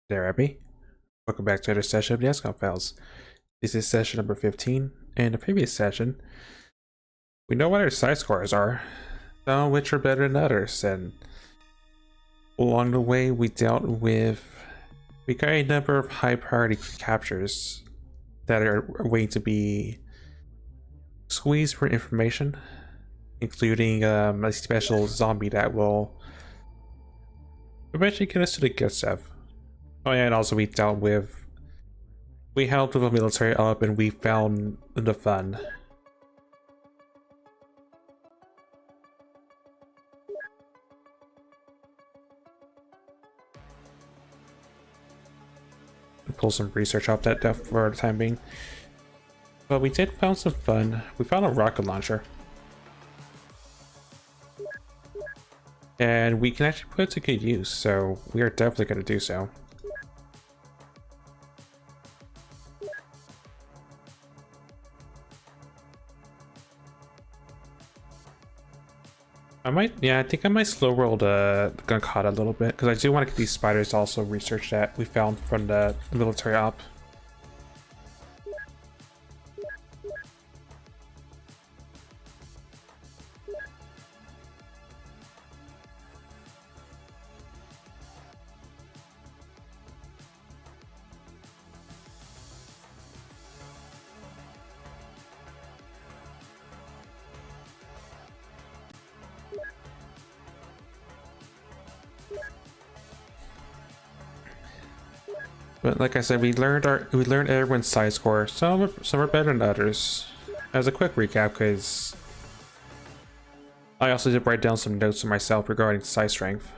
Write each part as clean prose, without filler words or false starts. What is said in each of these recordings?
There, Abby. Welcome back to another session of the XCOM Files. This is session number 15. In the previous session, we know what our side scores are, some of which are better than others, and along the way we got a number of high priority captures that are waiting to be squeezed for information, including a special zombie that will eventually get us to the good stuff. Oh yeah, and also we helped with a military up and we found the fun. Pull some research off that depth for the time being. But we did found some fun. We found a rocket launcher. And we can actually put it to good use, so we are definitely going to do so. I think I might slow roll the Gunkata a little bit, because I do want to get these spiders also research that we found from the military op. But like I said, we learned everyone's side score. Some are better than others. As a quick recap, because I also did write down some notes for myself regarding side strength.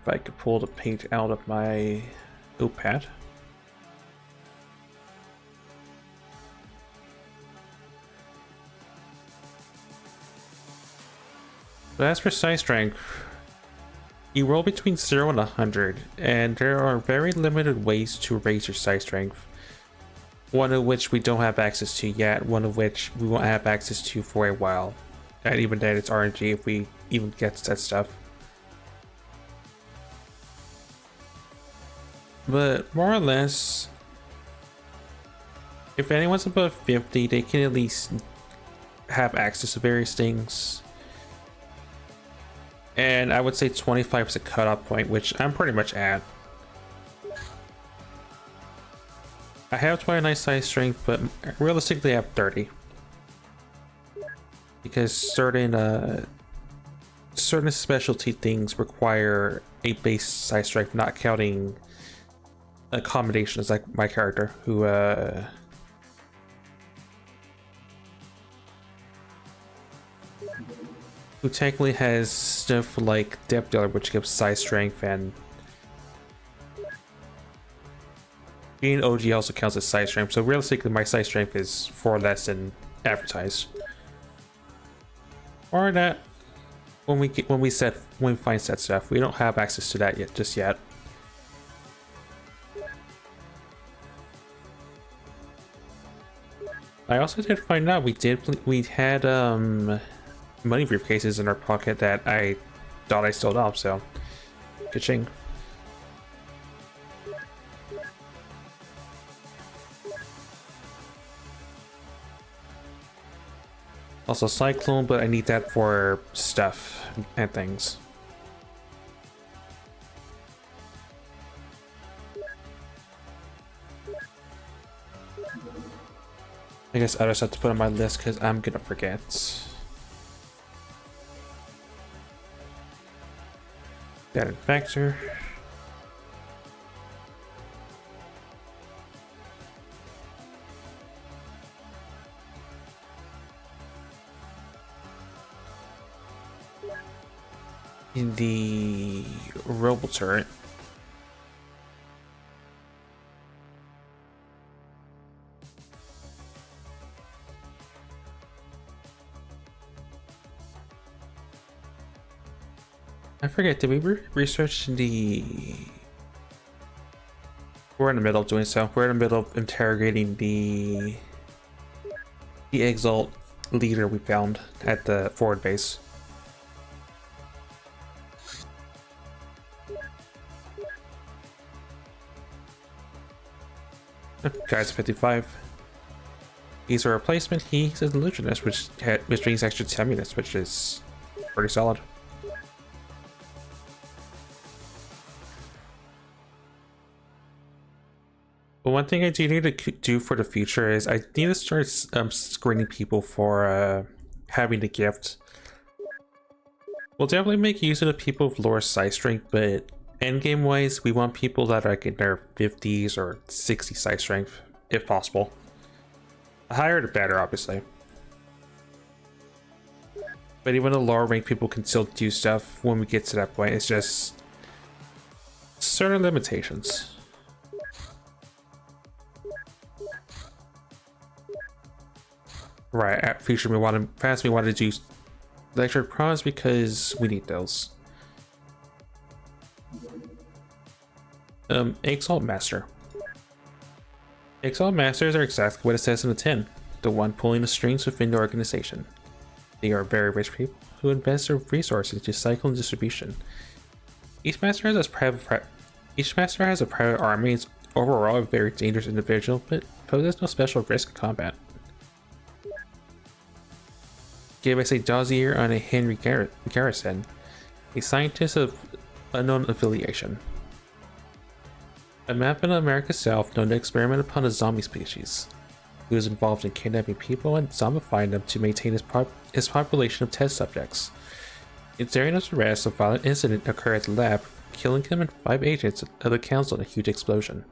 If I could pull the paint out of my notepad. But as for side strength, you roll between 0 and 100, and there are very limited ways to raise your side strength. One of which we don't have access to yet, one of which we won't have access to for a while. And even then, it's RNG if we even get to that stuff. But more or less, if anyone's above 50, they can at least have access to various things. And I would say 25 is a cutoff point, which I'm pretty much at. I have 29 side strength, but realistically I have 30. Because certain specialty things require a base side strength, not counting accommodations like my character, who technically has stuff like Depth Dealer, which gives side strength, and being OG also counts as side strength. So realistically, my side strength is far less than advertised. Or that when we find set stuff, we don't have access to that yet, just yet. I also did find out we had money briefcases in our pocket that I thought I stole off, so pitching. Also Cyclone, but I need that for stuff and things. I guess I just have to put on my list because I'm gonna forget. That infector. In the robo turret. I forget, did we research the... We're in the middle of doing so. We're in the middle of interrogating the Exalt leader we found at the forward base. Guy's 55. He's a replacement. He's an illusionist, which brings extra 10 minutes, which is pretty solid. But one thing I do need to do for the future is I need to start screening people for having the gift. We'll definitely make use of the people with lower side strength, but endgame wise, we want people that are like in their 50s or 60 side strength, if possible. The higher the better, obviously. But even the lower rank people can still do stuff when we get to that point. It's just certain limitations. Right, at future we wanted to do lecture proms because we need those. Exalt Master. Exalt Masters are exactly what it says in the tin, the one pulling the strings within the organization. They are very rich people who invest their resources into cycle and distribution. Each master has a private army and is overall a very dangerous individual, but poses no special risk in combat. Give us a dossier on a Henry Garrison, a scientist of unknown affiliation. A map in America South known to experiment upon a zombie species. He was involved in kidnapping people and zombifying them to maintain his population of test subjects. During his arrest, a violent incident occurred at the lab, killing him and 5 agents of the council in a huge explosion.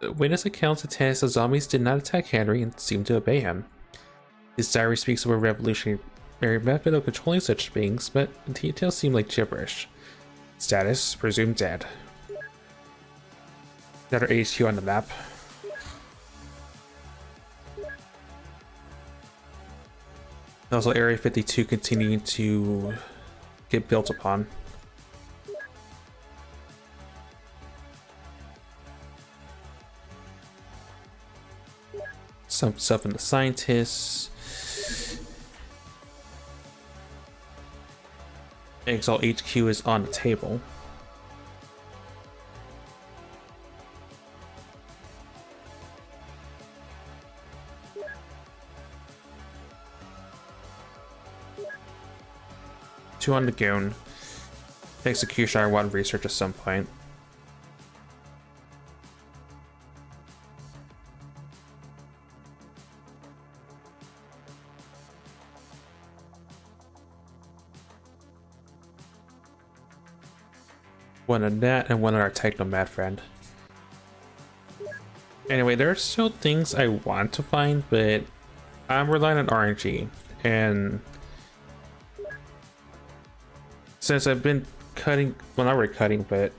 Witness accounts attest the zombies did not attack Henry and seemed to obey him. His diary speaks of a revolutionary method of controlling such beings, but the details seem like gibberish. Status: presumed dead. That are HQ on the map. Also, Area 52 continuing to get built upon. Some stuff in the scientists. Exalt HQ is on the table. Two on the goon. Execution, I want research at some point. One on that and one on our Technomad friend. Anyway, there are still things I want to find, but I'm relying on RNG, and since I've been cutting, well, not really cutting, but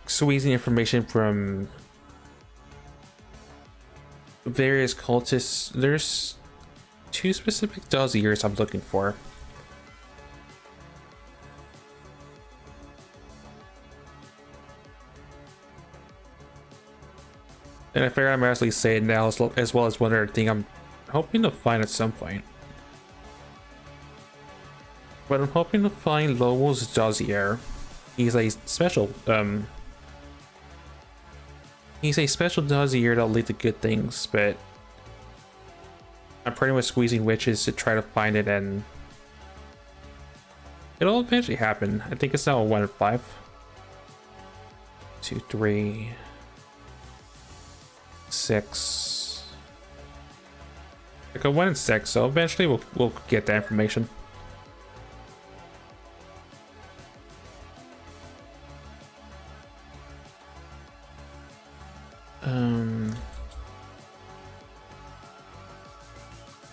squeezing information from various cultists, there's 2 specific dossiers I'm looking for. And I figured I might actually say it now, as well as one other thing I'm hoping to find at some point. But I'm hoping to find Lowell's dossier. He's a special dossier that'll lead to good things, but I'm pretty much squeezing witches to try to find it, and it'll eventually happen. I think it's now a 1 in 5. 2, 3, 6. Like a 1 in 6, so eventually we'll get that information.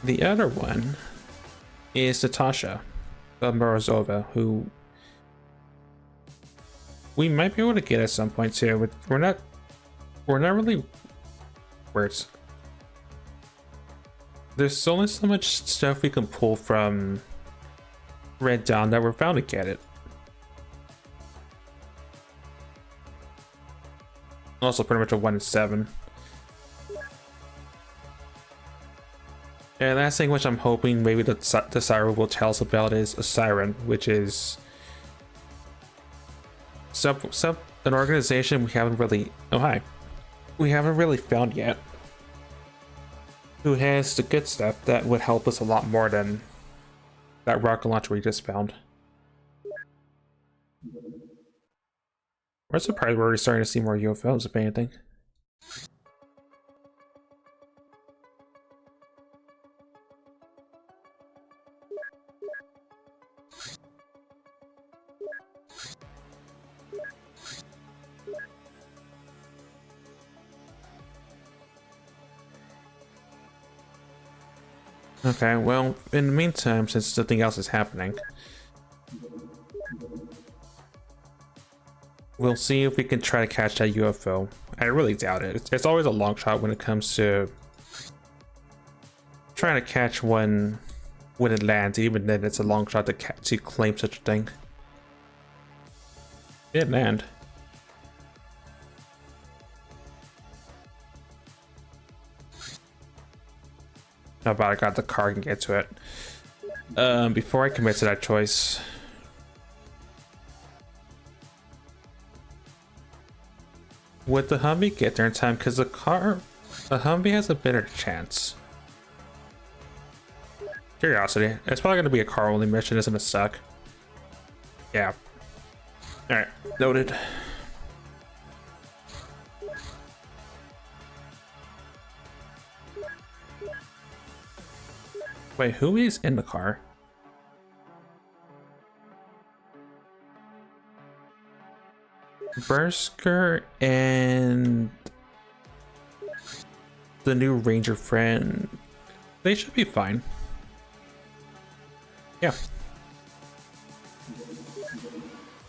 The other one is Natasha Morozova, who we might be able to get at some point too, but we're not really where it's. There's only so much stuff we can pull from Red Dawn that we're bound to get it. Also pretty much a 1 in 7. And last thing which I'm hoping maybe the Siren will tell us about is a Siren, which is an organization we haven't really... Oh, hi. we haven't really found yet who has the good stuff that would help us a lot more than that rocket launcher we just found. We're surprised we're already starting to see more UFOs, if anything. Okay, well, in the meantime, since nothing else is happening, we'll see if we can try to catch that UFO. I really doubt it. It's always a long shot when it comes to trying to catch one when it lands. Even then, it's a long shot to claim such a thing. It didn't land. How about I got the car and get to it? Before I commit to that choice, would the Humvee get there in time? Because the Humvee has a better chance. Curiosity. It's probably going to be a car only mission, isn't it? Suck. Yeah. Alright, noted. Wait, who is in the car? Bersker and the new ranger friend. They should be fine. Yeah.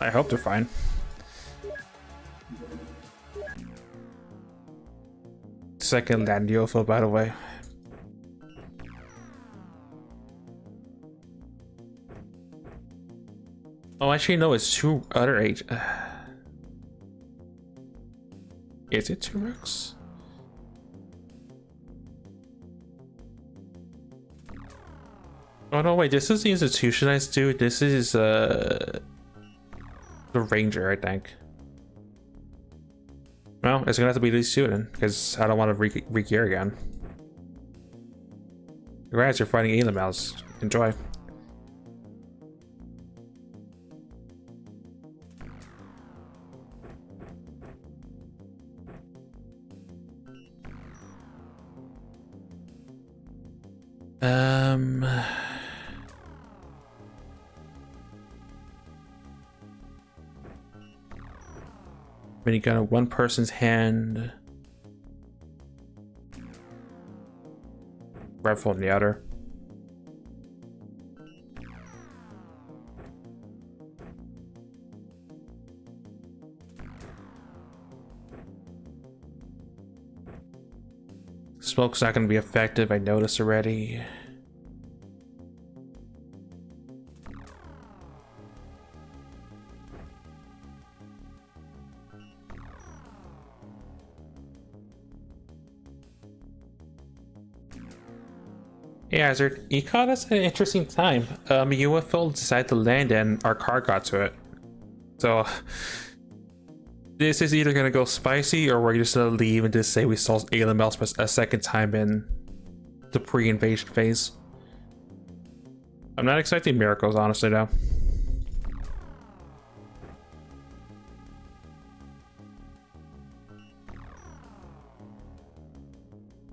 I hope they're fine. Second land UFO, by the way. Oh, actually, no, it's two other agents. Is it two rooks? Oh no, wait, this is the institutionalized dude. This is the ranger, I think. Well, it's gonna have to be these two then, because I don't want to re-gear again. Congrats, you're fighting Elamels. Enjoy. Minigun in one person's hand. Rifle in the other. Smoke's not going to be effective, I noticed already. Yeah, Hazard, you caught us at an interesting time. A UFO decided to land and our car got to it. So, this is either gonna go spicy or we're just gonna leave and just say we saw Elamels a second time in the pre-invasion phase. I'm not expecting miracles, honestly, though.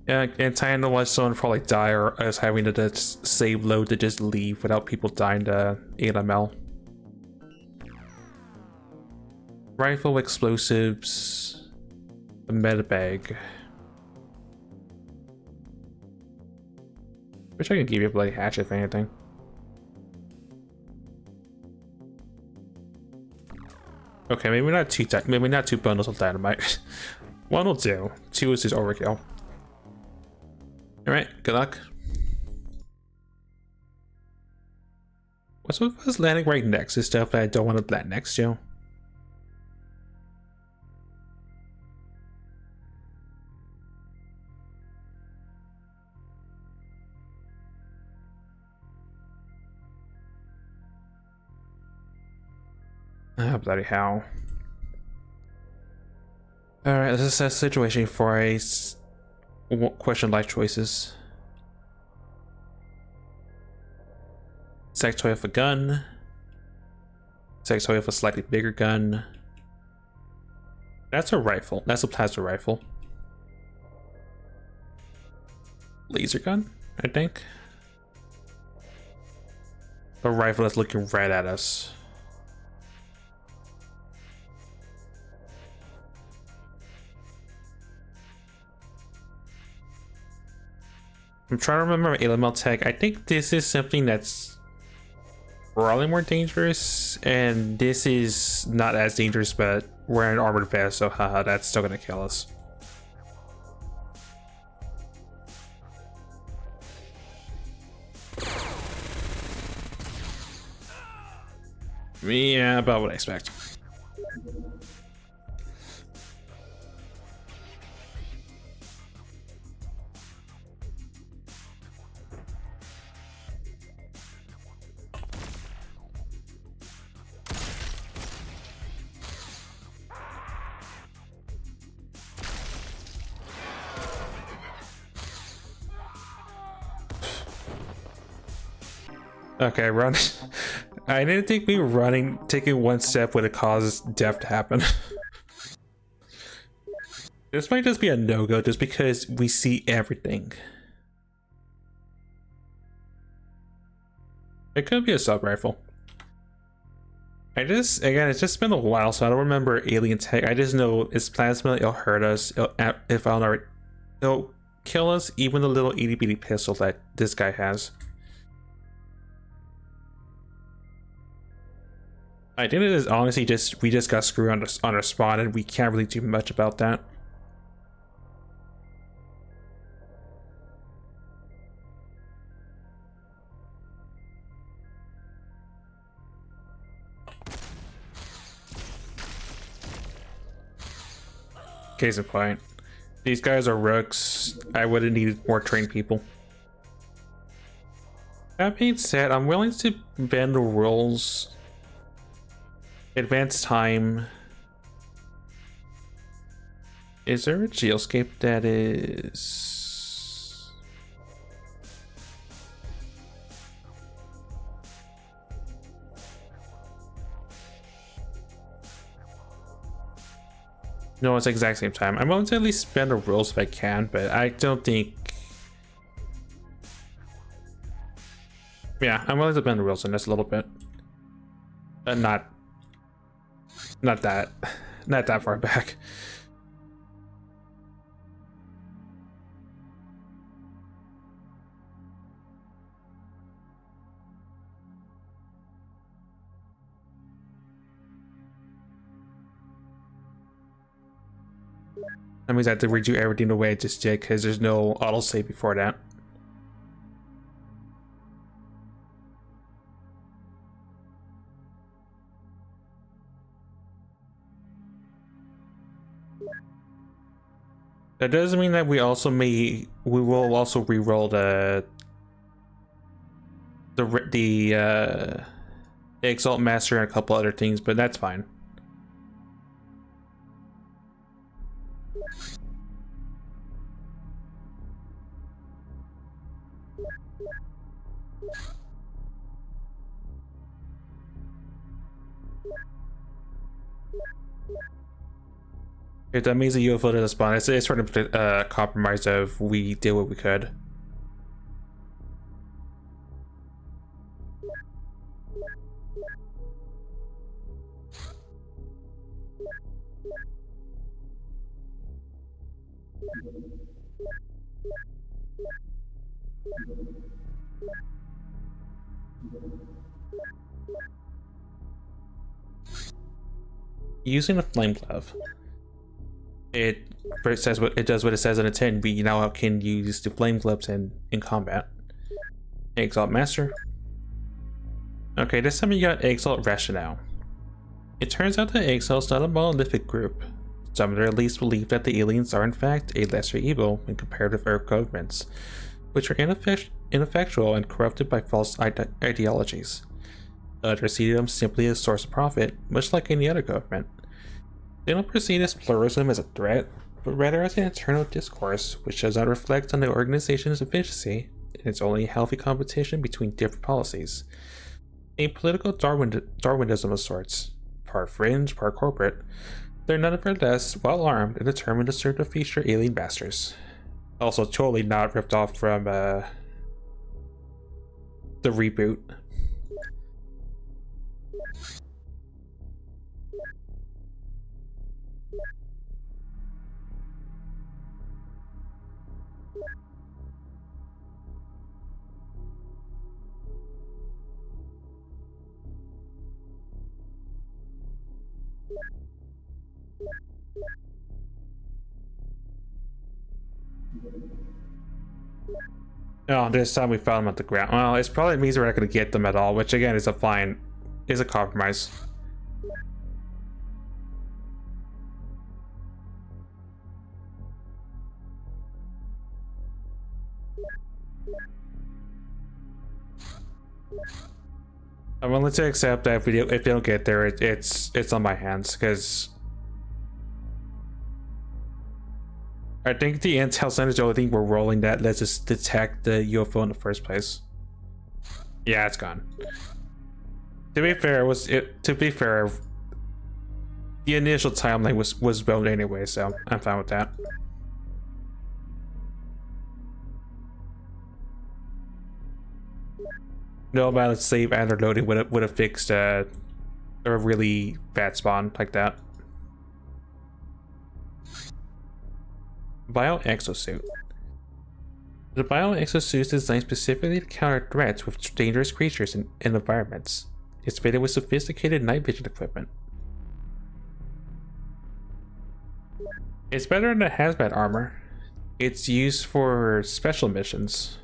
Yeah, and Tiana was someone probably die or us having to just save load to just leave without people dying to AML. Rifle, explosives, a medbag. Wish I could give you a bloody hatchet if anything. Okay, maybe not two bundles of dynamite. One will do. Two is just overkill. Alright, good luck. What's with us landing right next to stuff that I don't want to land next to? Ah, bloody hell. Alright, let's assess the situation for a question life choices. Sex toy with a gun. Sex toy with a slightly bigger gun. That's a rifle. That's a plasma rifle. Laser gun, I think. A rifle that's looking right at us. I'm trying to remember Elemental Tech. I think this is something that's probably more dangerous, and this is not as dangerous, but we're in an armored vest, so haha, that's still gonna kill us. Yeah, about what I expect. Okay, run. I didn't think me taking one step would have caused death to happen. This might just be a no-go just because we see everything. It could be a sub-rifle. It's just been a while, so I don't remember alien tech. I just know it's plasma, it'll hurt us, it'll kill us, even the little itty-bitty pistol that this guy has. I think it is honestly we just got screwed on our spawn, and we can't really do much about that. Case in point, these guys are rooks. I would have needed more trained people. That being said, I'm willing to bend the rules. Advanced time. Is there a geoscape that is... No, it's the exact same time. I'm willing to at least spend the rules if I can, but I don't think... Yeah, I'm willing to bend the rules in this a little bit. But not that far back. That means I have to redo everything the way I just did because there's no autosave before that. That doesn't mean that we will also re-roll the Exalt Master and a couple other things, but that's fine. If that means a UFO doesn't spawn, it's sort of a compromise of we did what we could. Using a flame glove. It does what it says on the tin. We now can use the flame gloves in combat. Exalt Master. Okay, this time you got Exalt Rationale. It turns out that Exalt's not a monolithic group. Some of their elites believe that the aliens are in fact a lesser evil when compared with Earth governments, which are ineffectual and corrupted by false ideologies. Others see them simply as a source of profit, much like any other government. They don't perceive this pluralism as a threat, but rather as an internal discourse which does not reflect on the organization's efficiency, and it's only a healthy competition between different policies. A political Darwinism of sorts, part fringe, part corporate, they're nevertheless well armed and determined to serve the future alien masters. Also, totally not ripped off from the reboot. Oh, this time we found them at the ground. Well, it probably means we're not going to get them at all, which again is a compromise. I'm willing to accept that if they don't get there, it's on my hands, because I think the intel center is the only thing we're rolling that lets us detect the UFO in the first place. Yeah, it's gone. To be fair, the initial timeline was built anyway, so I'm fine with that. No amount of save and or loading would have fixed a really bad spawn like that. Bio exosuit. The bio exosuit is designed specifically to counter threats with dangerous creatures and environments. It's fitted with sophisticated night vision equipment. It's better than the hazmat armor. It's used for special missions.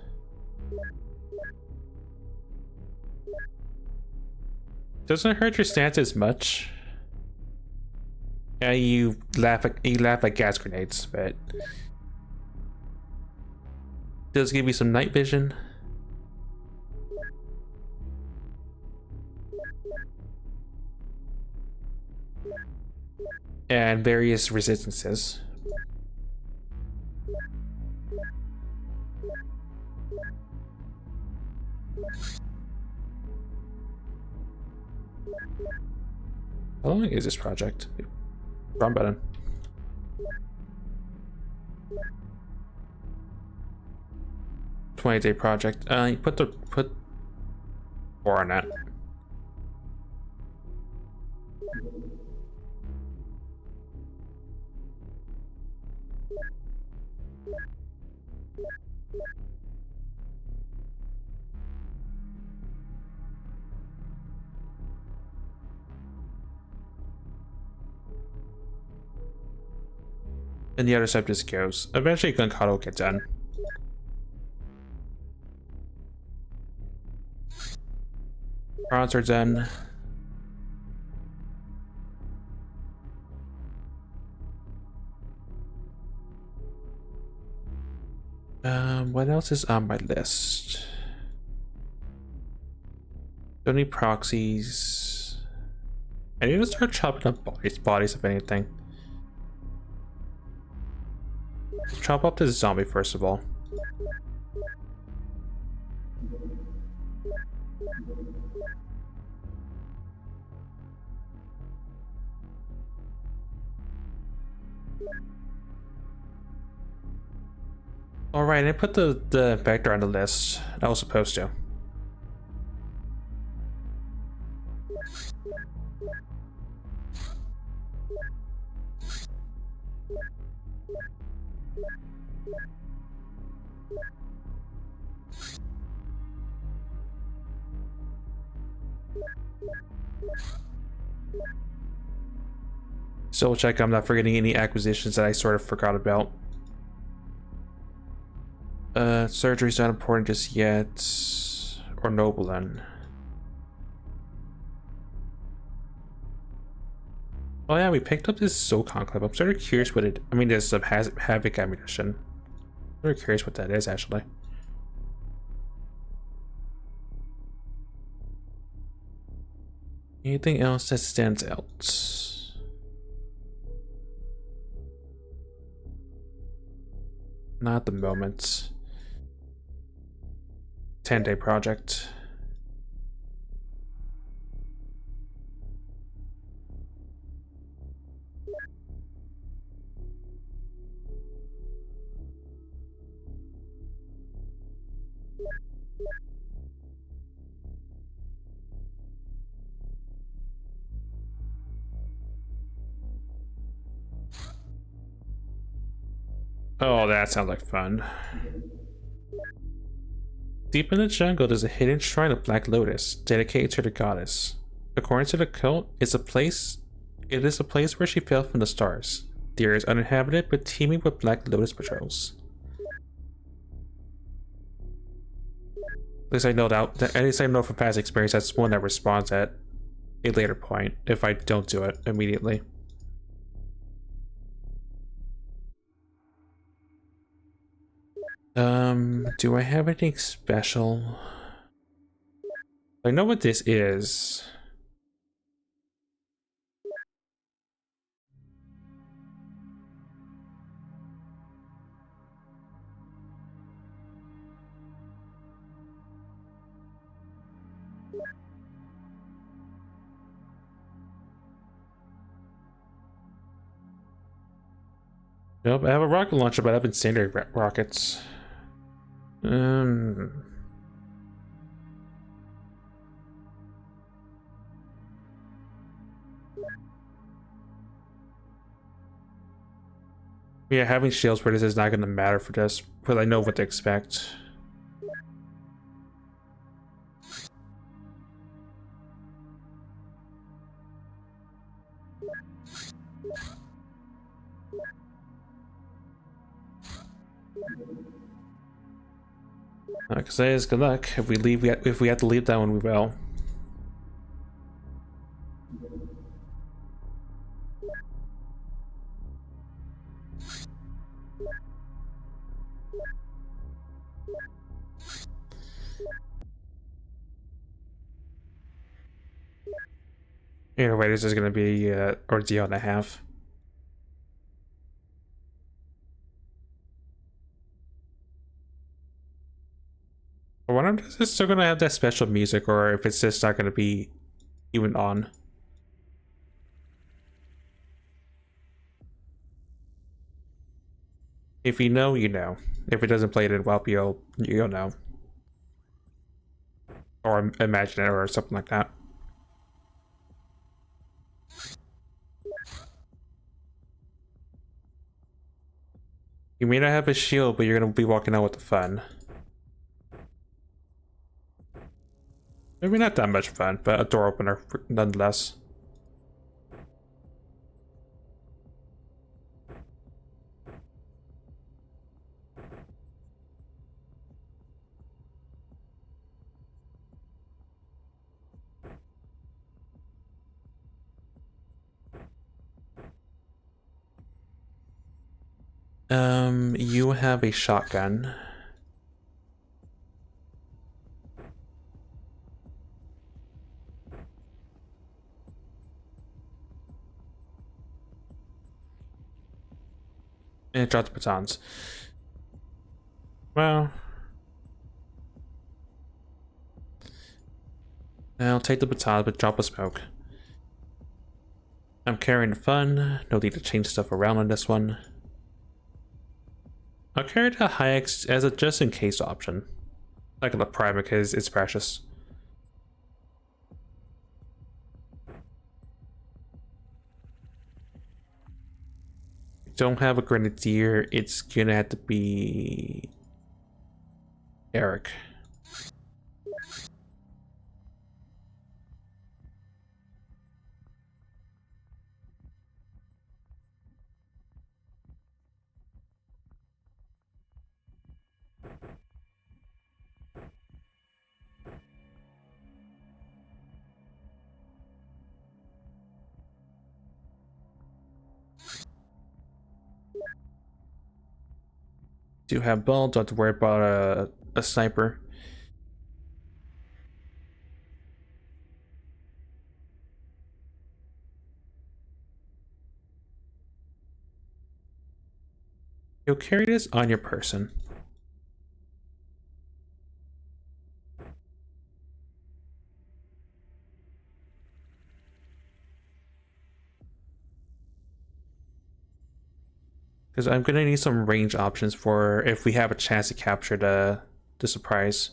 Doesn't hurt your stance as much. Yeah, you laugh at gas grenades, but does give you some night vision. And various resistances. How long is this project? Wrong button. $20-day project. You put 4 on that. And the other stuff just goes. Eventually Gunkata will get done. Bronze are done. What else is on my list? Don't need proxies. I need to start chopping up bodies if anything. Let's chop up this zombie first of all. Alright, I put the vector on the list. I was supposed to. Still check I'm not forgetting any acquisitions that I sort of forgot about. Surgery's not important just yet. Or Noblen. Oh yeah, we picked up this SOCON clip. I'm sort of curious what it... I mean, there's some Havoc ammunition. I'm sort of curious what that is, actually. Anything else that stands out? Not at the moment. 10-day project. Oh, that sounds like fun. Deep in the jungle, there's a hidden shrine of Black Lotus, dedicated to the goddess. According to the cult, it is a place where she fell from the stars. The area is uninhabited, but teeming with Black Lotus patrols. At least I know that. At least I know from past experience that's one that responds at a later point if I don't do it immediately. Do I have anything special? I know what this is. Nope, I have a rocket launcher, but I have incendiary rockets. Yeah, having shields for this is not going to matter for this, because I know what to expect. Because that is good luck. If we have to leave that one, we will. Either way, this is going to be an ordeal and a half. I wonder if it's still going to have that special music, or if it's just not going to be even on. If you know, you know. If it doesn't play it in WAP, you'll know. Or imagine it, or something like that. You may not have a shield, but you're going to be walking out with the fun. Maybe not that much fun, but a door opener nonetheless. You have a shotgun. And drop the batons. Well, I'll take the baton, but drop a smoke. I'm carrying the fun. No need to change stuff around on this one. I'll carry the Hayek as a just-in-case option. Like the prime because it's precious. Don't have a grenadier. It's gonna have to be Eric. Do have ball. Don't have to worry about a sniper. You'll carry this on your person. Because I'm gonna need some range options for if we have a chance to capture the surprise.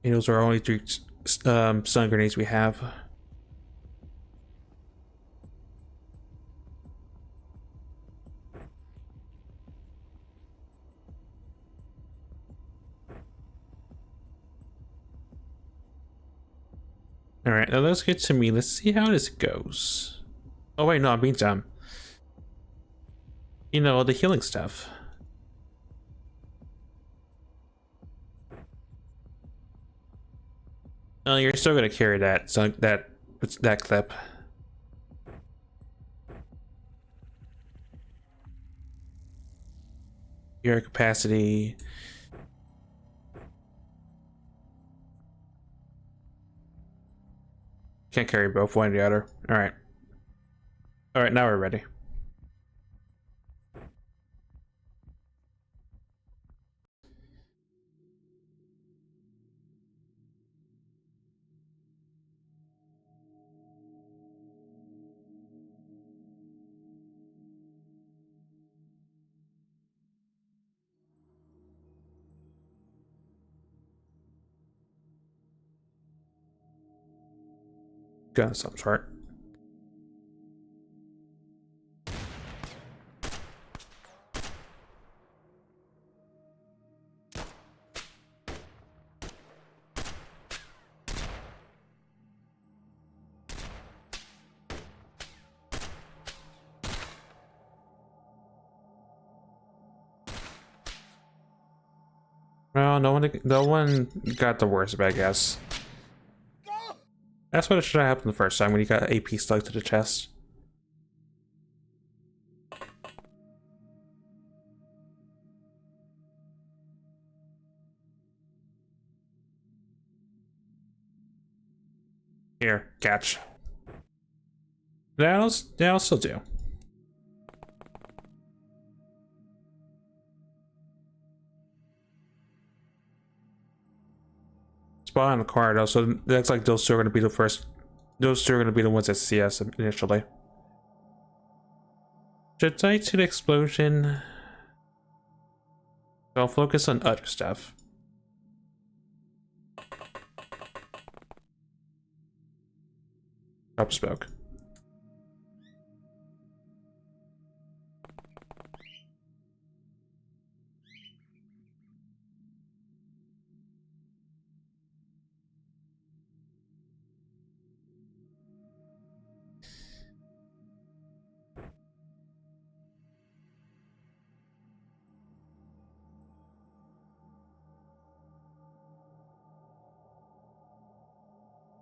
And those are only three stun grenades we have. Alright, now let's get to me. Let's see how this goes. Oh wait, no, I'm being dumb. You know, the healing stuff. Oh, you're still gonna carry that, so that clip. Your capacity. Can't carry both, one or the other. Alright. Alright, now we're ready. Gun some sort. Well, no one got the worst of it, I guess. That's what should have happened the first time when you got AP stuck to the chest. Here, catch. That'll still do. Spot on the card though, so that's like those two are gonna be the first. Those two are gonna be the ones that see us initially. Should I to the explosion? I'll focus on other stuff. Up smoke.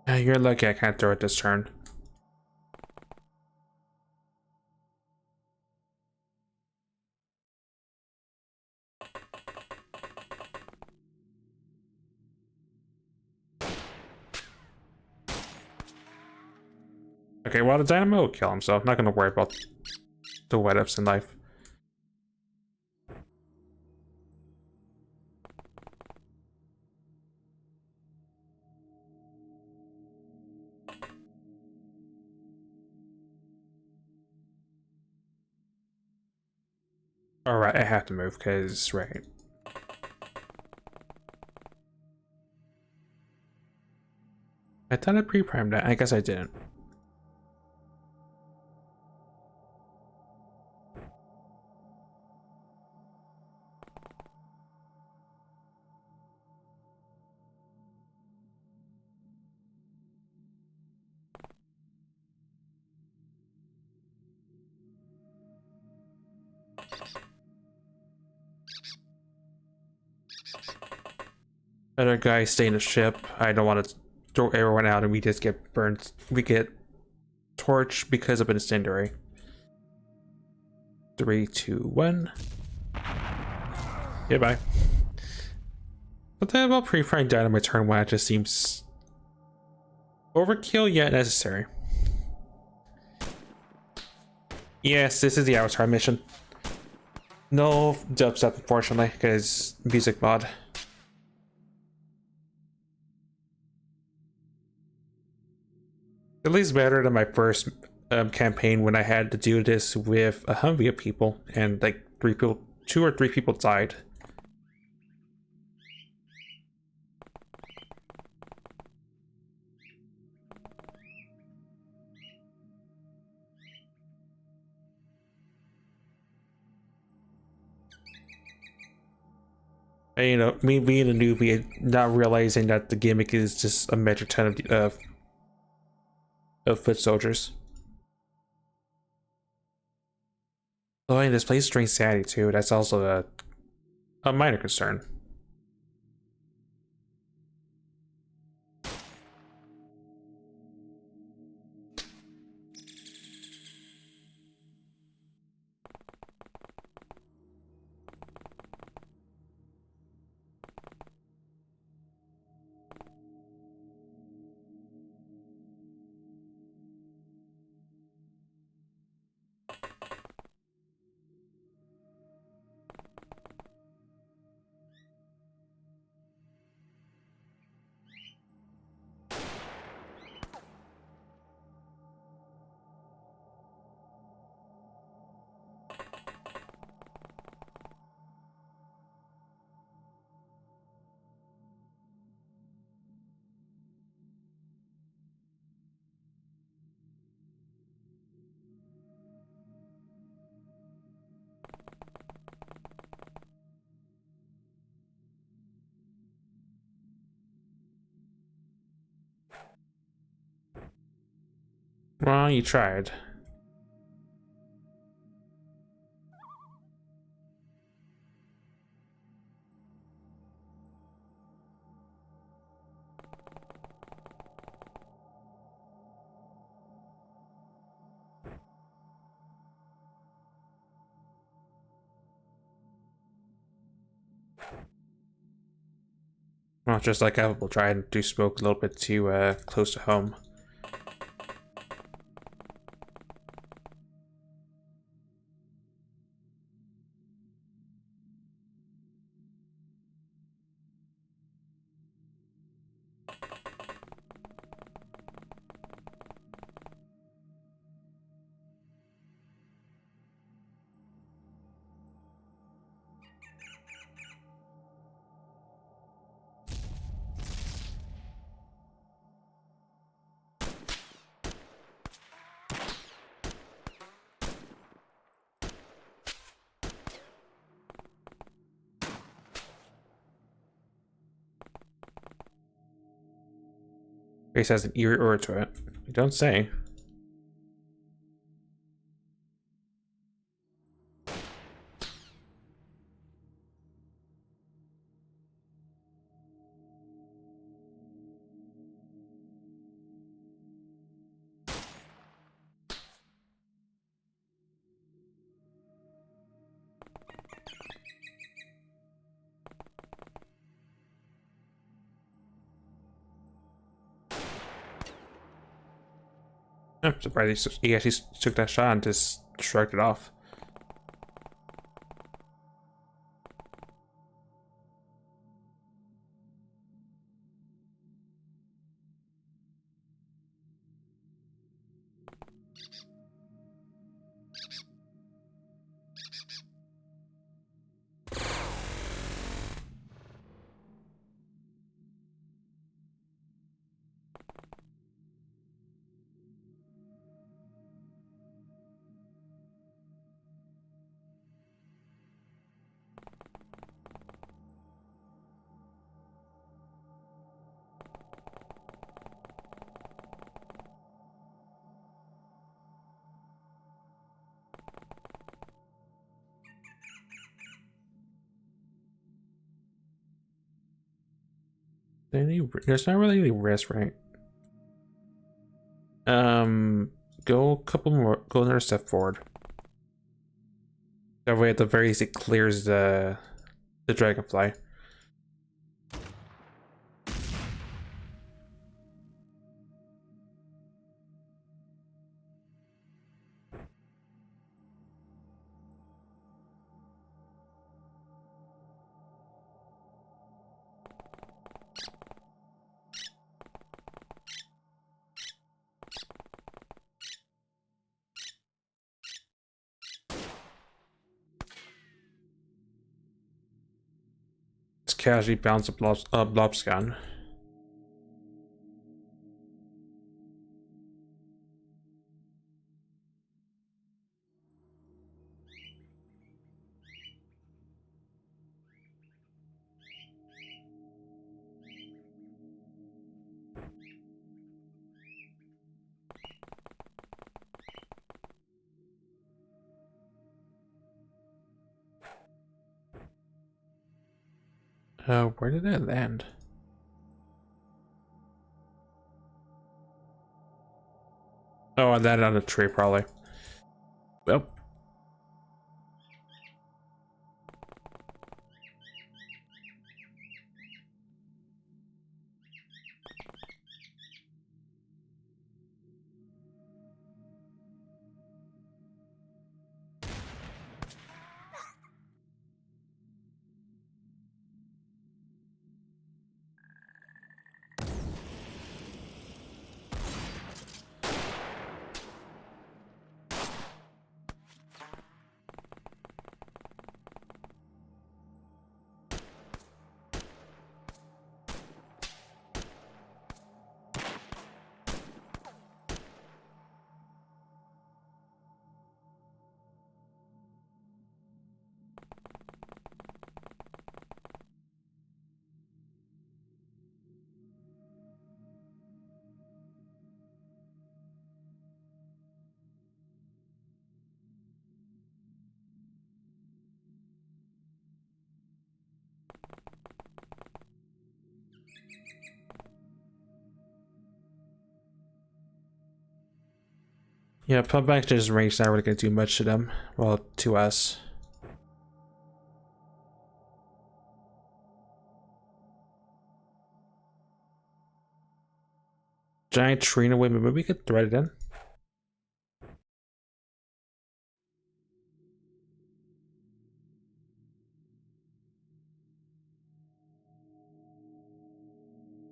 You're lucky I can't throw it this turn. Okay, well the dynamo will kill him, so I'm not gonna worry about the what ups in life. Alright, I have to move because right. I thought I pre-primed that. I guess I didn't. Other guys stay in the ship. I don't want to throw everyone out and we just get burned. We get torched because of an incendiary. 3, 2, 1. Goodbye. But then about pre-firing dynamite turn 1, it just seems overkill yet necessary. Yes, this is the Avatar mission. No dubstep, unfortunately, because music mod. At least better than my first campaign when I had to do this with a Humvee of people and like 2 or 3 people died. And, you know, me being a newbie, not realizing that the gimmick is just a metric ton of foot soldiers. Oh, and this place drinks sanity too. That's also a minor concern. Well, you tried. Well, just like I will try and do smoke a little bit too close to home. Grace has an eerie aura to it. You don't say. I'm surprised he actually took that shot and just shrugged it off. There's not really any risk, right? Go a couple more. Go another step forward. That way, at the very least, it clears the dragonfly. It's casually bounce a blob scan. Where did it land? Oh, I landed on a tree, probably. Well. Yeah, putback just range not really gonna do much to them. Well, to us. Giant tree in a way, maybe we could thread it in.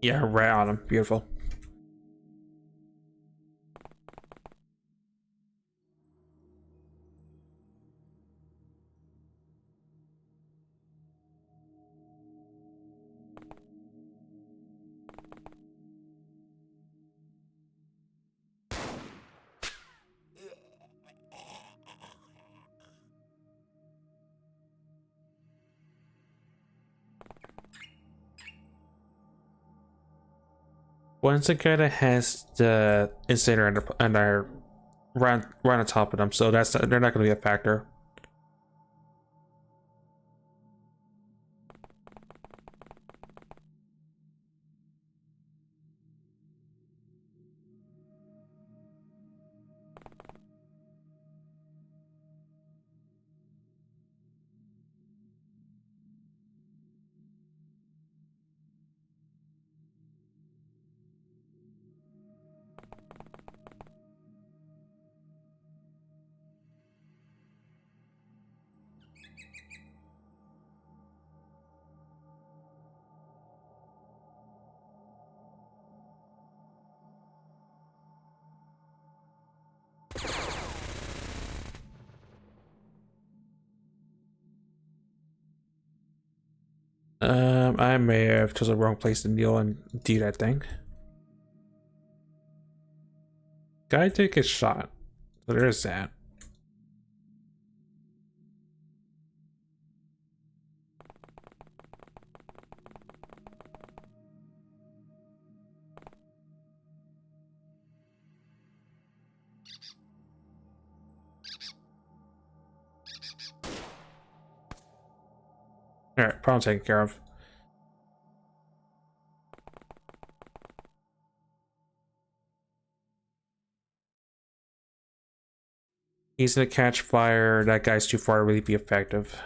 Yeah, right on him. Beautiful. Once it kind of has the incinerator and our right on top of them, so they're not going to be a factor. I may have chose the wrong place to kneel and do that thing. Guy take a shot. So there's that. Alright, problem taken care of. He's gonna catch fire. That guy's too far to really be effective.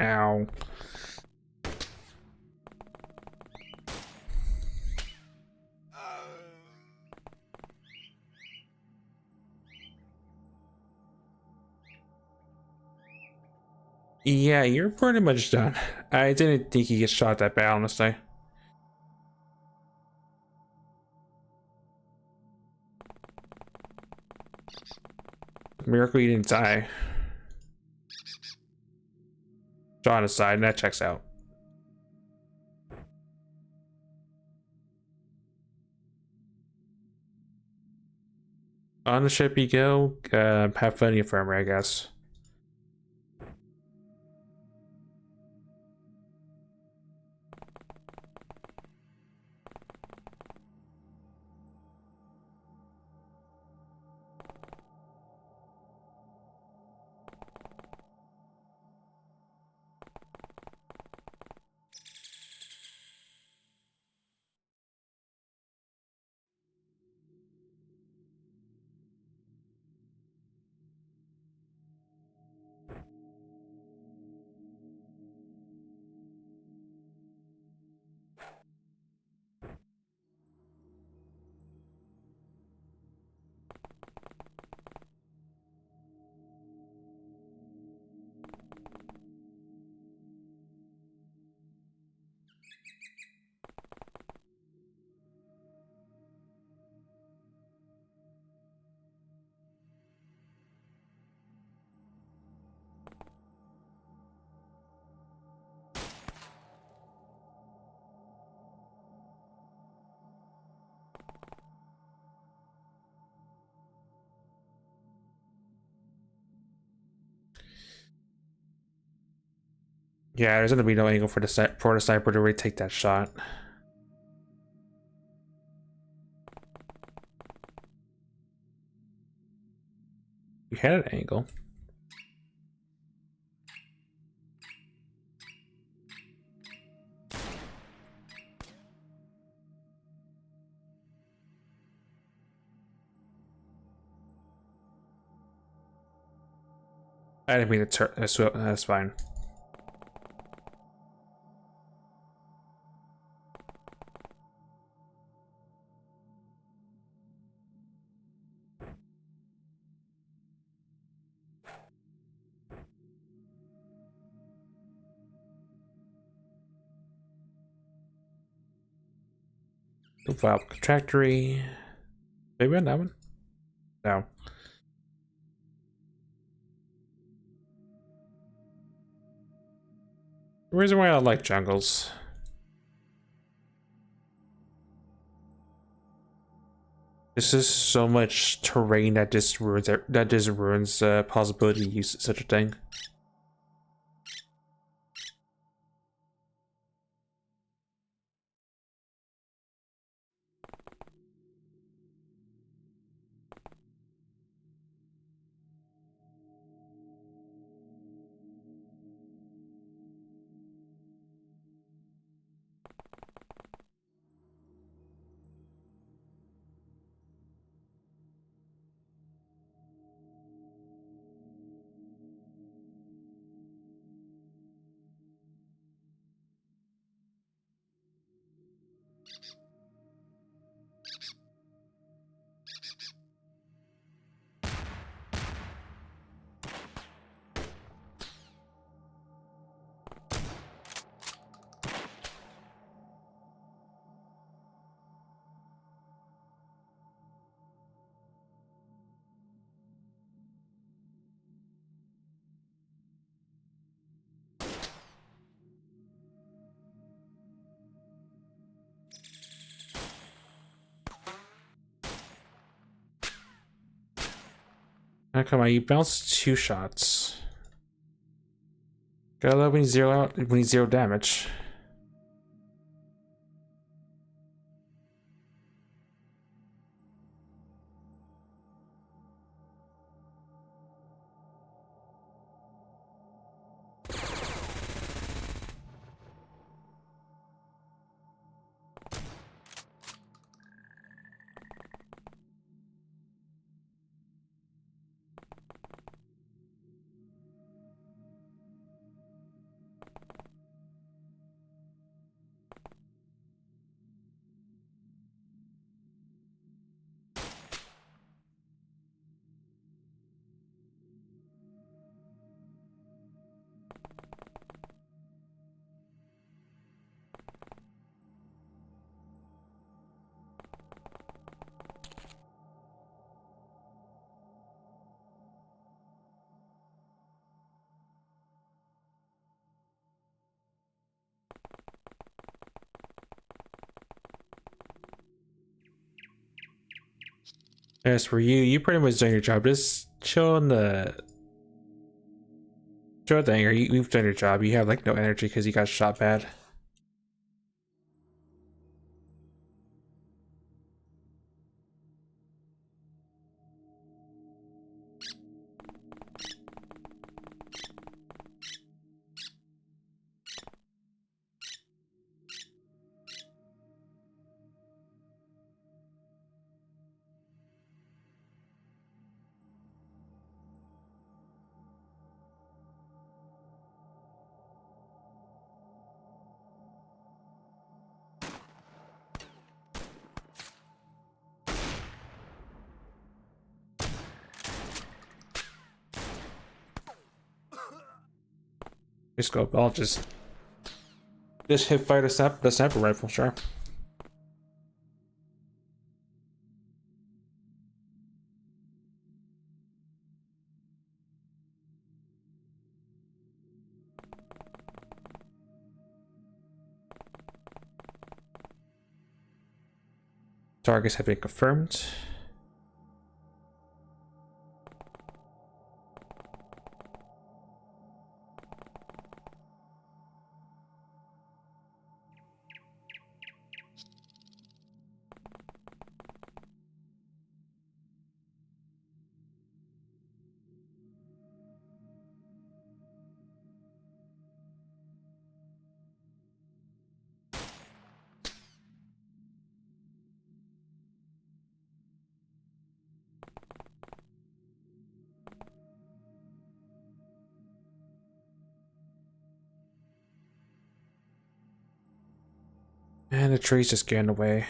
Ow. Yeah, you're pretty much done. I didn't think he gets shot that bad, honestly. Miracle you didn't die. Shot aside, and that checks out. On the ship you go. Have fun in the infirmary, I guess. Yeah, there's gonna be no angle for the sniper to really take that shot. You had an angle. I didn't mean to turn. That's fine. File contractory. Maybe on that one? No. The reason why I like jungles. This is so much terrain that just ruins possibility to use such a thing. Now come on, you bounced 2 shots. Gotta love when you zero out when you zero damage. As for you, you pretty much done your job. Just chill in the anger. You've done your job. You have like no energy because you got shot bad. Just go. I'll just hip fire the sniper rifle, sure. Targets have been confirmed. And the tree's just getting away.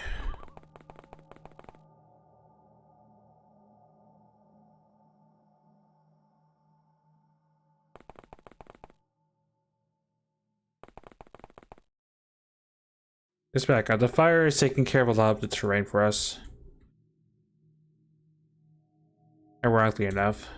Just back up. The fire is taking care of a lot of the terrain for us. Ironically enough.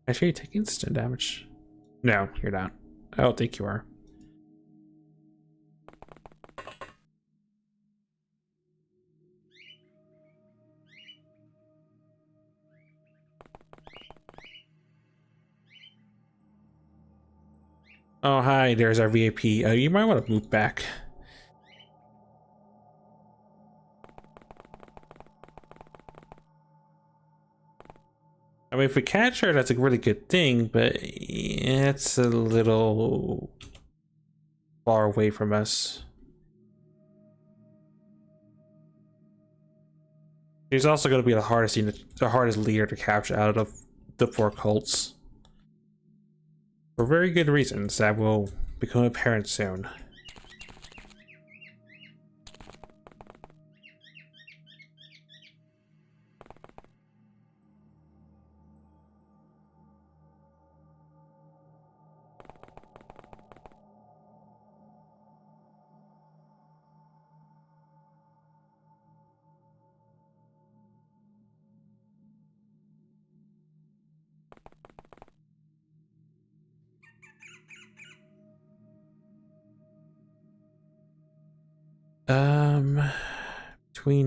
Actually, you're taking instant damage. No, you're not. I don't think you are. Oh, hi, there's our VIP. You might want to move back. I mean, if we catch her, that's a really good thing, but it's a little far away from us. She's also going to be the hardest leader to capture out of the 4 cults. For very good reasons that will become apparent soon. Between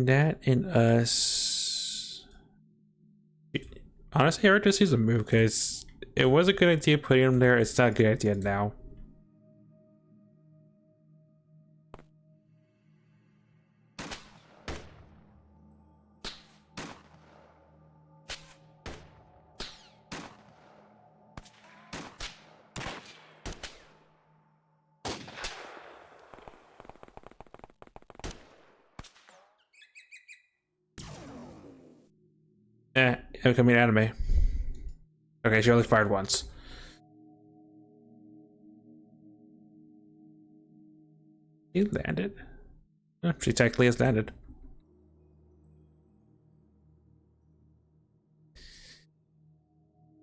that and us, honestly, I would just use a move because it was a good idea putting him there. It's not a good idea now. Incoming anime. Okay, she only fired once. She landed. She technically has landed.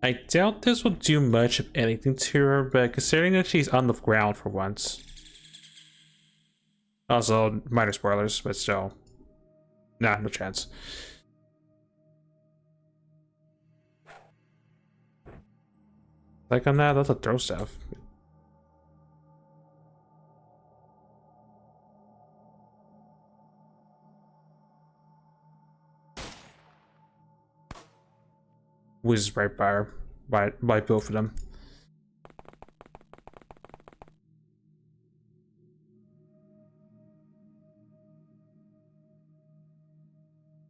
I doubt this will do much of anything to her, but considering that she's on the ground for once. Also, minor spoilers, but still. Nah, no chance. Like on that, that's a throw stuff. Whizzed right by her, by both of them.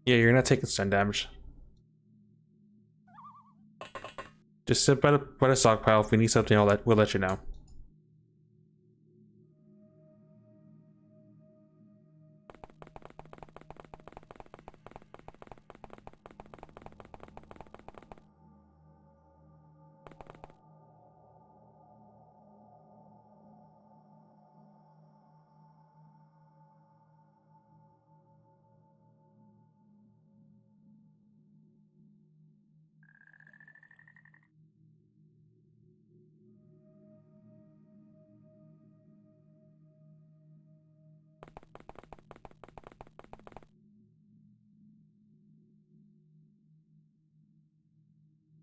Yeah, you're not taking stun damage. Just sit by the stockpile. If we need something, we'll let you know.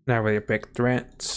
Not really a big threat.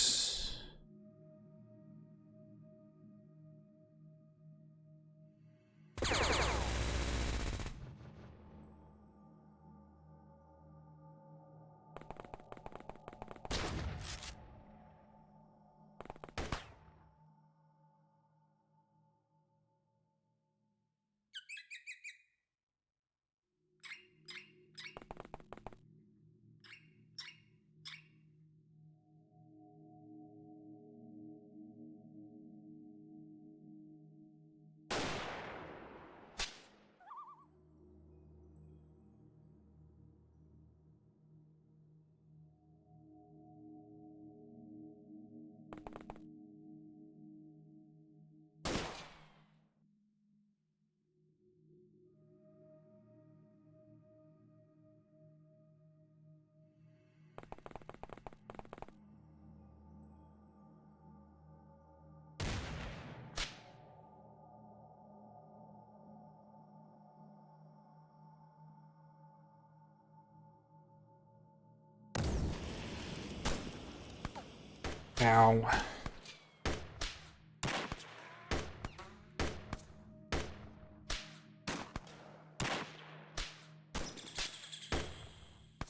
Ow.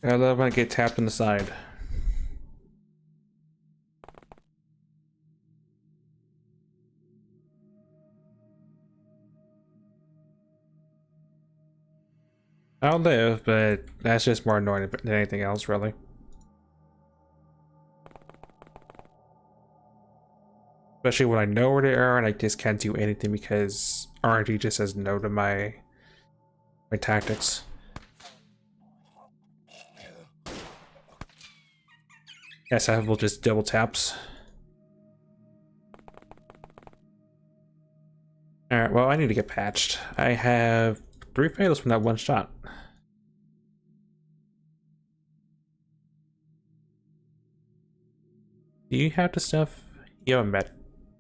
I love when I get tapped in the side. I'll live, but that's just more annoying than anything else, really. Especially when I know where they are and I just can't do anything because RNG just says no to my tactics. Yes, I will just double taps. Alright, well, I need to get patched. I have 3 fails from that one shot. Do you have the stuff? You haven't met.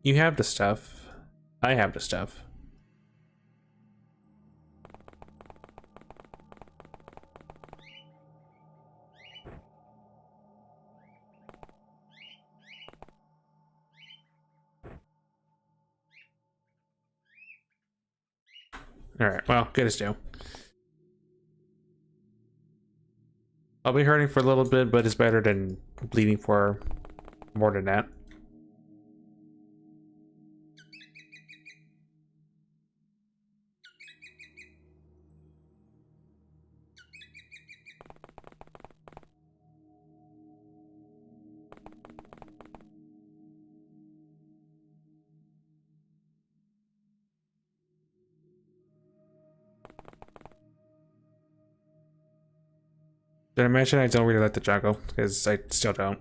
You have the stuff. I have the stuff. Alright, well, good as new. I'll be hurting for a little bit, but it's better than bleeding for more than that. Did I mention I don't really like the jungle? Because I still don't.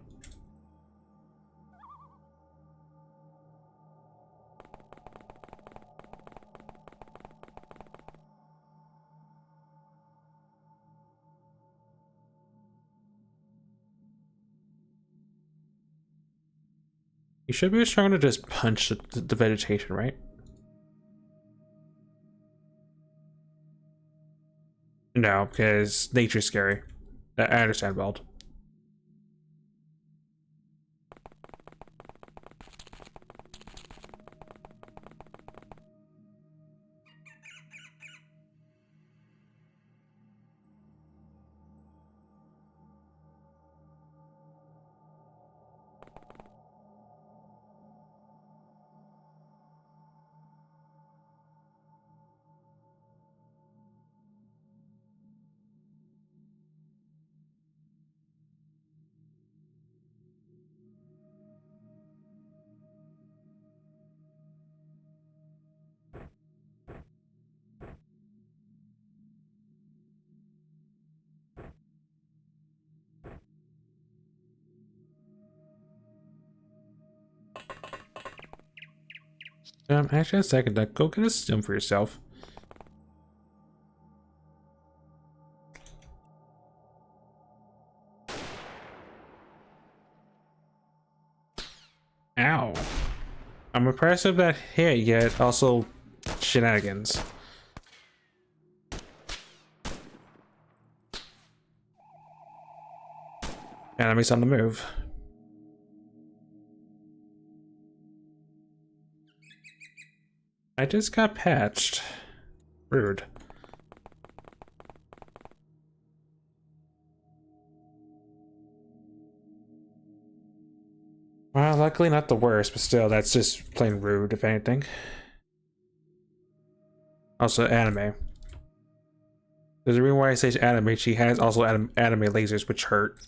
You should be trying to just punch the vegetation, right? No, because nature's scary. I understand, Bald. Actually, a second. Go get a stim for yourself. Ow. I'm impressed with that hit, yet also shenanigans. Enemies on the move. I just got patched. Rude. Well, luckily not the worst, but still, that's just plain rude, if anything. Also, anime. There's a reason why I say anime. She has also anime lasers, which hurt.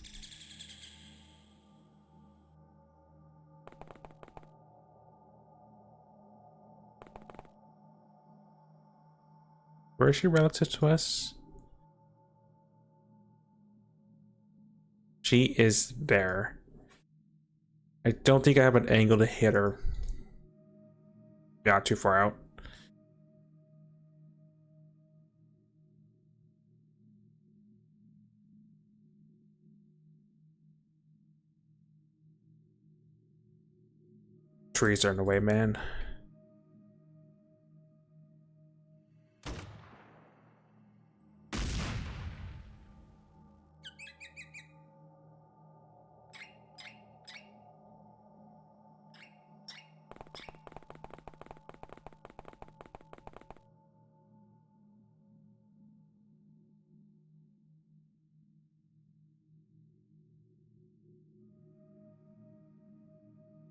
Where is she relative to us? She is there. I don't think I have an angle to hit her. Yeah, too far out. Trees are in the way, man.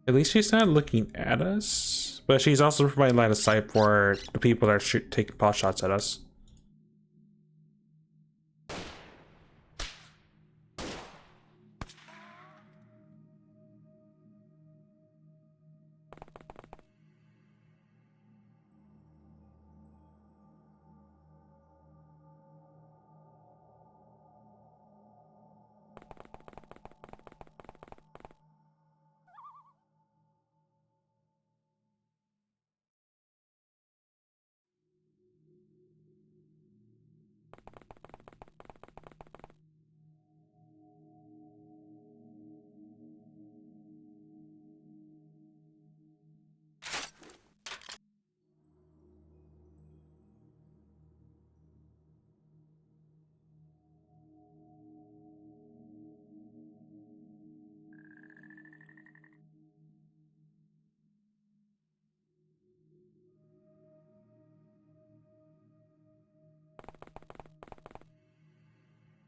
At least she's not looking at us, but she's also providing line of sight for the people that are taking pot shots at us.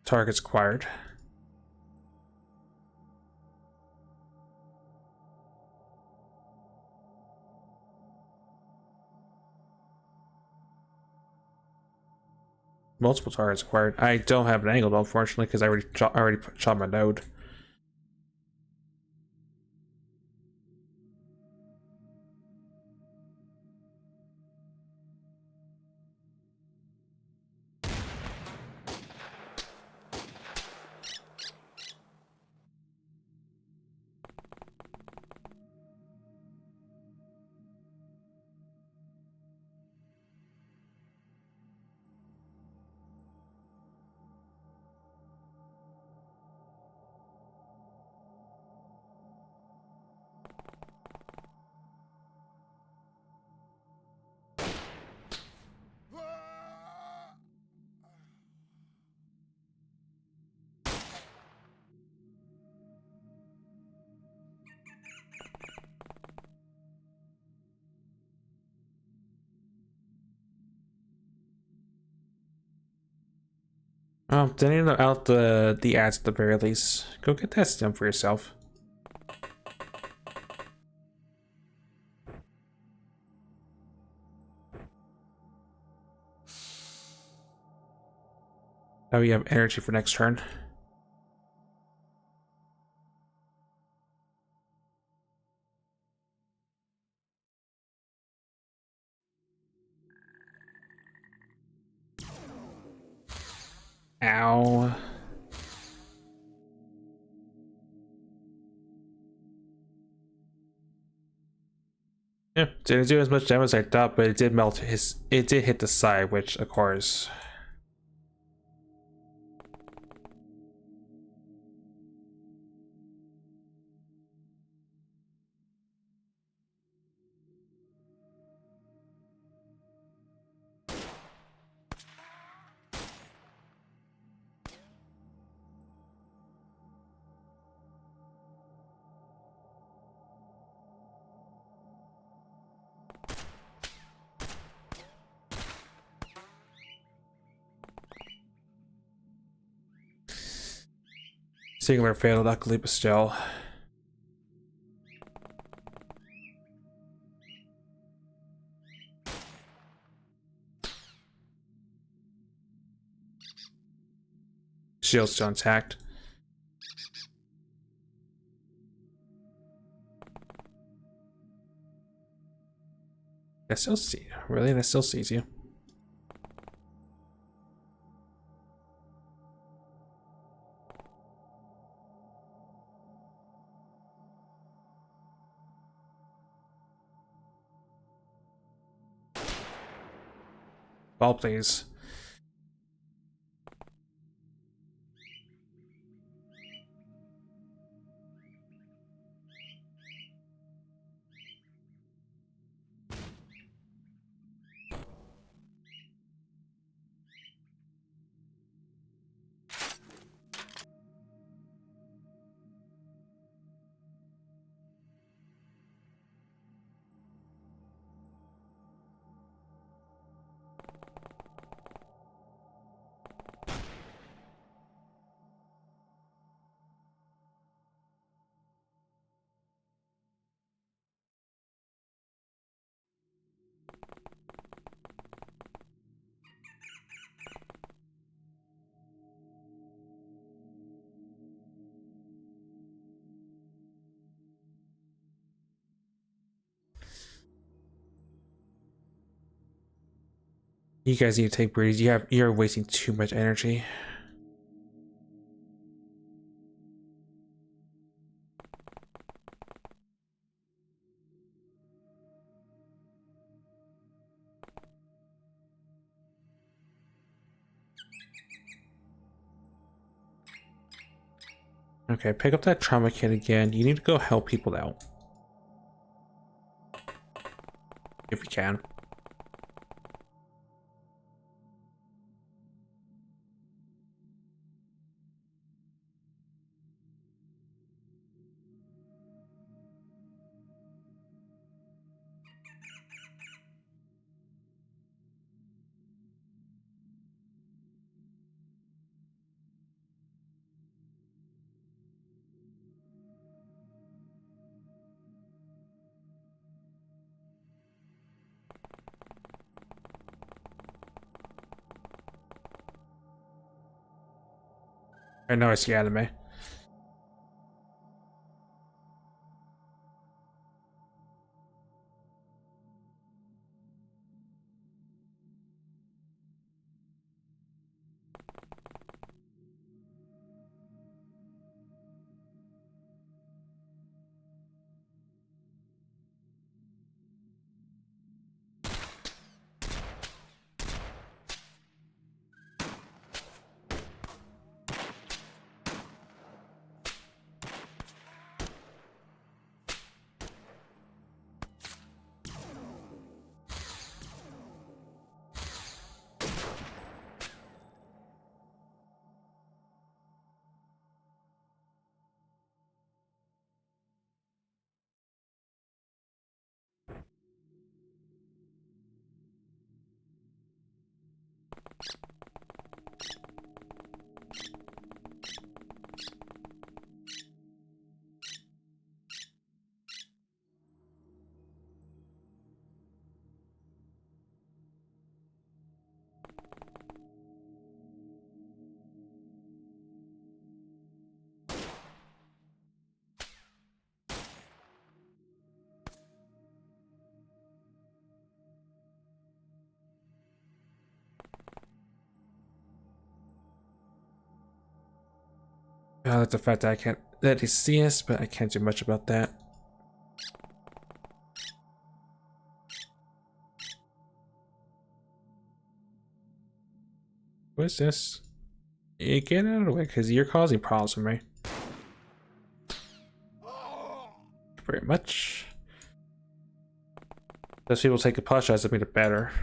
targets acquired. Multiple targets acquired. I don't have an angle, unfortunately, because I already shot my node. Then out the ads at the very least. Go get that stem for yourself. Now you have energy for next turn. Ow. Yeah, didn't do as much damage as I thought, but it did melt his. It did hit the side, which of course. Singular failed, luckily, but still. Shield's still intact. That still see really? That still sees you. Ball, please. You guys need to take breathes. You're wasting too much energy. Okay, pick up that trauma kit again. You need to go help people out. If you can. I know I see anime. That's the fact that I can't that he see us, but I can't do much about that. What's this? You get out of the way because you're causing problems for me. Very much. Those people take apologize to me the better.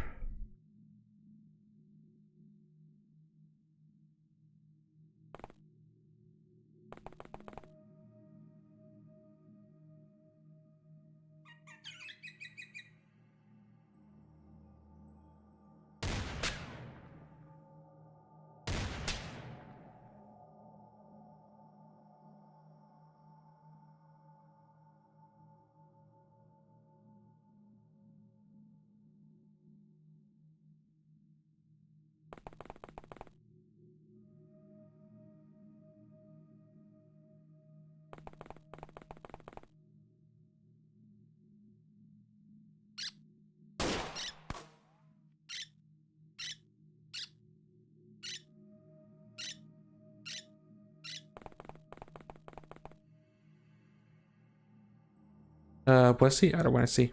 What's the other one I see?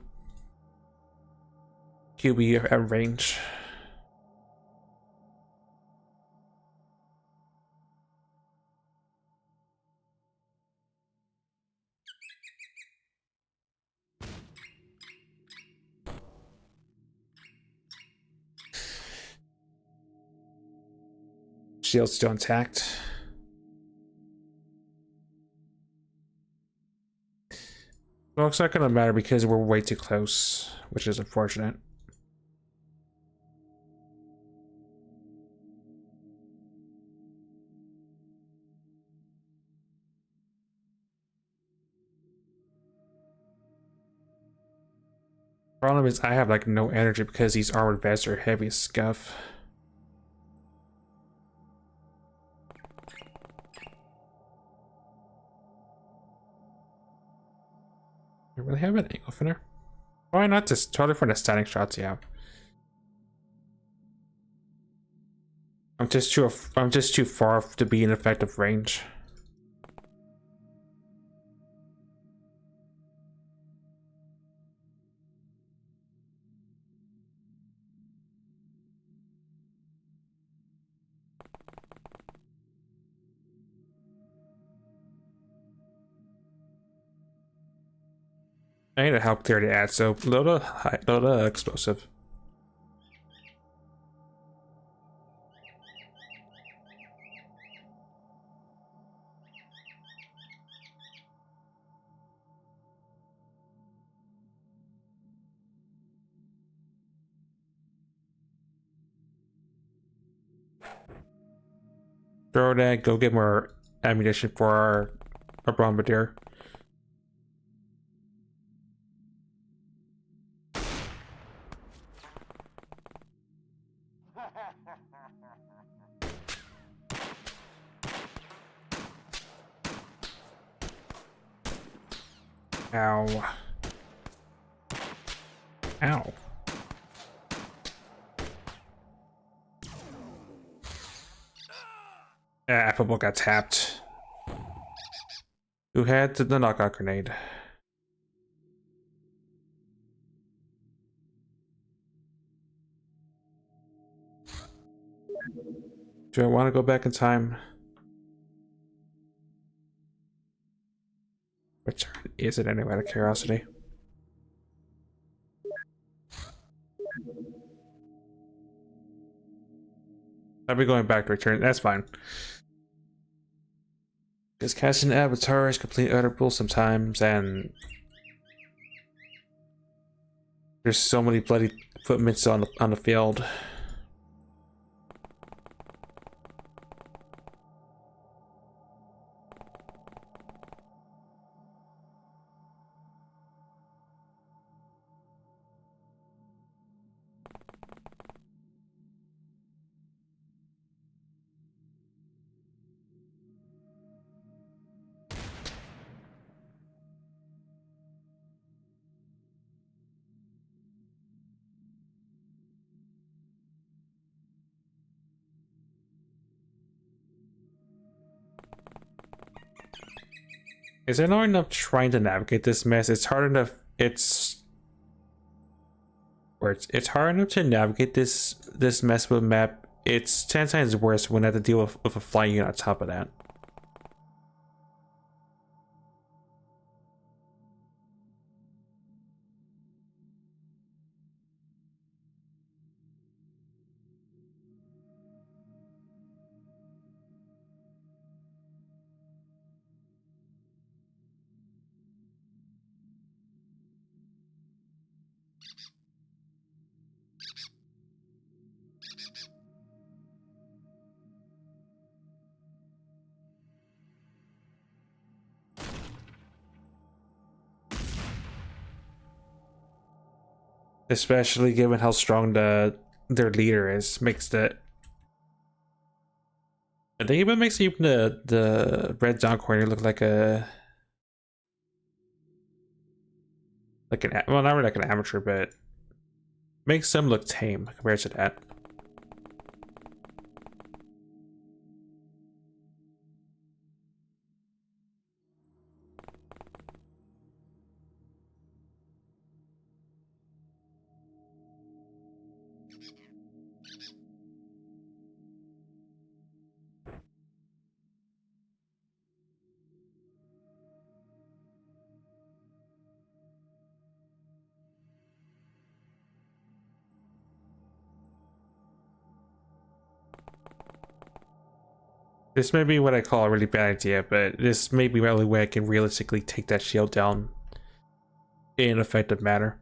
QB at range. Shield's still intact. Well, it's not gonna matter because we're way too close, which is unfortunate. Problem is I have like no energy because these armored vests are heavy as scuff. I really have an angle finner. Why not just totally for the static shots? Yeah. I'm just too far to be in effective range. I need to help clear the ad, so load a explosive. Throw that, go get more ammunition for our bombardier. Ow. Ow. Apple got tapped. Who had the knockout grenade? Do I want to go back in time? What turn is it anyway, out of curiosity? I'll be going back to return. That's fine. Because casting Avatar is completely utterable sometimes, and there's so many bloody footprints on the field. Is it hard enough trying to navigate this mess? It's hard enough. It's hard enough to navigate this mess with a map. It's 10 times worse when I have to deal with a flying unit on top of that. Especially given how strong their leader is, makes the. I think even makes even the Red Dawn Corner look like a well, not really like an amateur, but makes them look tame compared to that. This may be what I call a really bad idea, but this may be the only way I can realistically take that shield down in an effective manner.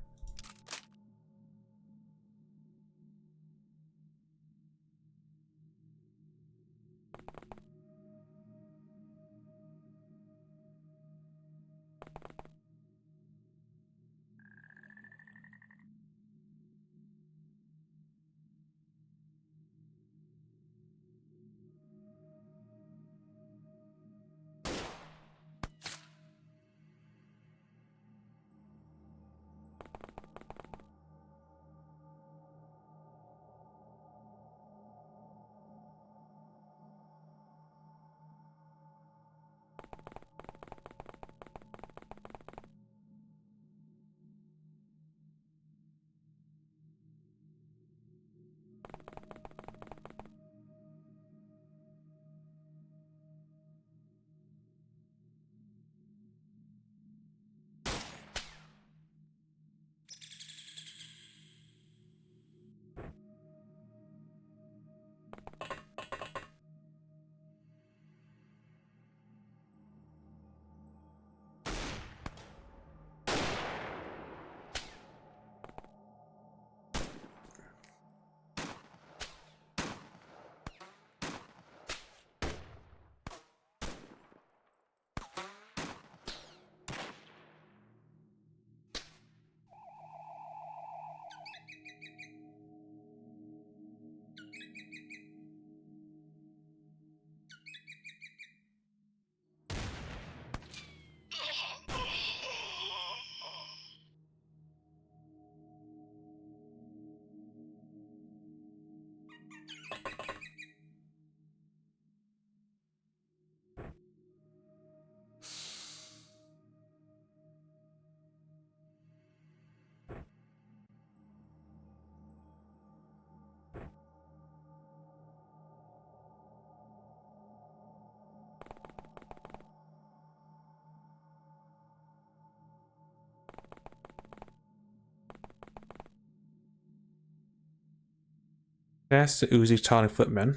That's the Uzi Tawny Footman.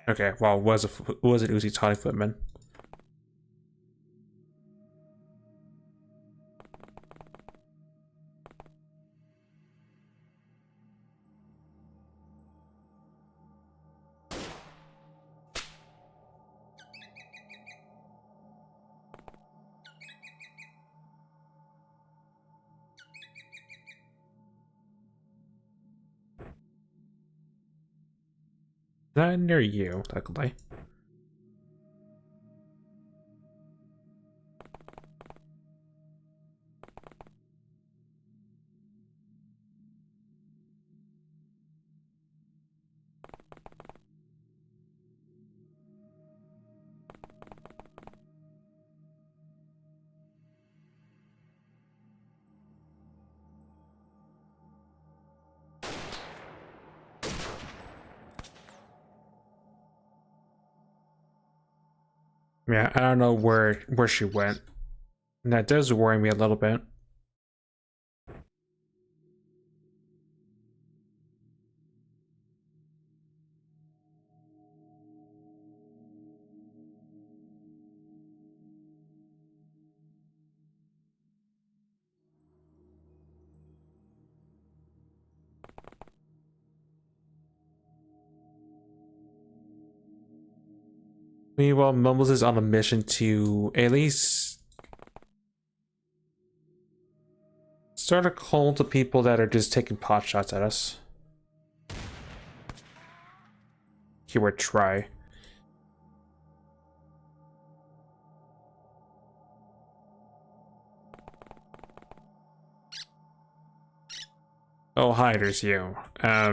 Okay, well, was an Uzi Tawny Footman. Not near you, luckily. Yeah, I don't know where she went. And that does worry me a little bit. Meanwhile, Mumbles is on a mission to at least start a cult of people that are just taking pot shots at us. Keyword try. Oh, hi, there's you. I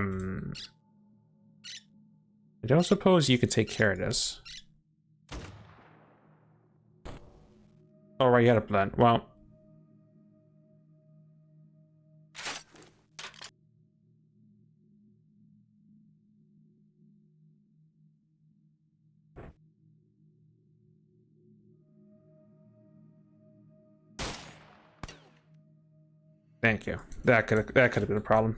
don't suppose you could take care of this. Oh, right, you had a blend. Well. Thank you. That could have been a problem.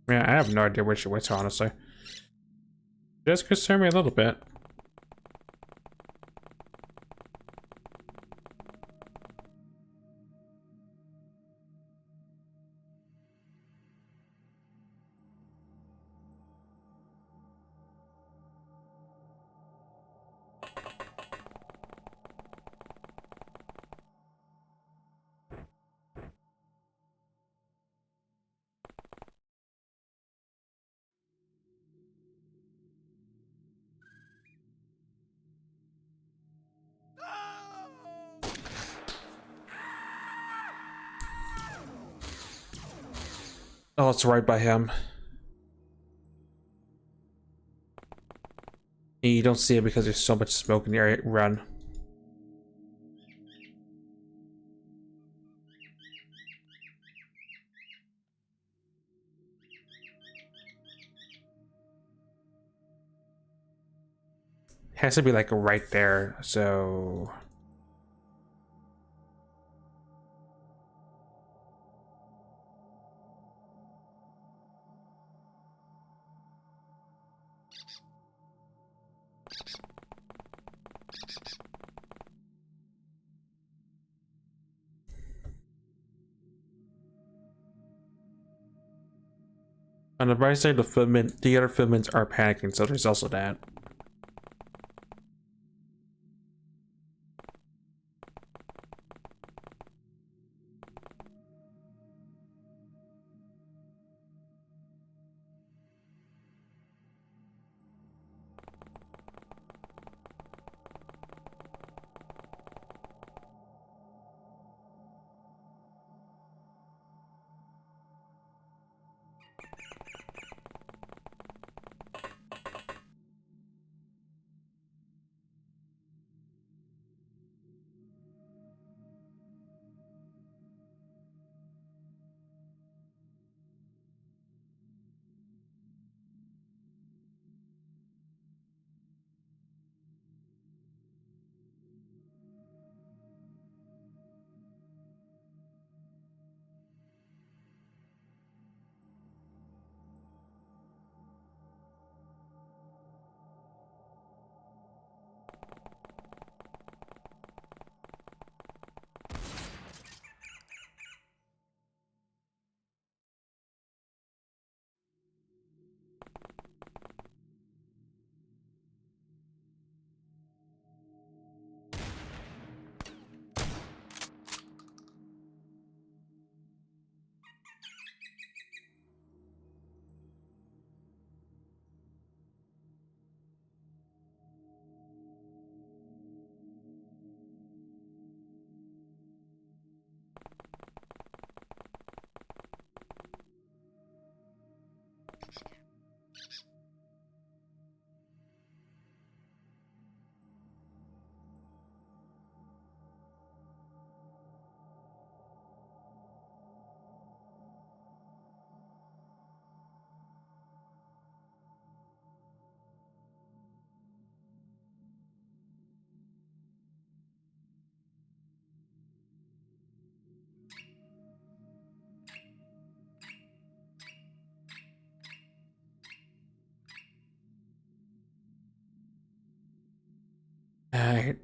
Yeah, I have no idea where she went to, honestly. Just concern me a little bit. Oh, it's right by him. You don't see it because there's so much smoke in the area. Run. Has to be like right there, so... On the right side, the other footmen are panicking, so there's also that.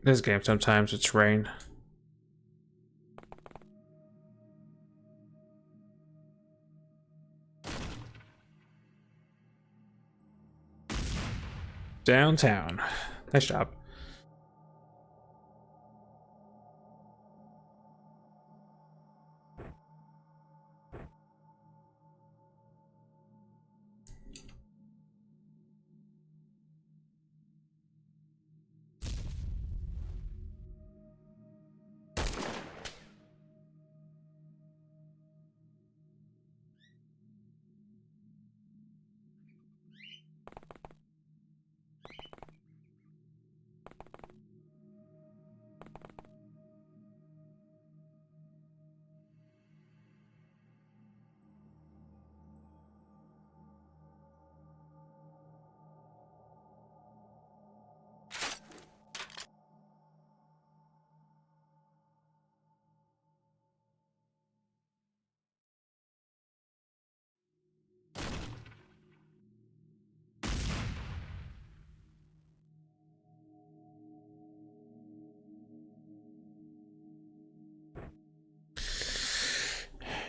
This game sometimes it's rain. Downtown. Nice job.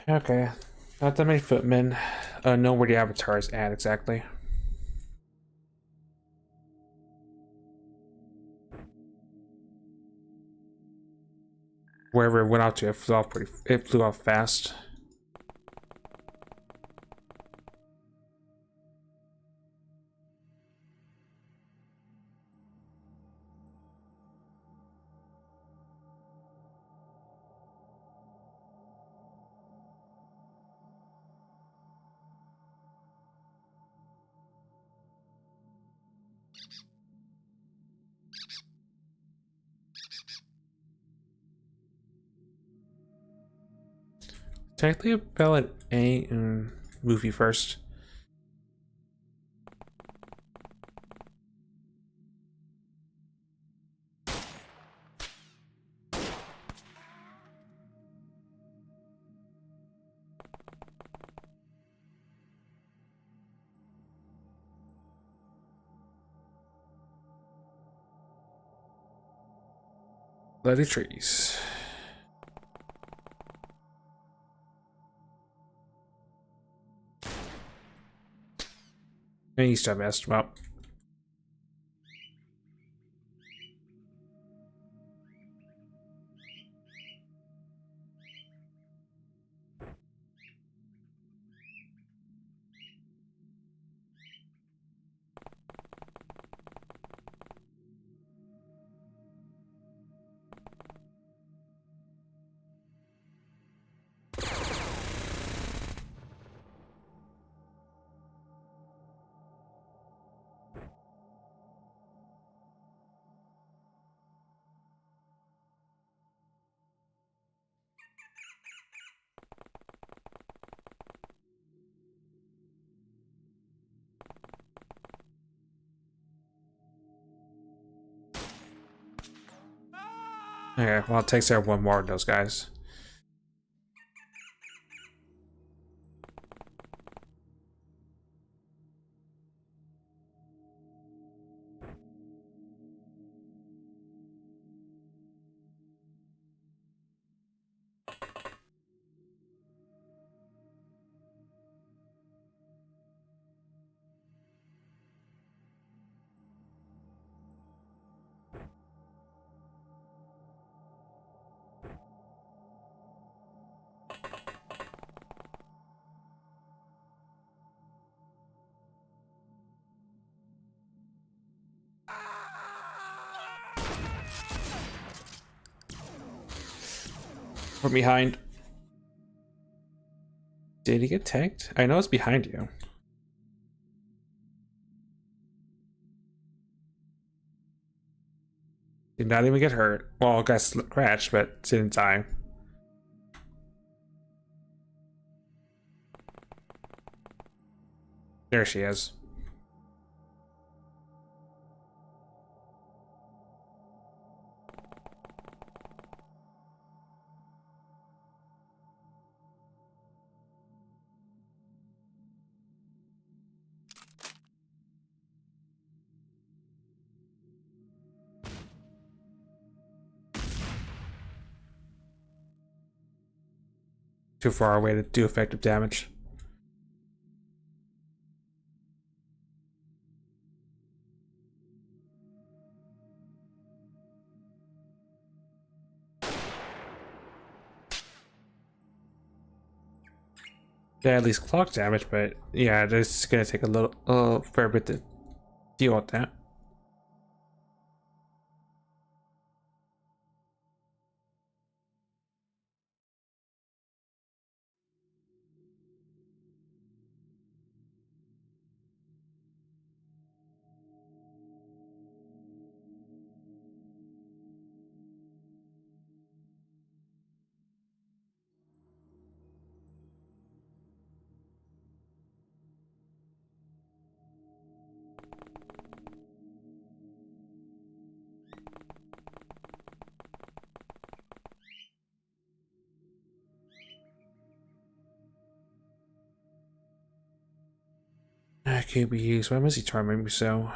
Okay. Not that many footmen. Know where the avatar is at exactly. Wherever it went out to, it flew off fast. Technically, about a movie first. Bloody trees. And you still missed. Well. Okay, well, it takes care of one more of those guys. From behind. Did he get tagged? I know it's behind you. Did not even get hurt. Well, got scratched, but didn't die. There she is. Too far away to do effective damage. Yeah, at least clock damage, but yeah, it's gonna take a little fair bit to deal with that. Could be used. Why was he charming me so?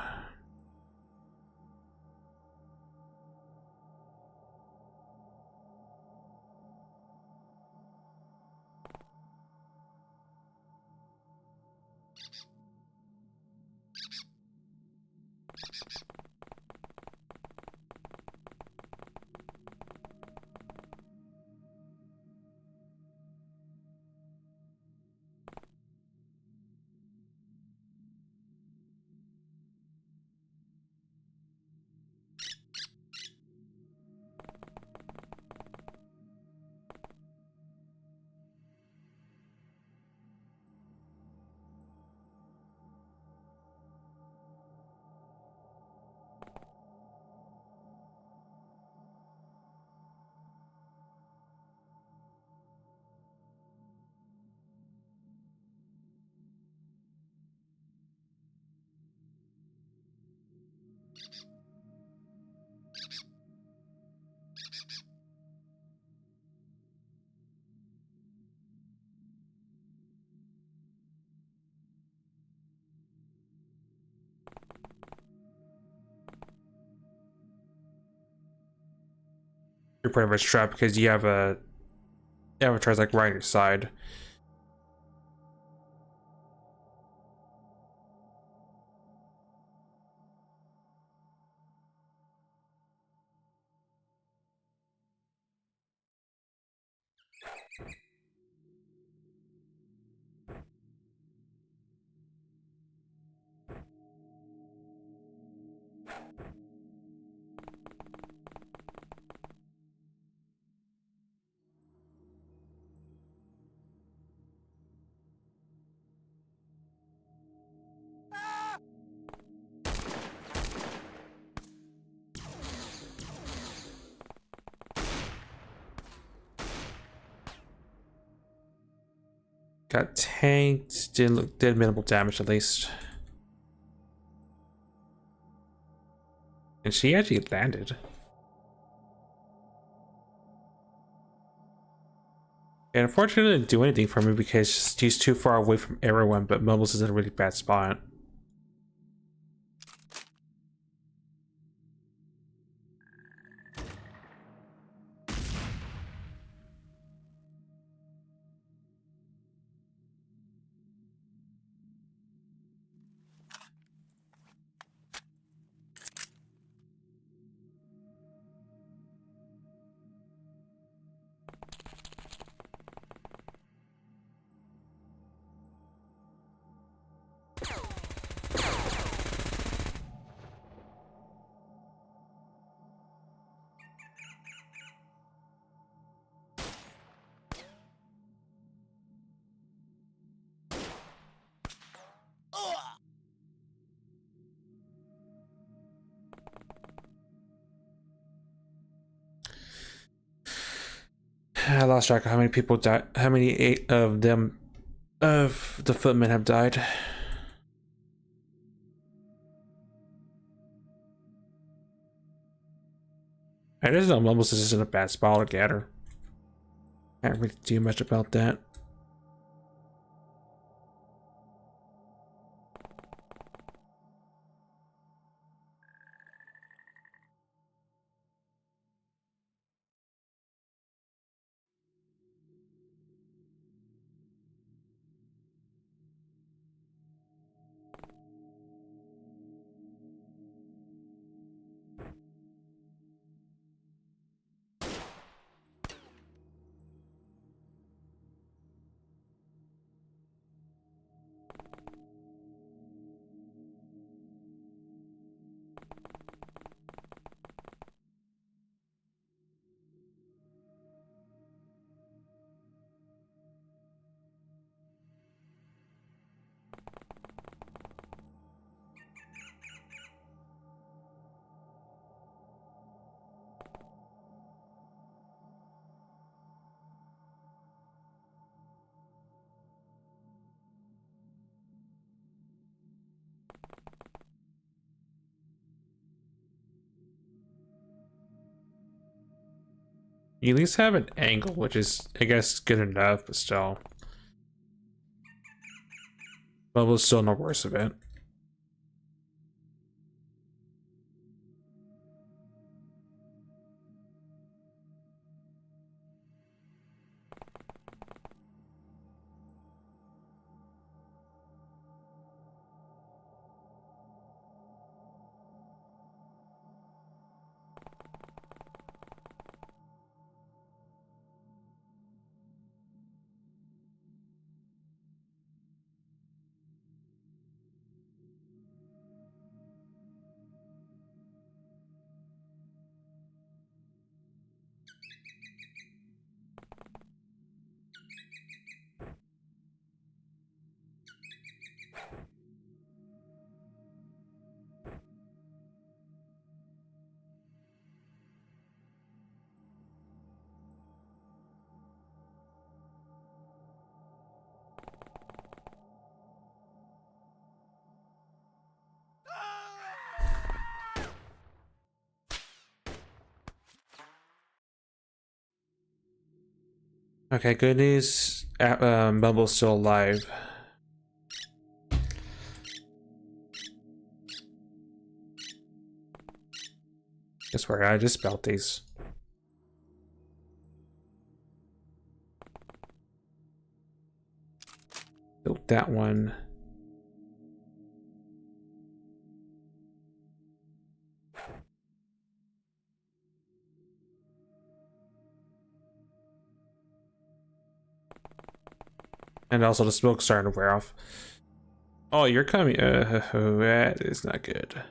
You're pretty much trapped because you have a avatar's like right on your side. Got tanked. Did minimal damage at least. And she actually landed. And unfortunately, it didn't do anything for me because she's too far away from everyone, but Mumbles is in a really bad spot. I lost track of how many people died. How many eight of them, of the footmen, have died. I just know Mumbles is in a bad spot to get her. Can't really do much about that. You at least have an angle, which is, I guess, good enough, but still. Mumbles still no worse of it. Okay, good news. Mumble's still alive. I swear, I just spelled these. Built that one. And also the smoke's starting to wear off. Oh, you're coming. That is not good.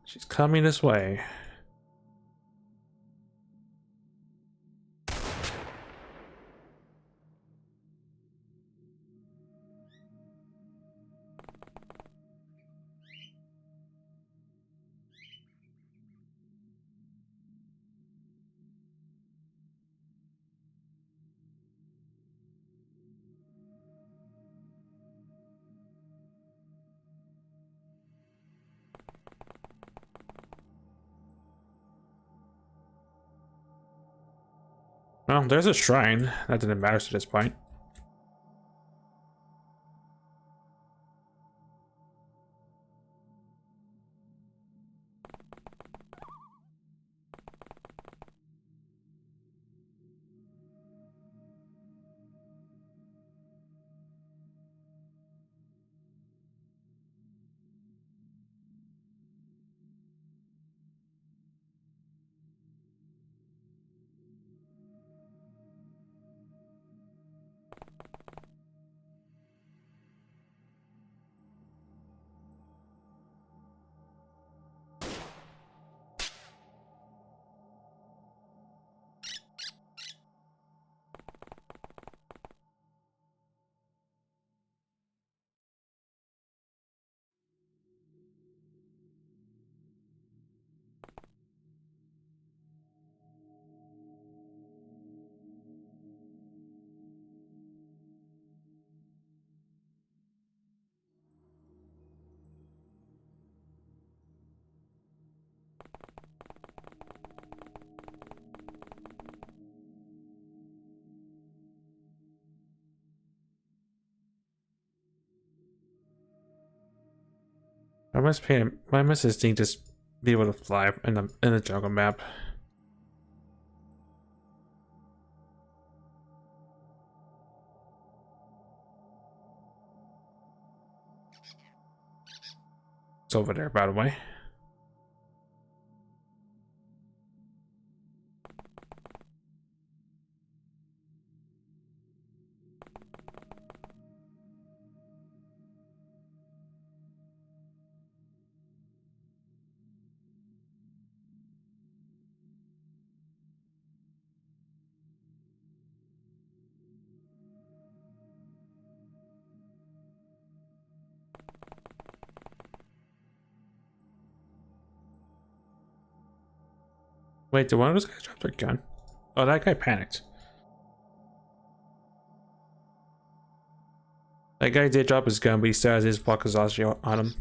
She's coming this way. Well, there's a shrine. That didn't matter to this point. Why must this thing just be able to fly in the jungle map? It's over there, by the way. Wait, did one of those guys drop their gun? Oh, that guy panicked. That guy did drop his gun, but he still has his Wakazashi on him.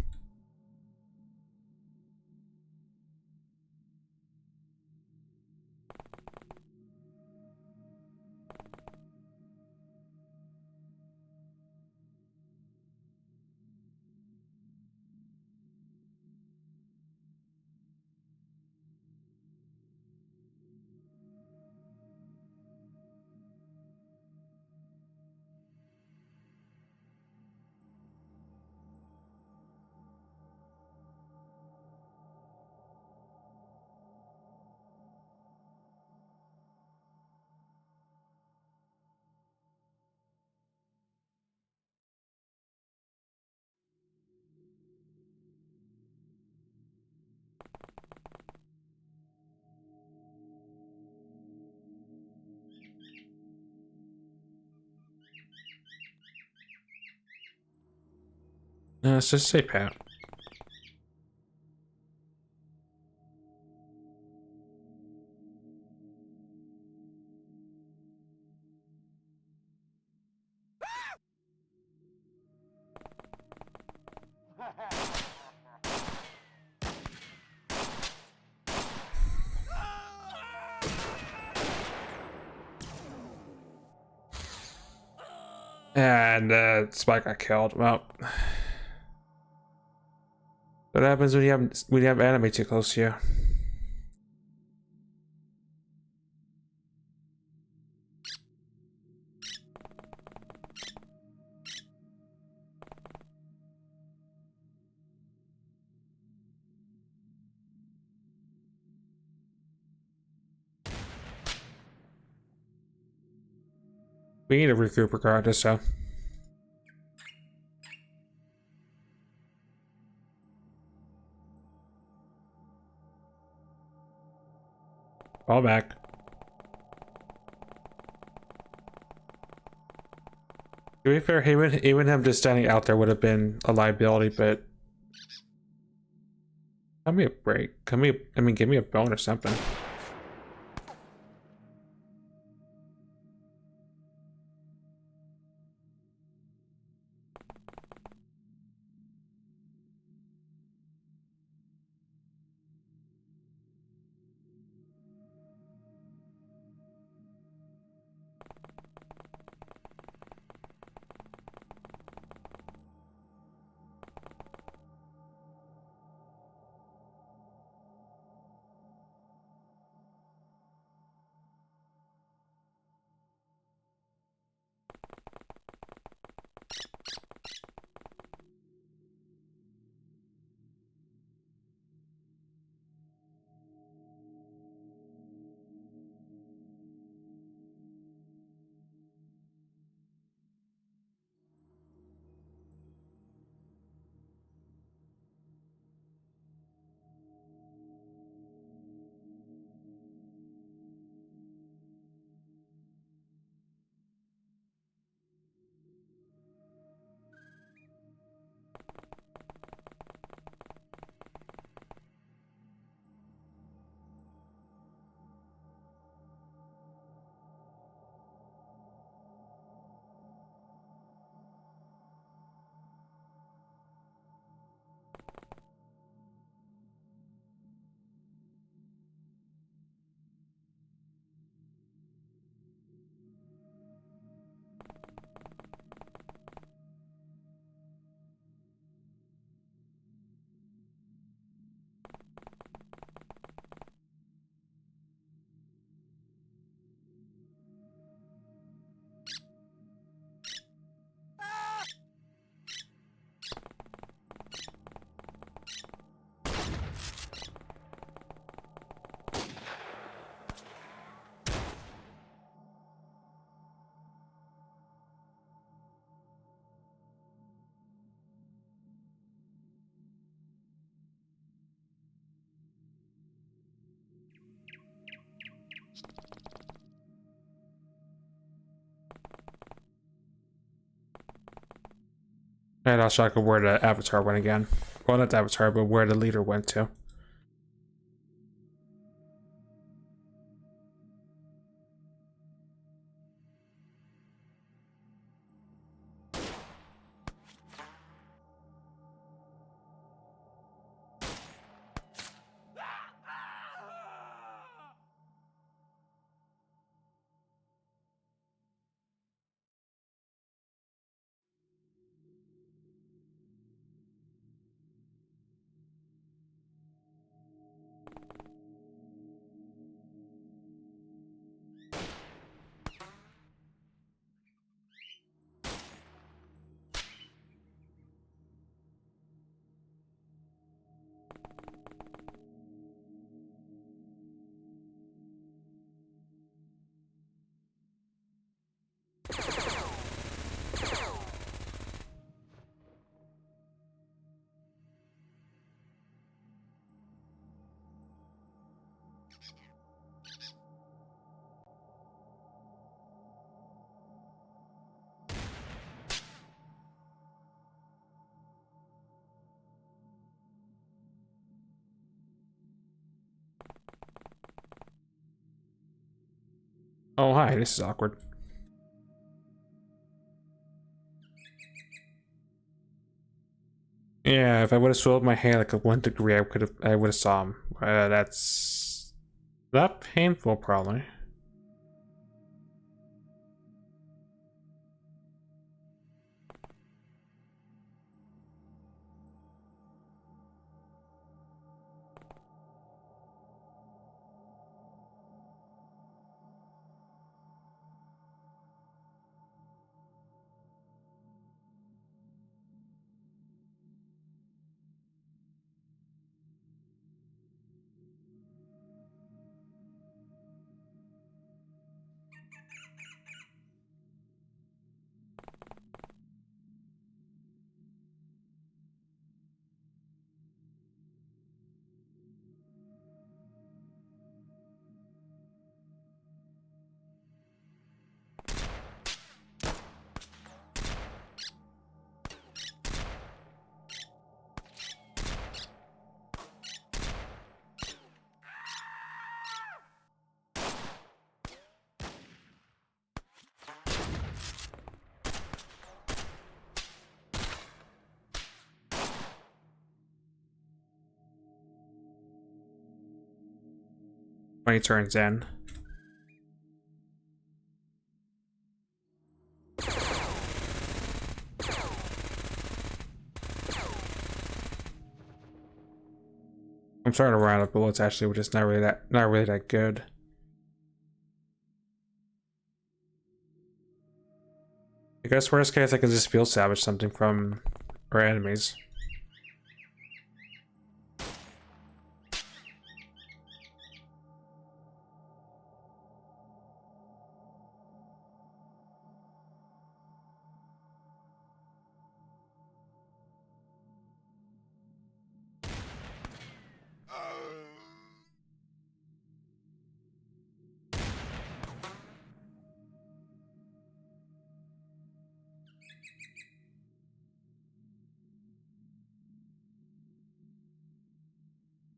Let's just say Pat. And Spike got killed. Well, what happens when you have anime too close to you? We need to recoup regardless, so. Fall back. To be fair, even him just standing out there would have been a liability, but give me a break. I mean, give me a bone or something. And I'll check where the avatar went again. Well, not the avatar, but where the leader went to. Oh, hi, this is awkward. Yeah, if I would have swelled my hair like a 1 degree, I would have saw him. That's not painful, probably. 20 turns in. I'm starting to run out of bullets actually, which is not really that good. I guess worst case I can just field salvage something from our enemies.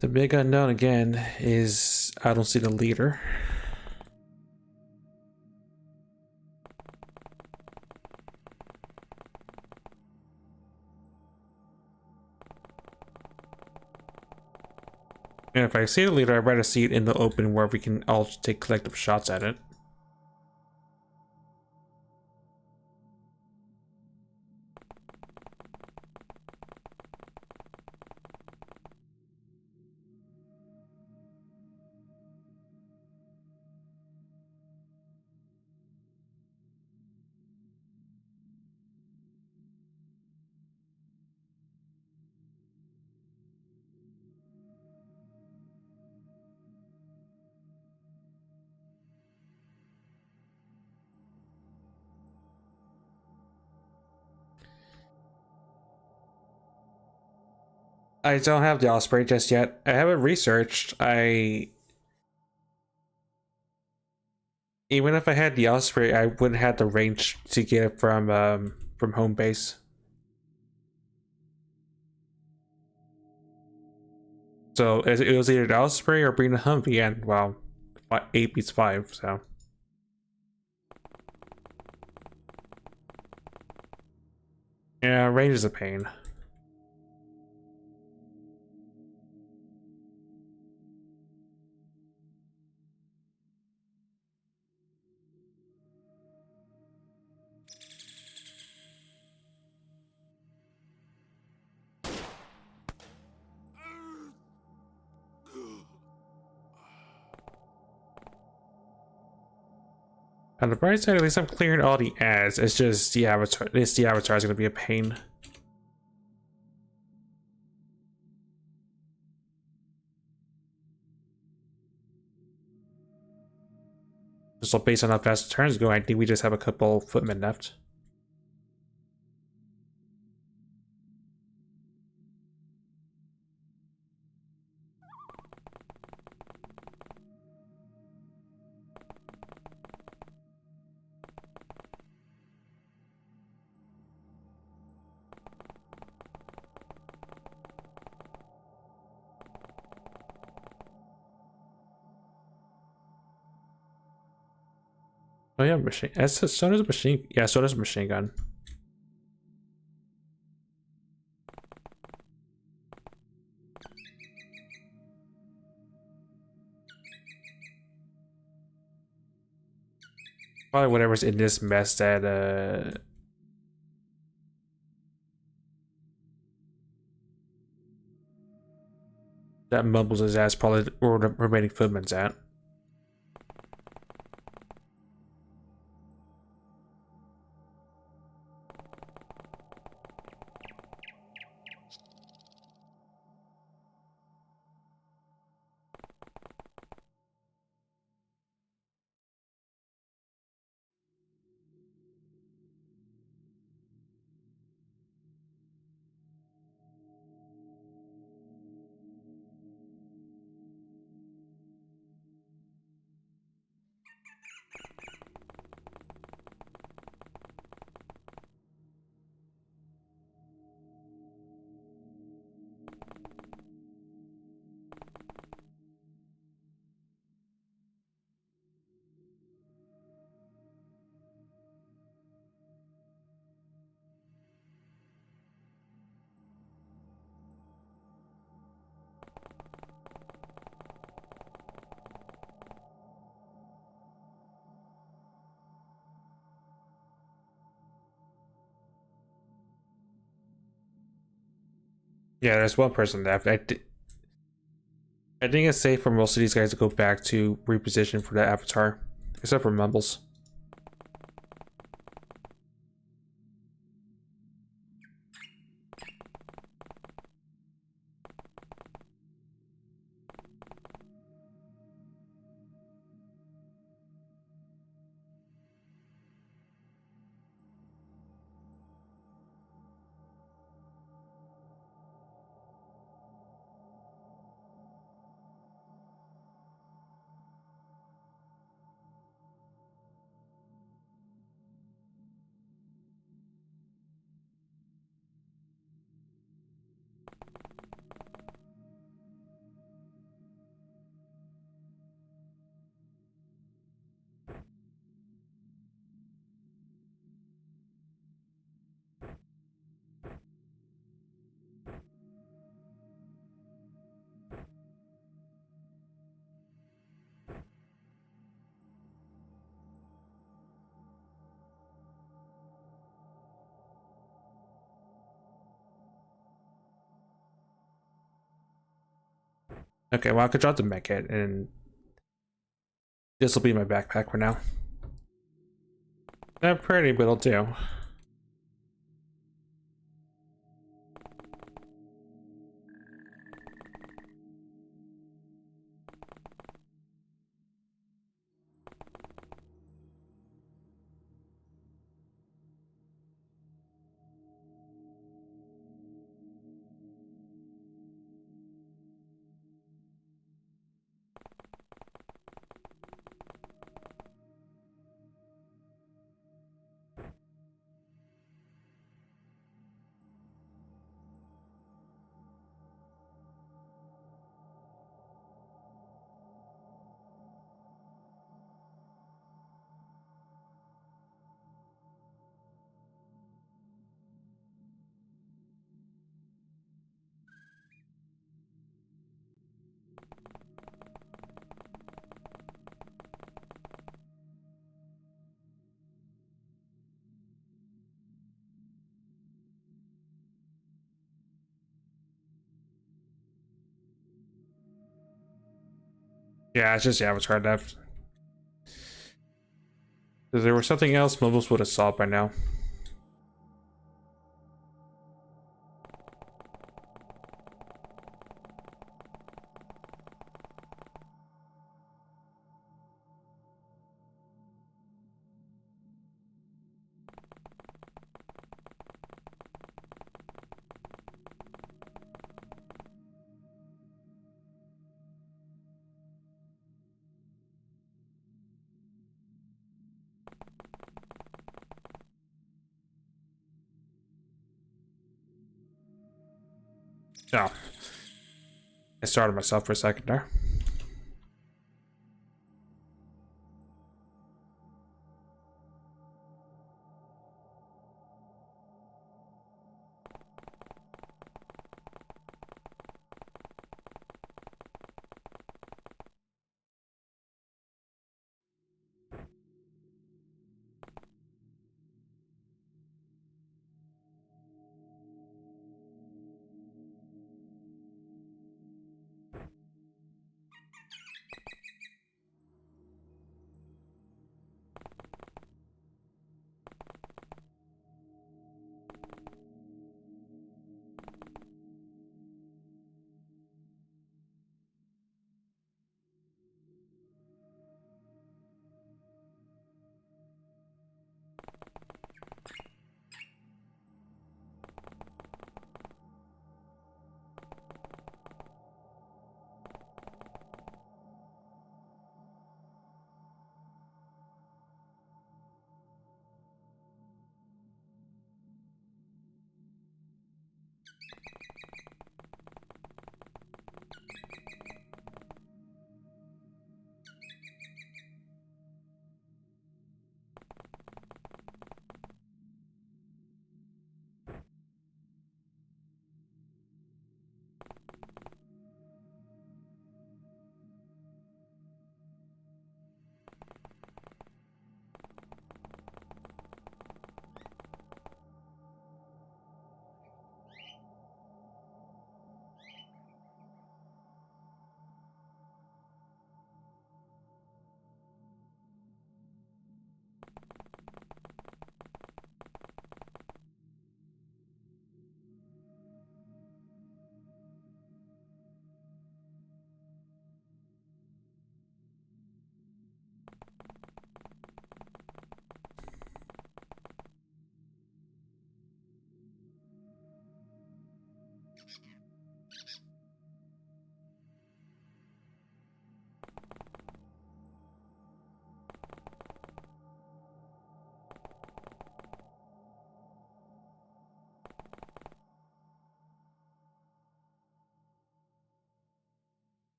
The big unknown again is I don't see the leader. And if I see the leader, I'd rather see it in the open where we can all take collective shots at it. I don't have the Osprey just yet. I haven't researched. Even if I had the Osprey, I wouldn't have the range to get it from home base. So it was either the Osprey or bring the Humvee, and well, 8 beats 5, so. Yeah, range is a pain. On the bright side, at least I'm clearing all the ads. It's just the avatar. The avatar is gonna be a pain. So based on how fast the turns go, I think we just have a couple footmen left. Oh yeah, machine. So does a machine. Yeah, so does a machine gun. Probably whatever's in this mess that mumbles his ass. Probably where the remaining footmen's at. Yeah, there's one person left. I think it's safe for most of these guys to go back to reposition for the avatar, except for Mumbles. Okay, well I could drop the mech kit, and this will be my backpack for now. Not pretty, but it'll do. Yeah, it's just the avatar left. If there was something else, Mumbles would have solved by now. No. I started myself for a second there.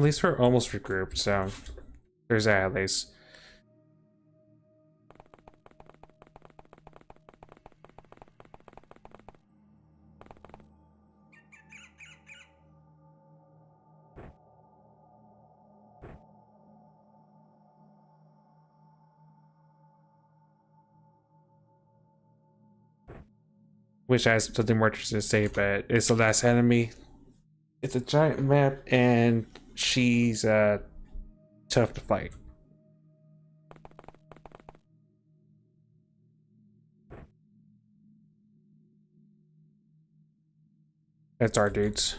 at least we're almost regrouped, so there's that at least. Wish I had something more interesting to say, but it's the last enemy. It's a giant map, and she's tough to fight. That's our dudes.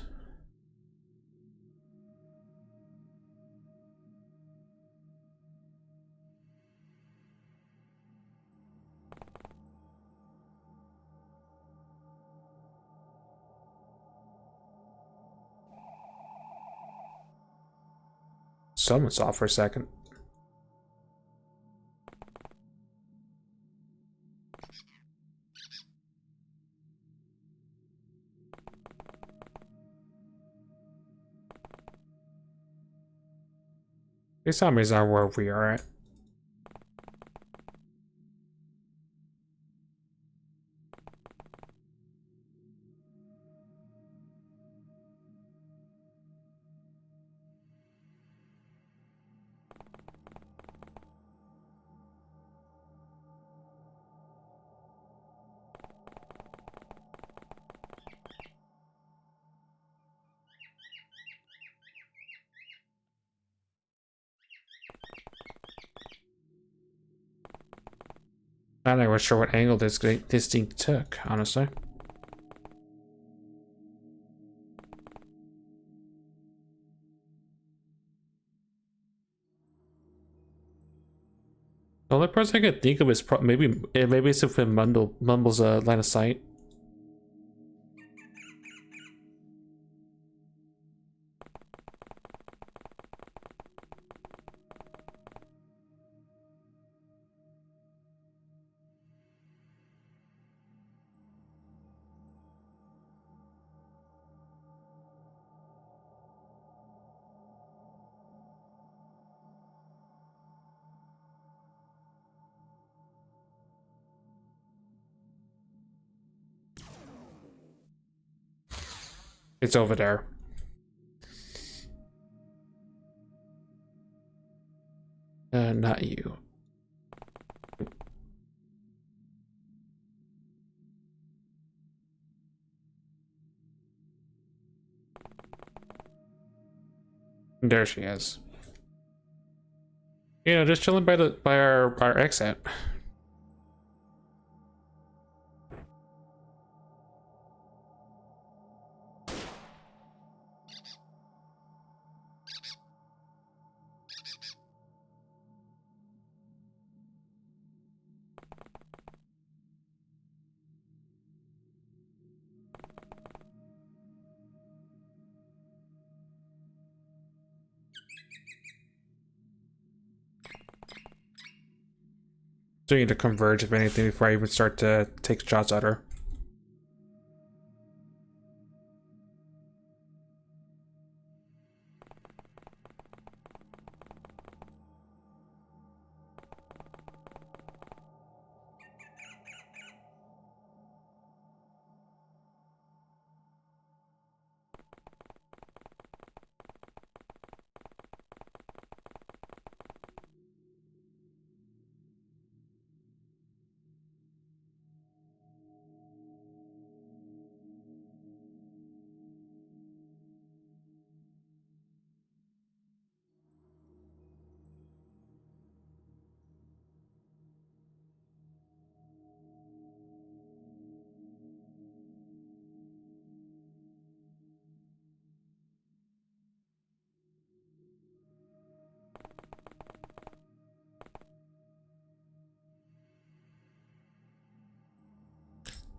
Someone saw for a second. These zombies are where we are at. Not even sure what angle this thing took, honestly. The only person I could think of is maybe it's if Mumble's line of sight. It's over there. Not you. There she is. You know, just chilling by our exit. So you need to converge, if anything, before I even start to take shots at her.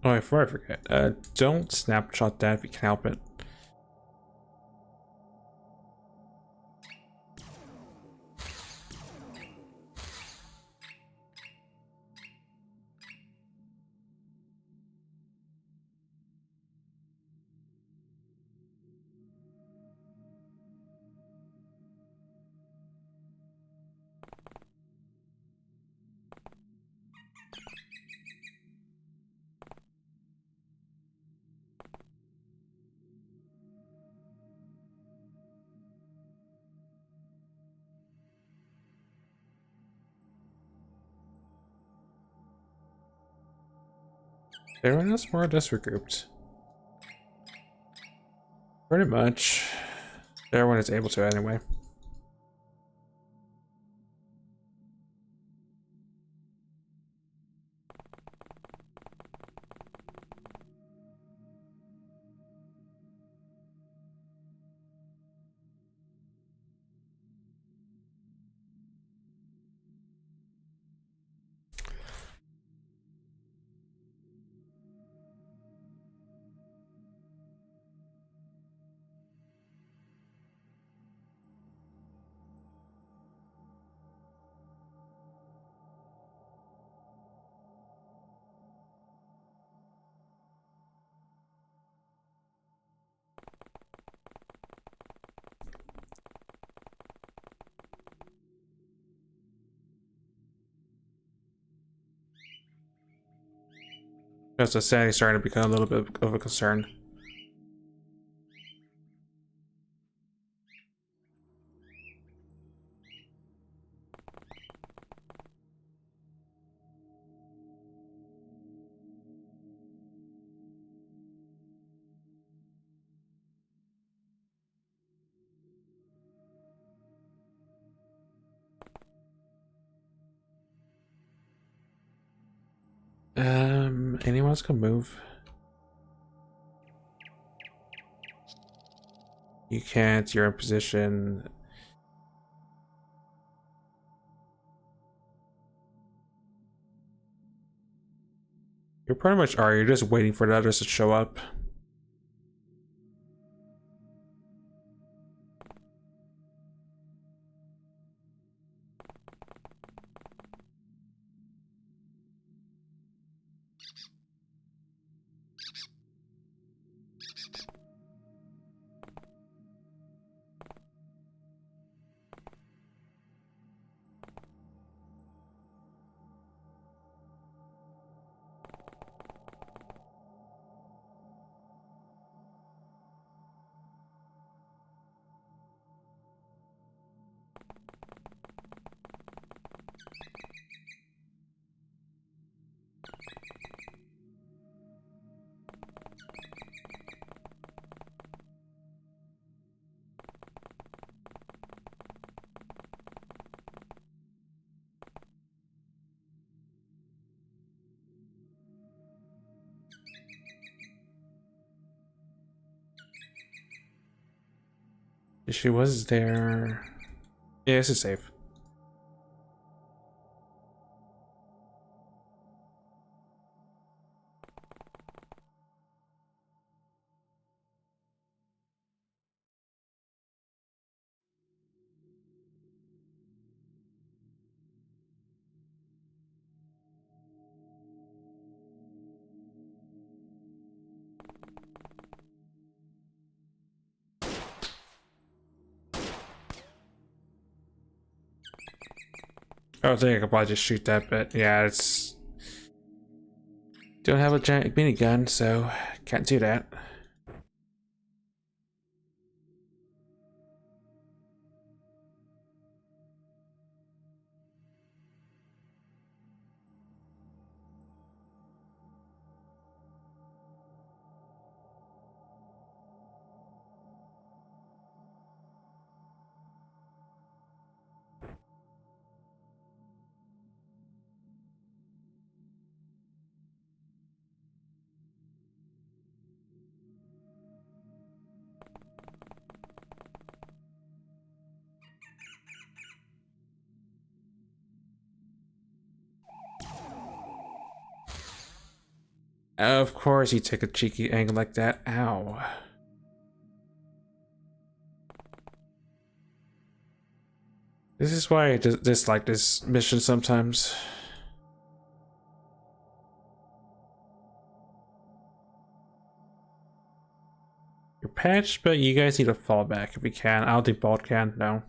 Oh, before I forget, don't snapshot that if you can help it. Everyone else more or less regrouped. Pretty much. Everyone is able to anyway. Because the sanity is starting to become a little bit of a concern. Anyone else can move? You can't, you're in position. You pretty much are, you're just waiting for the others to show up. She was there. Yeah, this is safe. I was thinking I could probably just shoot that, but yeah, it's... Don't have a giant minigun, so can't do that. Of course you take a cheeky angle like that. Ow. This is why I dislike this mission sometimes. You're patched, but you guys need to fall back if you can. I don't think Bald can, no.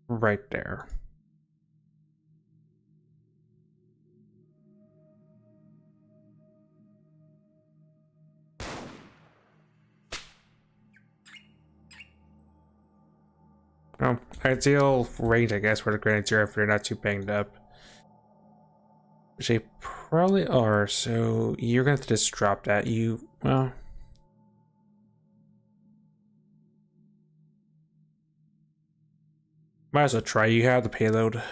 right there. Well, ideal range, I guess, for the Grenadier if they're not too banged up. Which they probably are, so you're gonna have to just drop that. Well. Might as well try. You have the payload.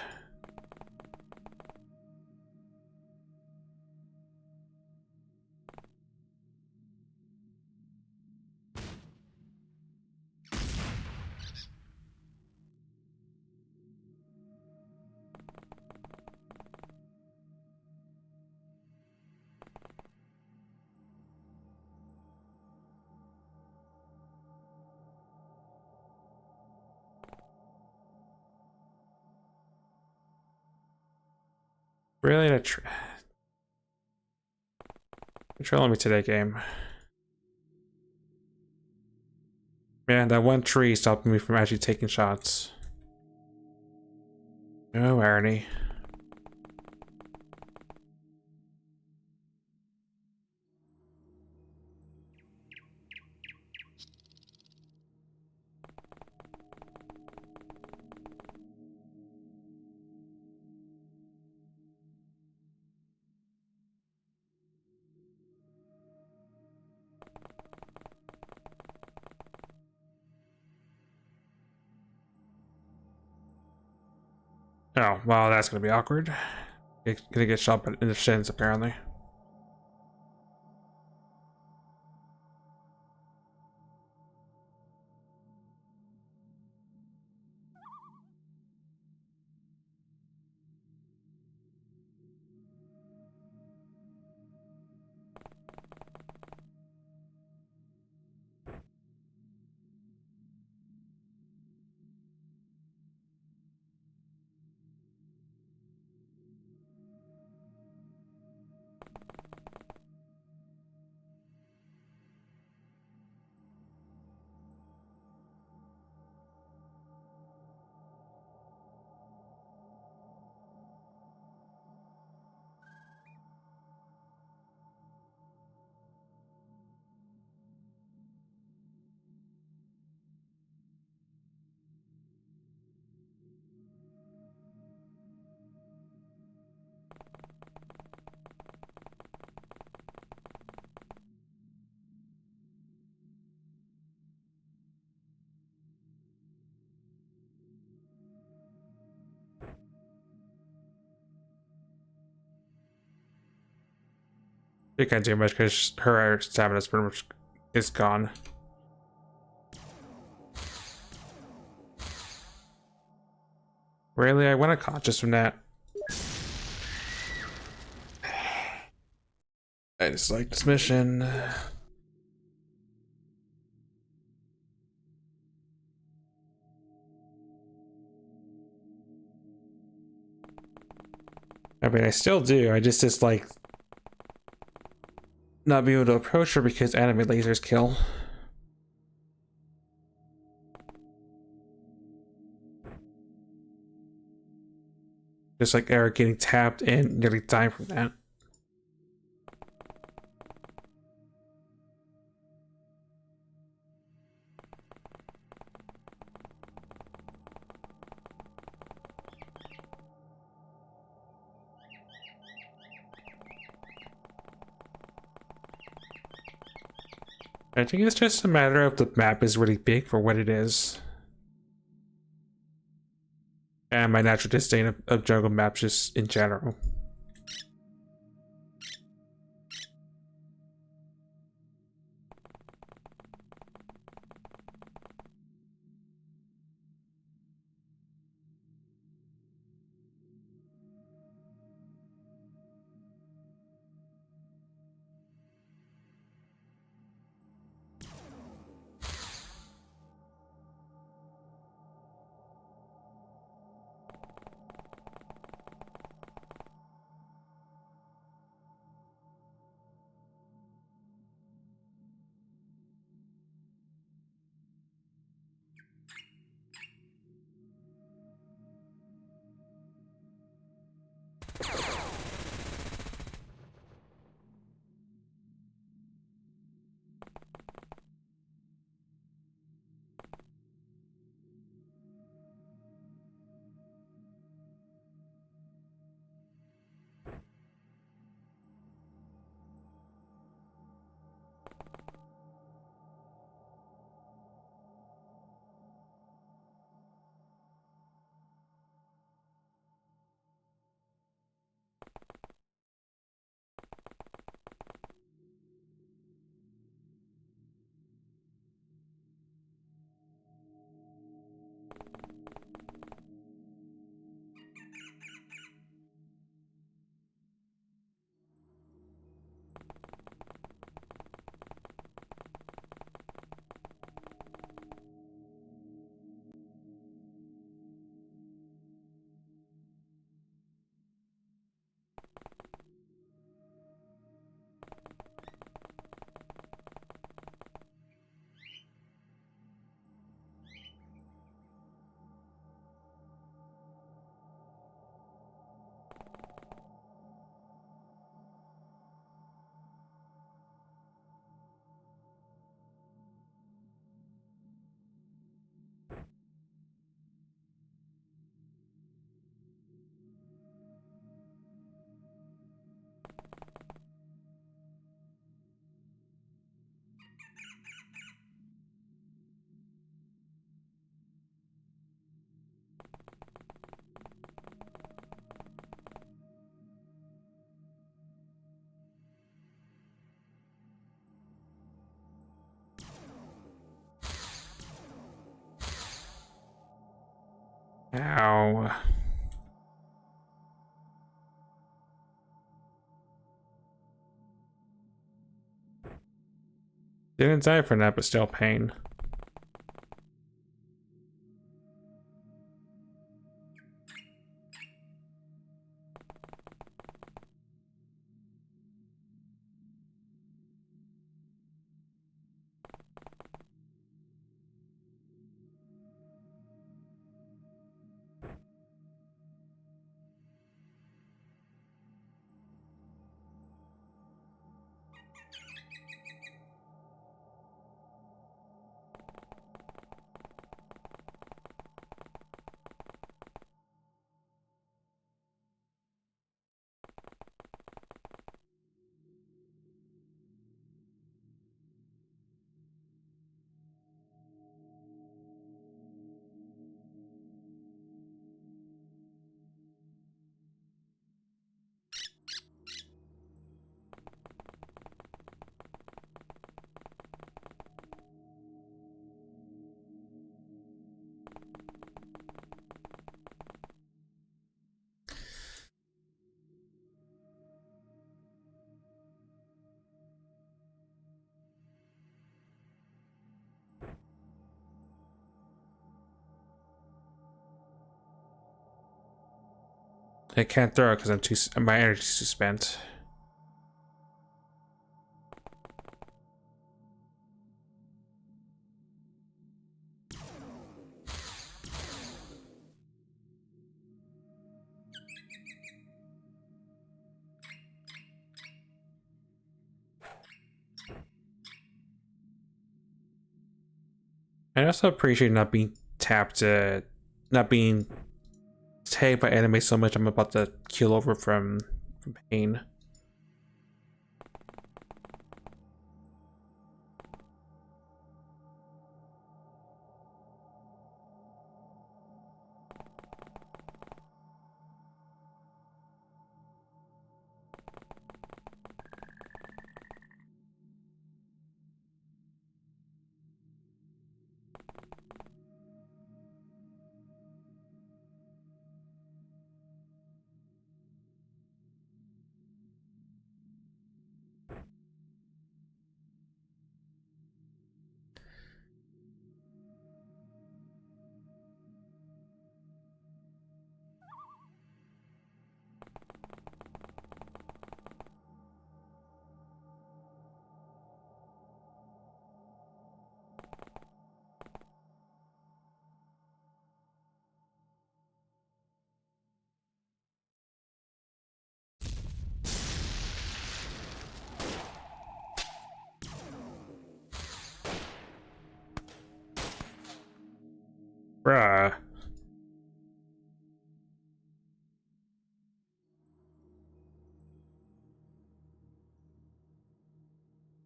Really, controlling me today, game. Man, that one tree stopped me from actually taking shots. No irony. Oh, well, that's gonna be awkward. Gonna get shot in the shins, apparently. She can't do much because her stamina's pretty much is gone. Really, I went unconscious from that. I just like this mission. I mean, I still do. I just like not being able to approach her because enemy lasers kill. Just like Eric getting tapped and nearly dying from that. I think it's just a matter of the map is really big for what it is. And my natural disdain of jungle maps just in general. Ow. Didn't die from that, but still pain. I can't throw it because my energy's too spent. I also appreciate not being tapped, not being tagged by enemies so much I'm about to keel over from pain. Bruh.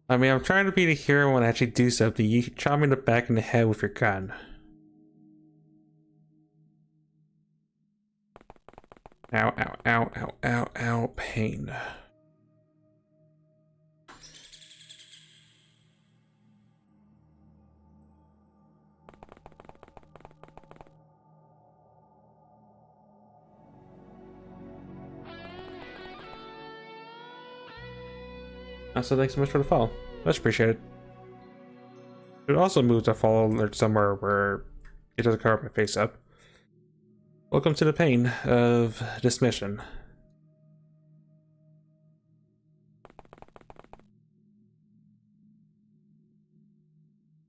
I mean, I'm trying to be the hero and actually do something. You shot me in the back of the head with your gun. Ow, ow, ow, ow, ow, ow, pain. So thanks so much for the follow. Much appreciated. It also moves to follow alert somewhere where it doesn't cover my face up. Welcome to the pain of this mission.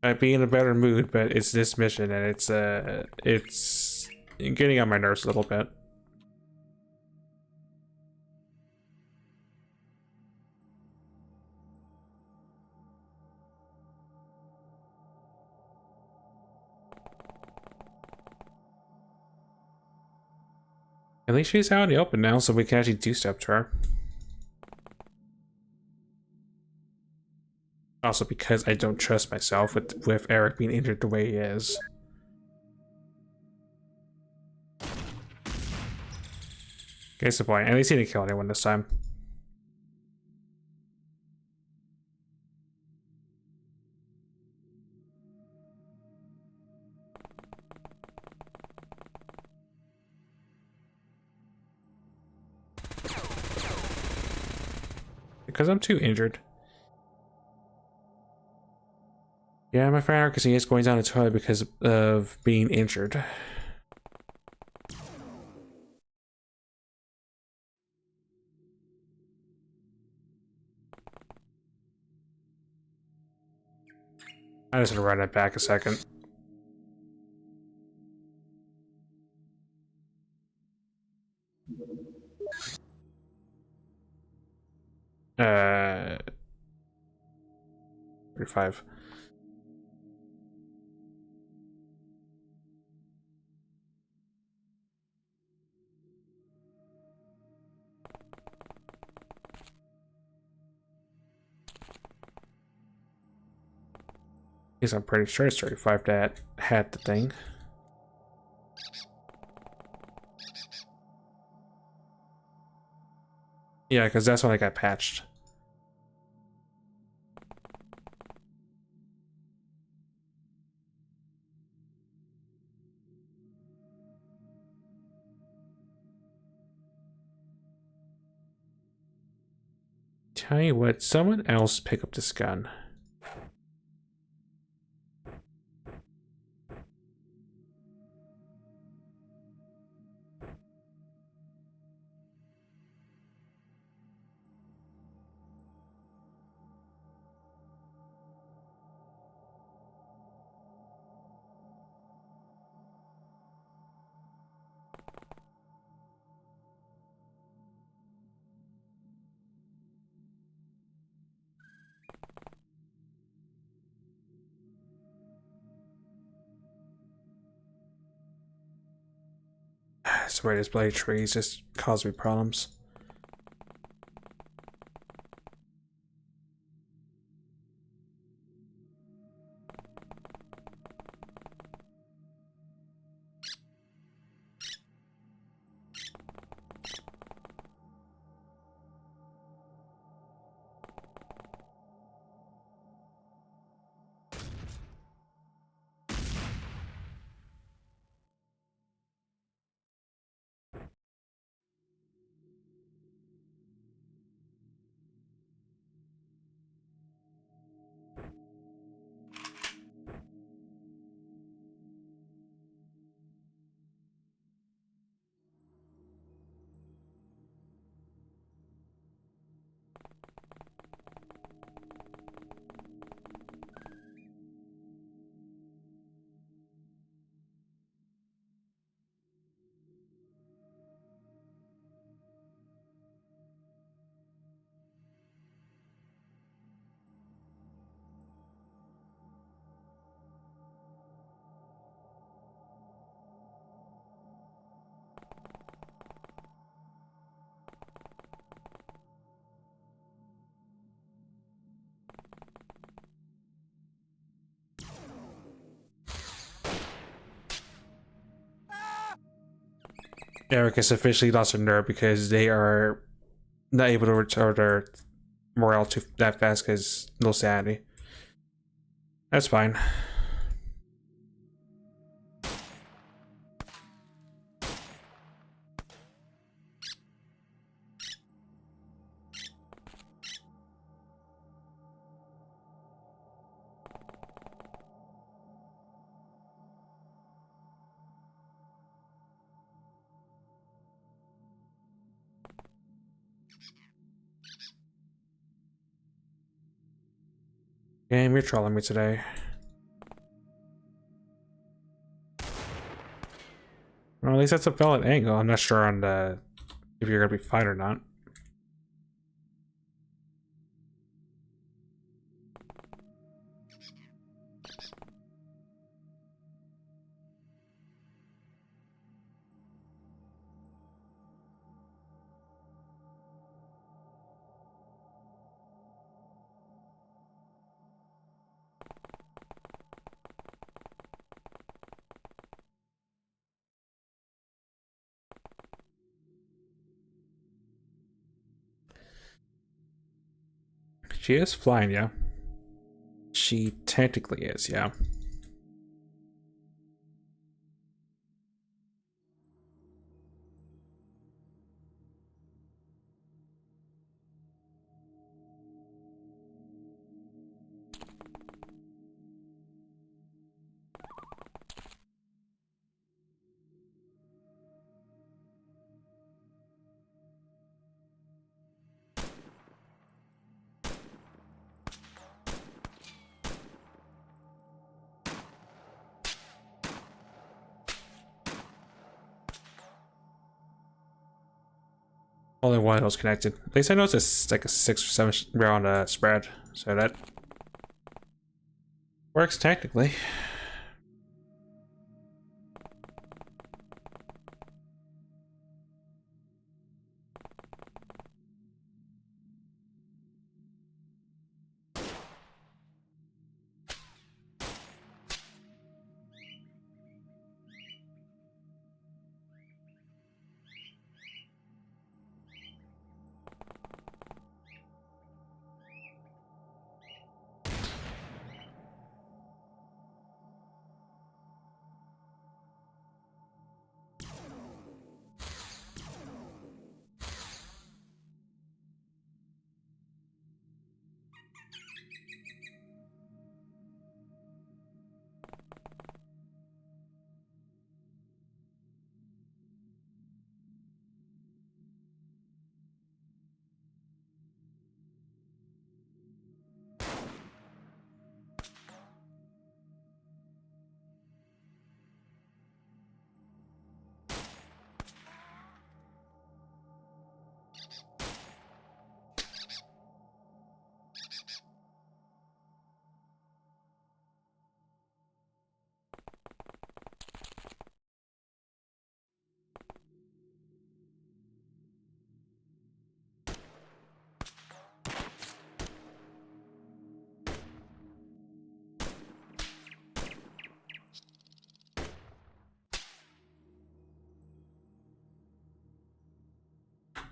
I'd be in a better mood, but it's this mission and it's getting on my nerves a little bit. At least she's out in the open now, so we can actually do stuff to her. Also, because I don't trust myself with Eric being injured the way he is. Case in point, at least he didn't kill anyone this time. Because I'm too injured. Yeah, my friend Arcus is going down the toilet because of being injured. I just want to run that back a second. Uh, 35. Because I'm pretty sure it's 35 that had the thing. Yeah, because that's when I got patched. Tell you what, someone else pick up this gun. I swear this bloody trees just cause me problems. Eric has officially lost their nerve because they are not able to restore their morale too that fast because no sanity. That's fine. Game, you're trolling me today. Well, at least that's a valid angle. I'm not sure on the if you're gonna be fine or not. She is flying, yeah. She technically is, yeah. Only one of those connected. At least I know it's like a 6 or 7 round spread, so that works technically.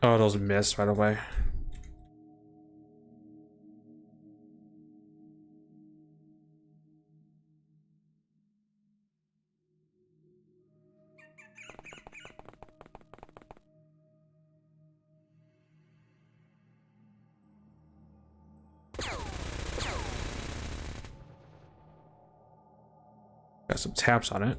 Oh, those missed by the way. Got some taps on it.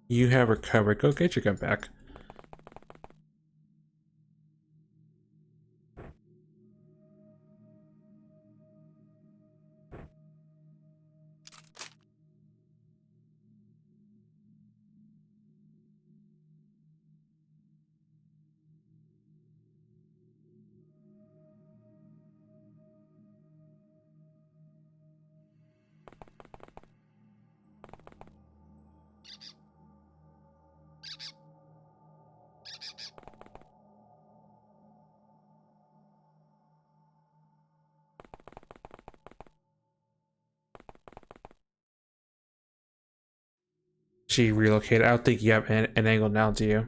You have recovered. Go get your gun back. She relocated. I don't think you have an angle now, do you?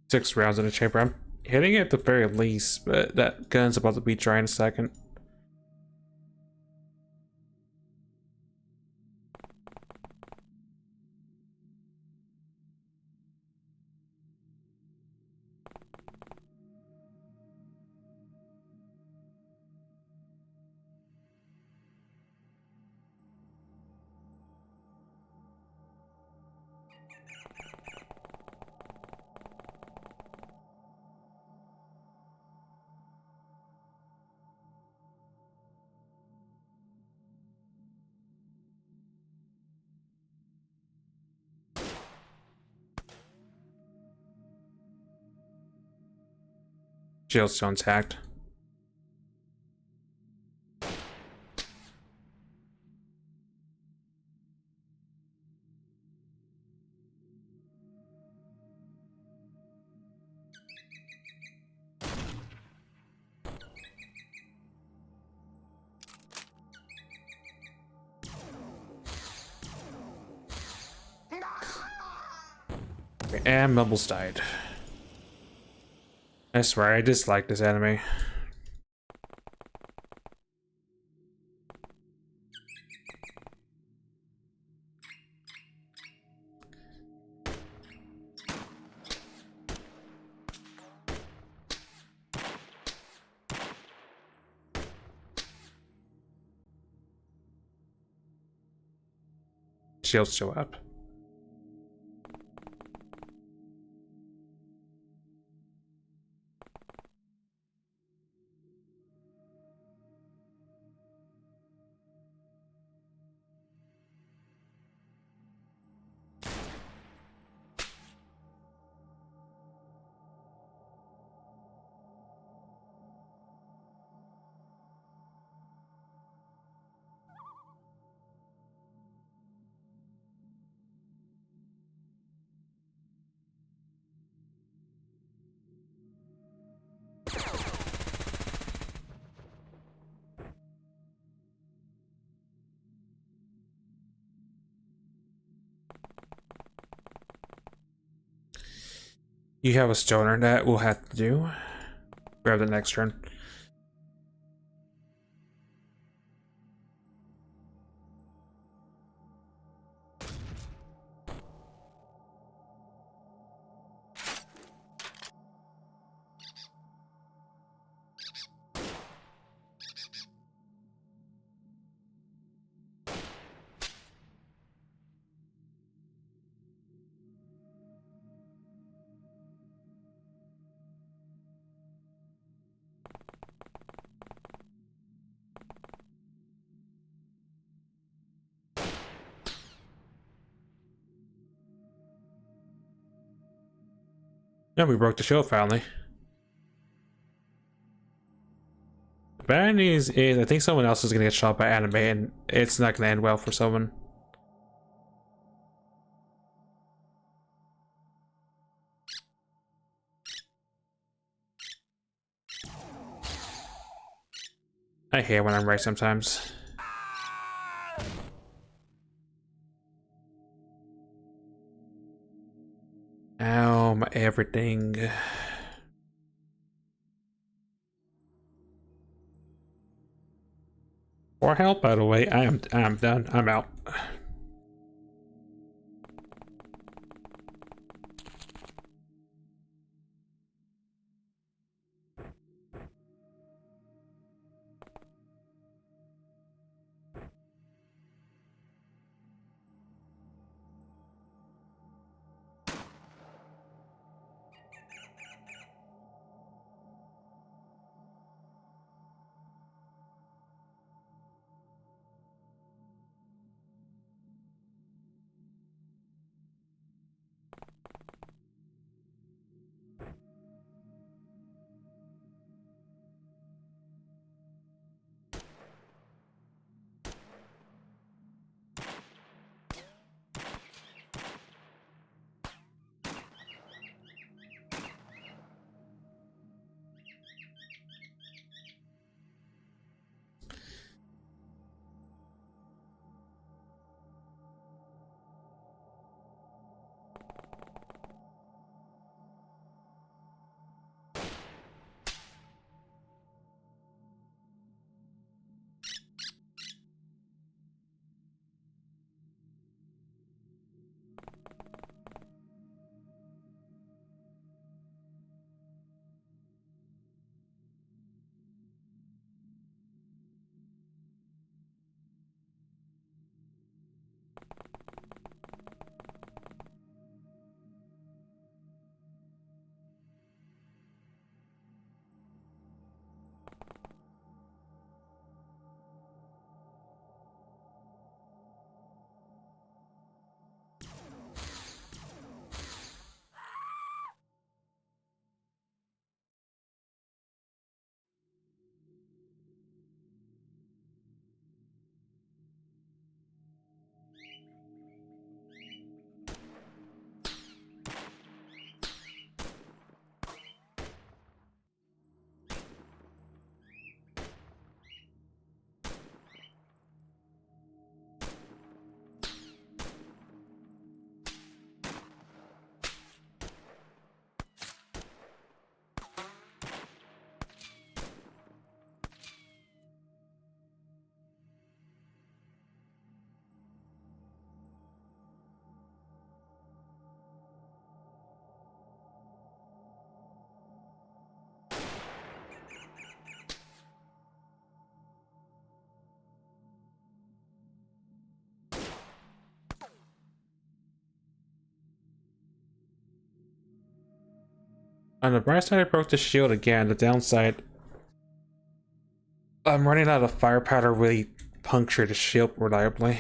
Six rounds in the chamber. I'm hitting it at the very least, but that gun's about to be dry in a second. Shield's still intact. And Mumbles died. I swear, I dislike this enemy. Shield's still up. You have a stoner that we'll have to do. Grab the next turn. Yeah, we broke the shield finally. The bad news is I think someone else is gonna get shot by anime and it's not gonna end well for someone. I hate when I'm right sometimes. Ow, my everything. For help, by the way, I'm done. I'm out. On the bright side, I broke the shield again. The downside, I'm running out of fire powder. Really puncture the shield reliably.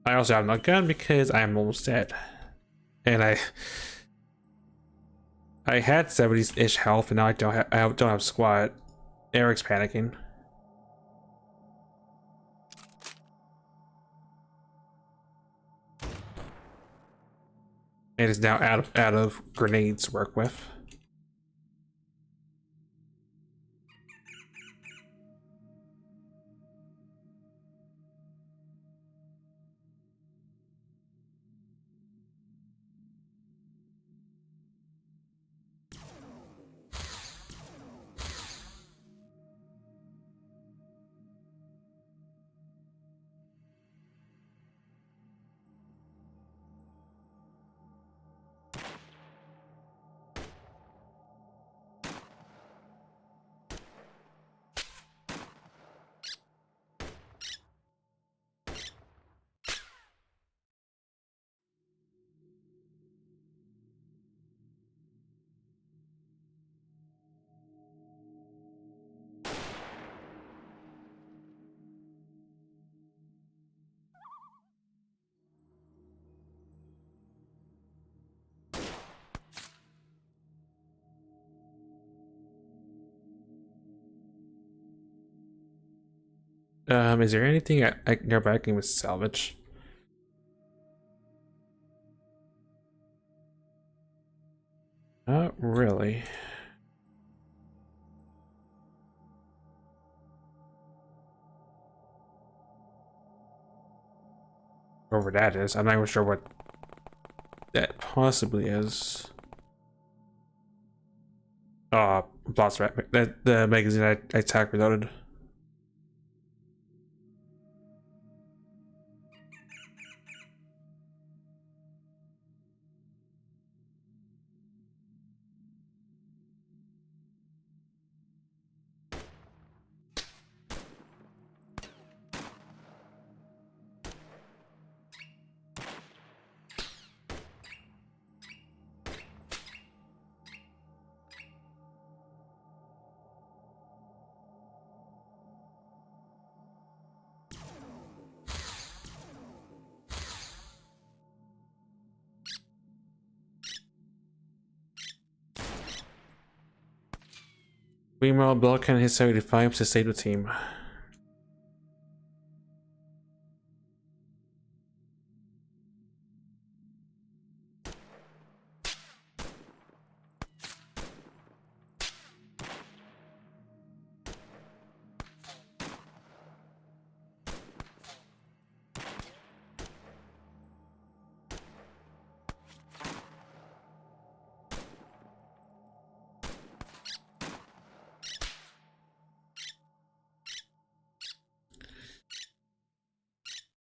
I also have no gun because I'm almost dead, and I had 70-ish health, and now I don't have squat. Eric's panicking. It is now out of grenades to work with. Is there anything I can go back and with salvage? Not really. Whoever that is, I'm not even sure what that possibly is. Blast Rat, the magazine I tag reloaded. Meanwhile, Belkan hit 75 to save the team.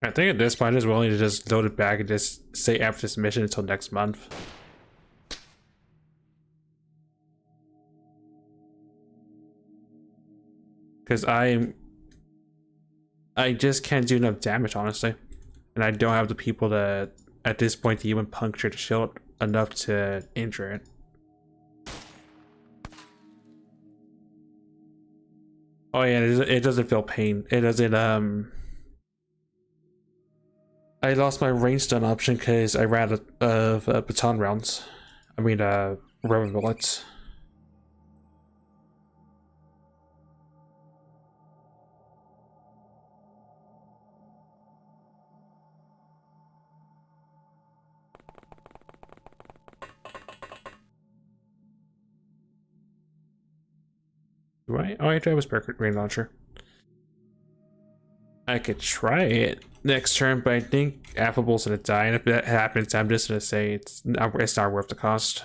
I think at this point, I'm just willing to just load it back and just stay after this mission until next month. Because I just can't do enough damage, honestly. And I don't have the people to, at this point, to even puncture the shield enough to injure it. Oh yeah, it doesn't feel pain. It doesn't, I lost my range stun option because I ran out of baton rounds. I mean, rubber bullets. Do I? Oh, I have a spare green launcher. I could try it next turn, but I think Affable's gonna die, and if that happens, I'm just gonna say it's not worth the cost.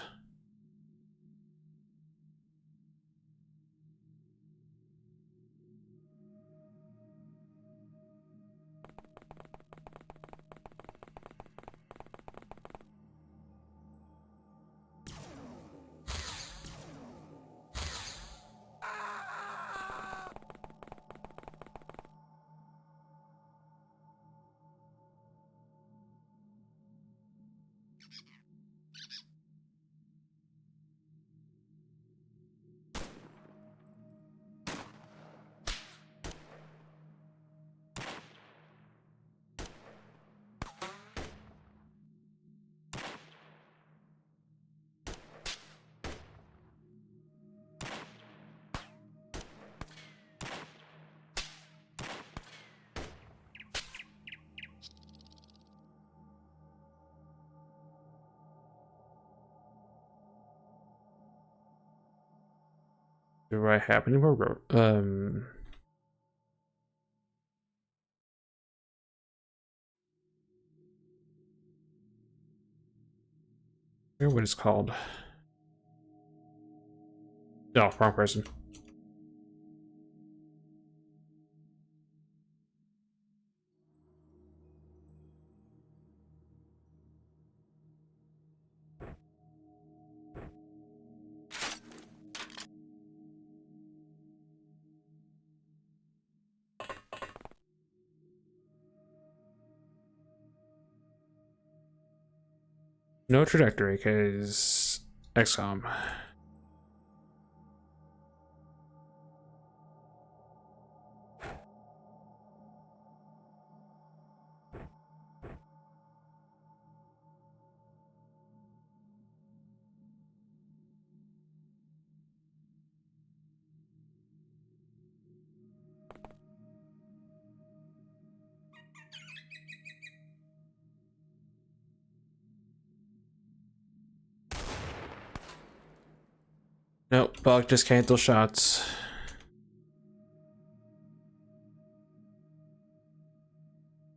Do I have any more? I forget what it's called. No, wrong person. No trajectory, because XCOM. Nope, Bug just cancel shots.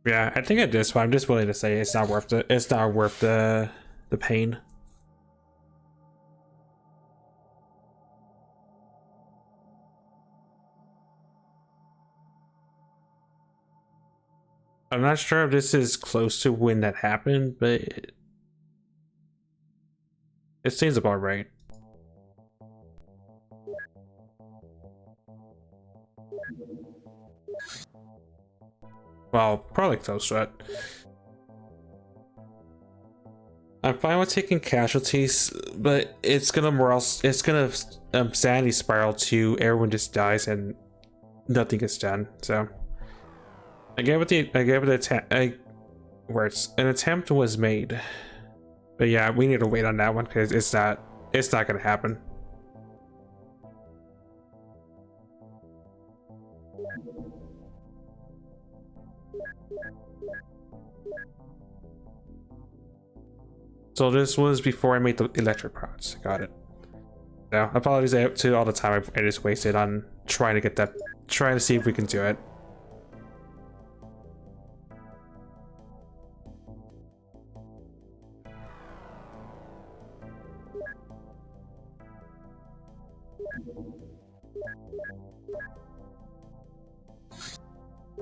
Yeah, I think at this point I'm just willing to say it's not worth it. It's not worth the pain. I'm not sure if this is close to when that happened, but it seems about right. Well, probably close to it. I'm fine with taking casualties, but it's gonna sanity spiral to everyone just dies and nothing gets done. So I gave it an attempt was made, but yeah, we need to wait on that one because it's not gonna happen. So this was before I made the electric parts. Got it. Now, apologies to all the time I just wasted on trying to see if we can do it.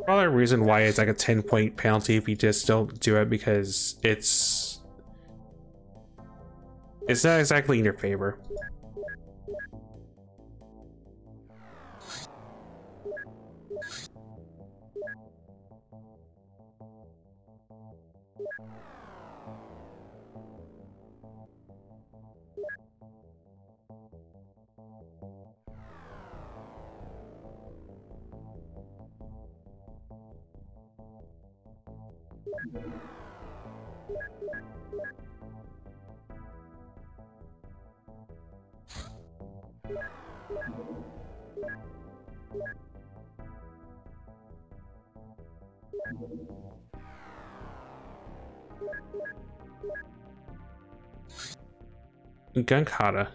Probably a reason why it's like a 10-point penalty if you just don't do it, because it's not exactly in your favor. Gun kata.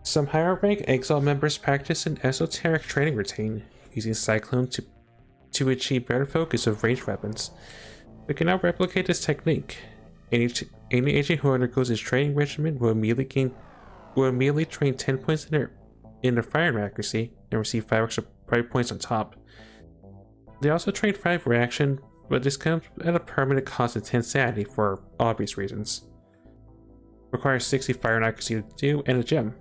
Some higher rank Exile members practice an esoteric training routine using Cyclone to achieve better focus of ranged weapons. We can now replicate this technique. Any agent who undergoes this training regimen will immediately train 10 points in their firing accuracy and receive 5 extra points on top. They also train 5 reaction, but this comes at a permanent cost of 10 sanity for obvious reasons. Requires 60 firing accuracy to do and a gem.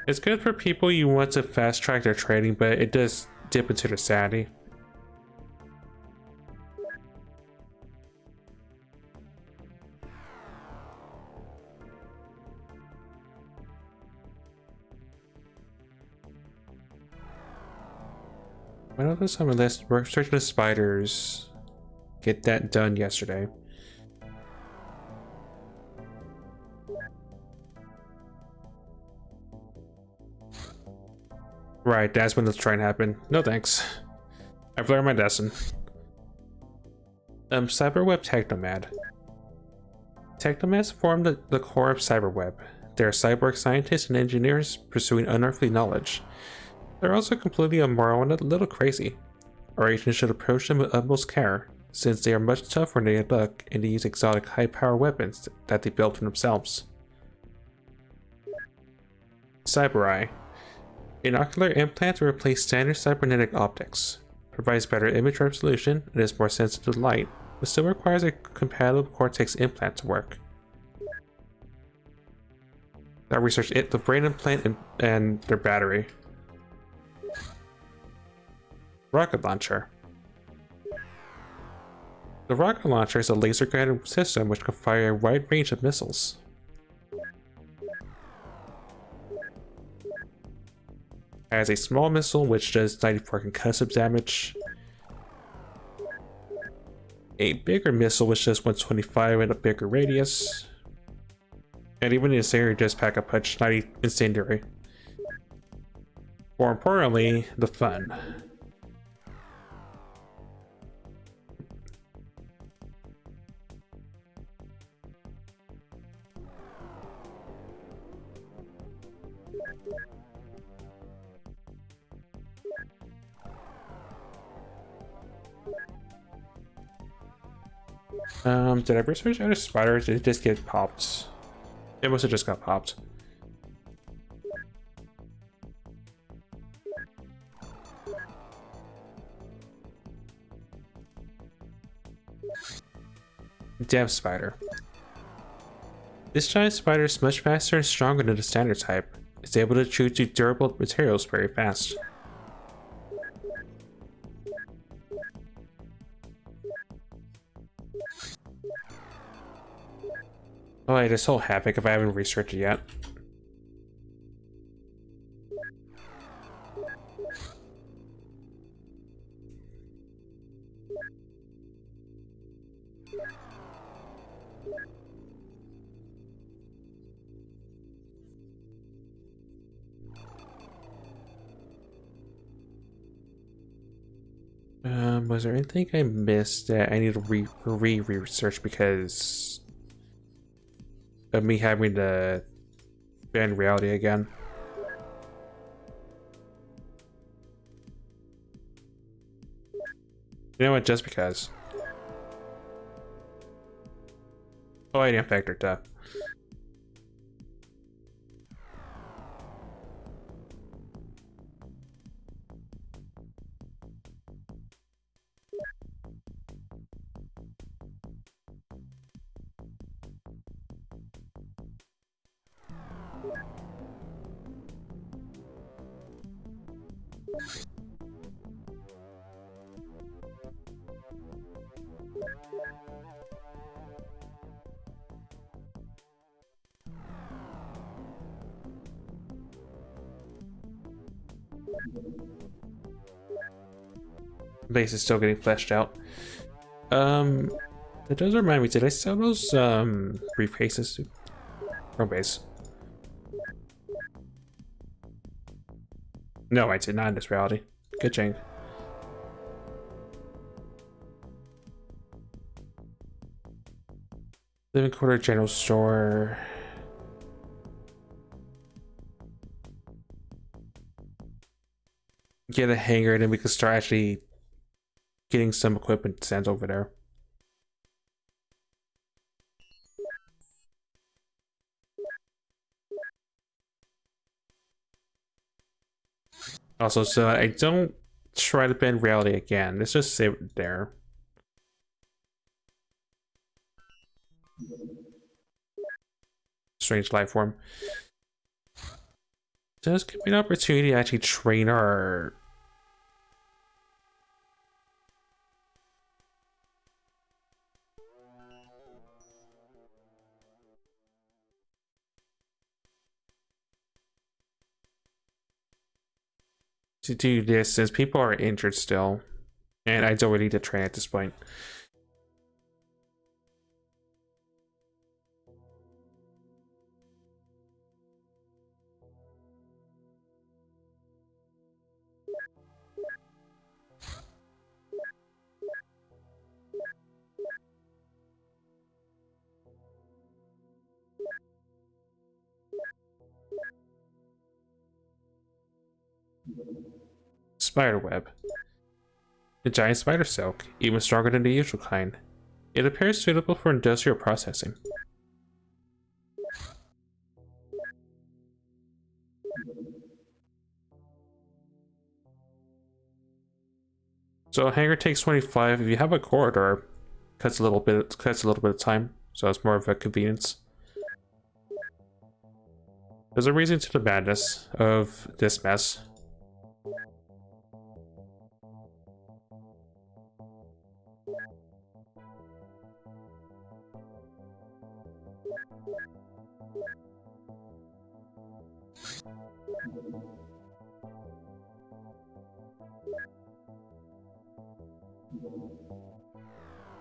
It's good for people you want to fast track their training, but it does dip into their sanity. One of us on my list, we're searching the spiders. Get that done yesterday. Right, that's when the train happened. No thanks. I've learned my lesson. Cyberweb Technomad. Technomads form the core of Cyberweb. They are cyborg scientists and engineers pursuing unearthly knowledge. They're also completely immoral and a little crazy. Our agents should approach them with utmost care, since they are much tougher than they look and they use exotic high-power weapons that they built for themselves. Cyber Eye. An ocular implant to replace standard cybernetic optics. Provides better image resolution and is more sensitive to light, but still requires a compatible Cortex implant to work. Now research the brain implant and their battery. Rocket launcher. The rocket launcher is a laser-guided system which can fire a wide range of missiles. It has a small missile which does 94 concussive damage. A bigger missile which does 125 and a bigger radius. And even in this area just pack a punch 90 incendiary. More importantly, the fun. Did I research other spiders? Did it just get popped? It must have just got popped. Dev spider. This giant spider is much faster and stronger than the standard type. It's able to chew through durable materials very fast. Oh, I just hold Havoc if I haven't researched it yet. Was there anything I missed that I need to research because of me having to bend reality again? You know what? Just because. Oh, I didn't factor that. Base is still getting fleshed out. That does remind me, did I sell those briefcases? Wrong base. No, I did not in this reality. Good change. Living quarter general store. Get a hangar, and then we can start actually getting some equipment sent over there. Also, so I don't try to bend reality again. Let's just save it there. Strange life form. Does give me an opportunity to actually train our... to do this since people are injured still. And I don't really need to train at this point. Spiderweb. The giant spider silk, even stronger than the usual kind. It appears suitable for industrial processing. So a hanger takes 25. If you have a corridor, cuts a little bit of time, so it's more of a convenience. There's a reason to the madness of this mess.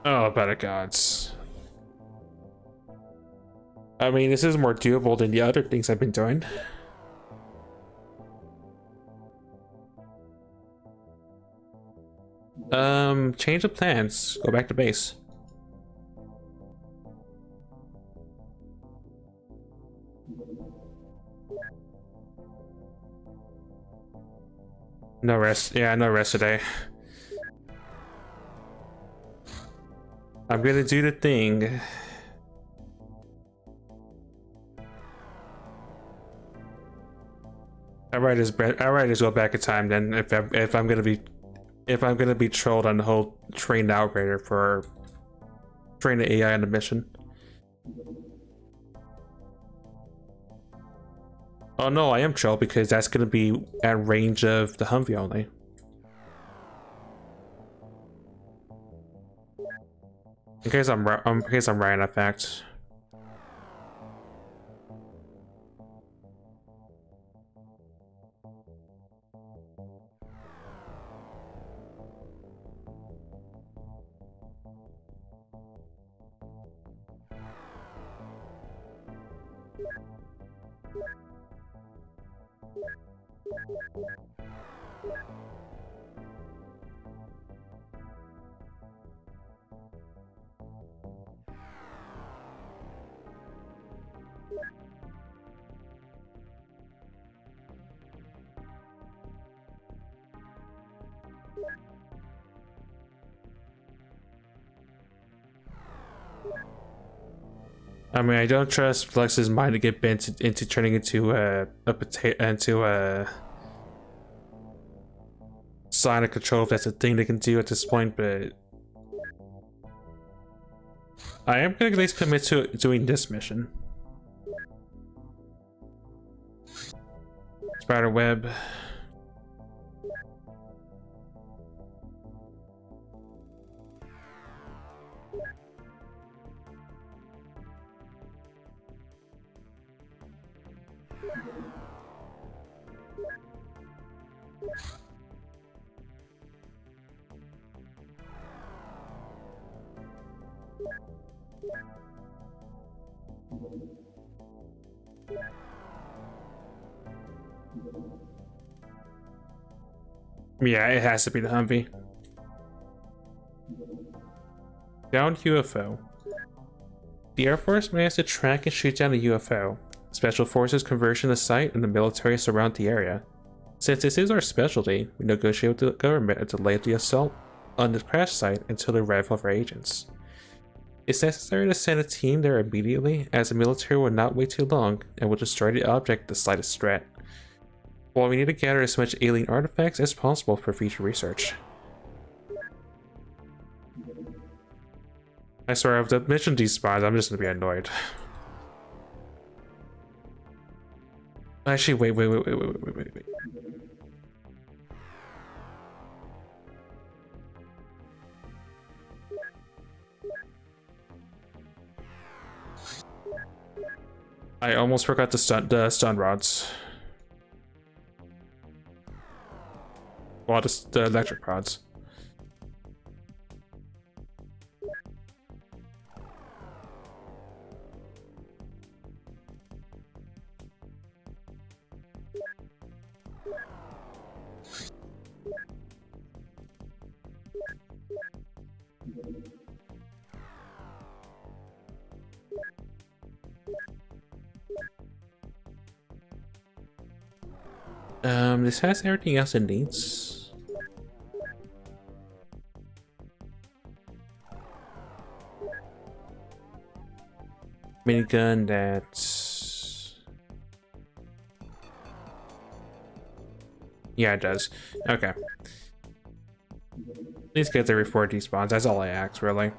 Oh, better gods. I mean, this is more doable than the other things I've been doing. Change of plans. Go back to base. No rest. Yeah, no rest today. I'm gonna do the thing. I'd just go back in time then if I'm gonna be trolled on the whole train the operator for train the AI on the mission. Oh no, I am trolled because that's gonna be at range of the Humvee only. In case I'm right in that fact. I mean, I don't trust Flex's mind to get bent into turning into a sonic control if that's a thing they can do at this point, but I am gonna at least commit to doing this mission. Spiderweb. Yeah, it has to be the Humvee. Downed UFO. The Air Force managed to track and shoot down a UFO. Special Forces conversion the site and the military surround the area. Since this is our specialty, we negotiate with the government to delay the assault on the crash site until the arrival of our agents. It's necessary to send a team there immediately, as the military will not wait too long and will destroy the object at the slightest threat. While we need to gather as much alien artifacts as possible for future research. I swear, if the mission despawns, I'm just gonna be annoyed. Actually, wait. I almost forgot the stun rods. Well, just the electric rods. This has everything else it needs. Minigun that's... Yeah, it does. Okay. Please get the report despawns. That's all I ask, really.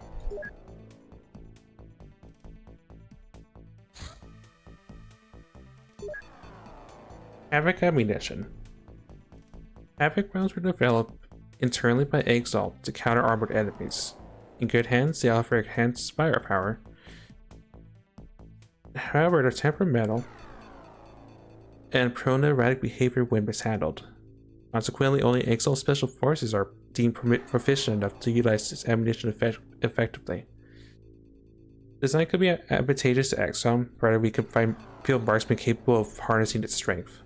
Havoc ammunition. Havoc rounds were developed internally by Exalt to counter armored enemies. In good hands, they offer enhanced firepower. However, they're temperamental and prone to erratic behavior when mishandled. Consequently, only Exalt special forces are deemed proficient enough to utilize this ammunition effectively. Design could be advantageous to XCOM, provided we could find field marksmen capable of harnessing its strength.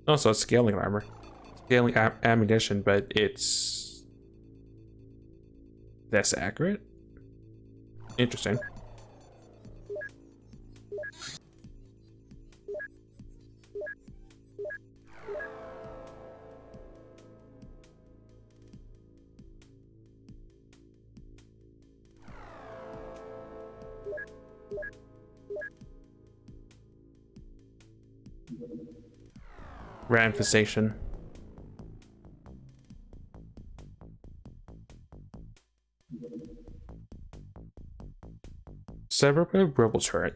Also, scaling armor. Scaling ammunition, but it's less accurate? Interesting. Rat infestation. Several global turret.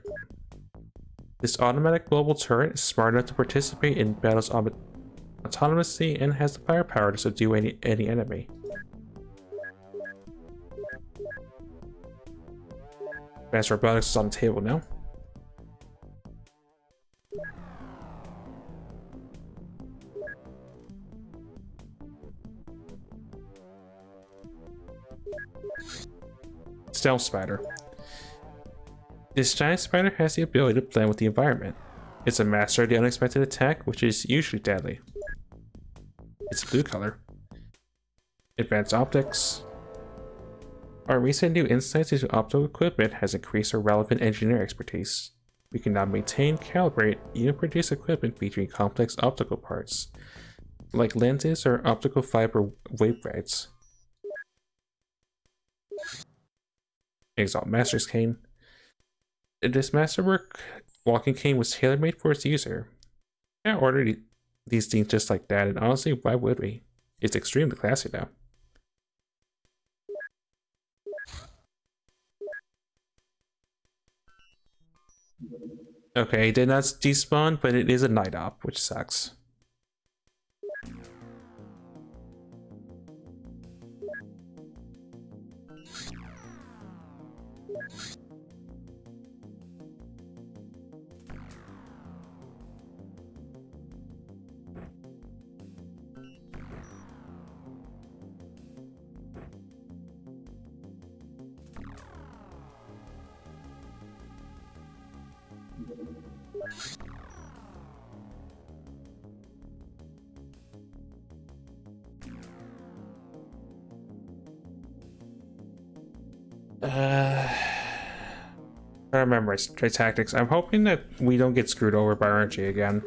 This automatic global turret is smart enough to participate in battles autonomously and has the firepower to subdue any enemy. Advanced robotics is on the table now. Stealth Spider. This giant spider has the ability to blend with the environment. It's a master of the unexpected attack, which is usually deadly. It's blue color. Advanced optics. Our recent new insights into optical equipment has increased our relevant engineering expertise. We can now maintain, calibrate, even produce equipment featuring complex optical parts, like lenses or optical fiber waveguides. Exalt Master's Cane. This masterwork walking cane was tailor-made for its user. I ordered these things just like that, and honestly, why would we? It's extremely classy now. Okay, it did not despawn, but it is a night op, which sucks. I remember trade tactics. I'm hoping that we don't get screwed over by RNG again.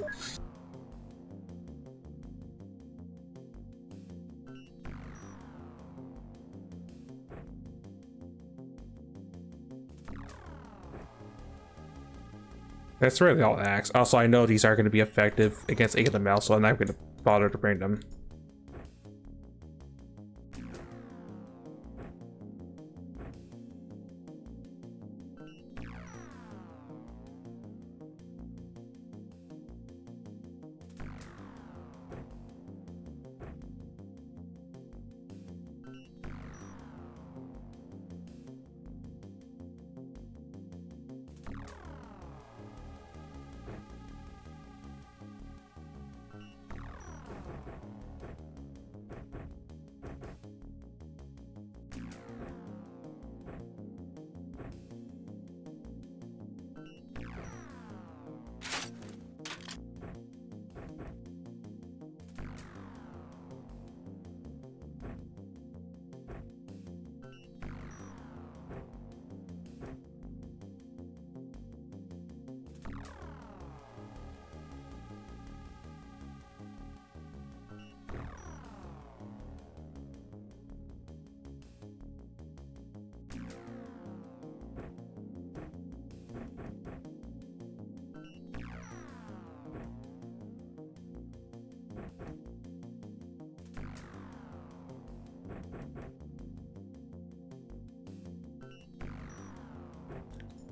That's really all I ask. Also, I know these are going to be effective against ALML, so I'm not going to bother to bring them.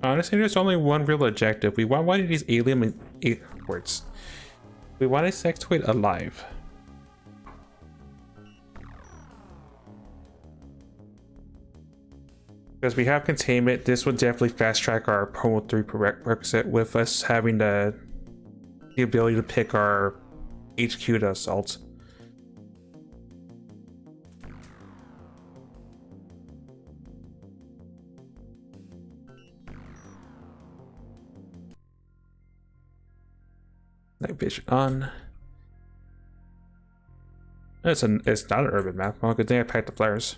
Honestly, there's only one real objective. We want one of these alien words. We want a sectoid alive. Because we have containment, this would definitely fast track our Promo 3 prerequisite with us having the ability to pick our HQ to assault. Night vision on. It's not an urban map. Well, good thing I packed the flares.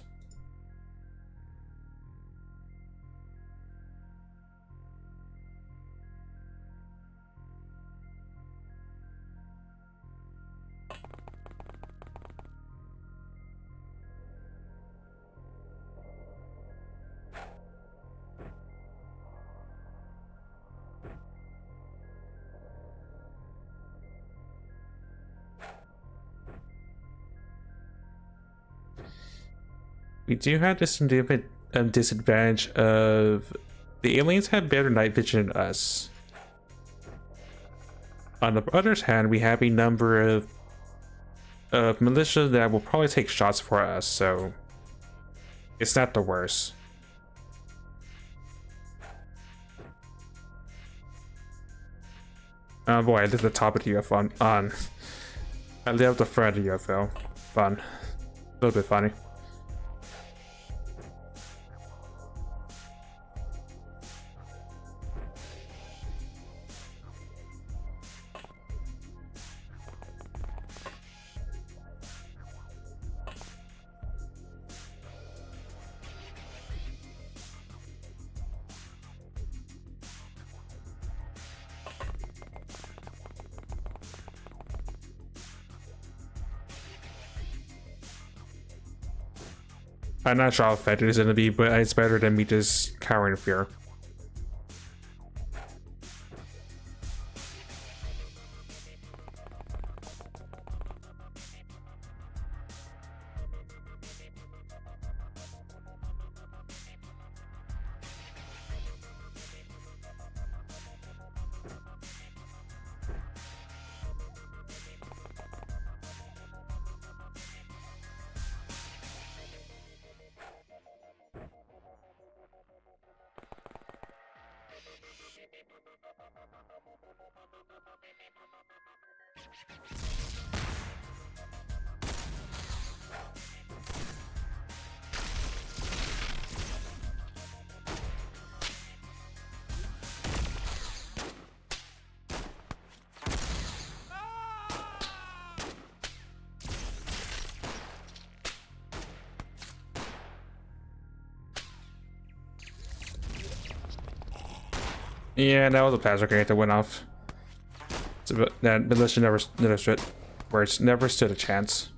We do have this disadvantage of the aliens have better night vision than us. On the other hand, we have a number of militia that will probably take shots for us, so it's not the worst. Oh boy, I lit the top of the UFO on. I lit up the front of the UFO. Fun. A little bit funny. I'm not sure how effective it's gonna be, but it's better than me just cowering in fear. Yeah, that was a plasma grenade that went off. That militia never stood a chance.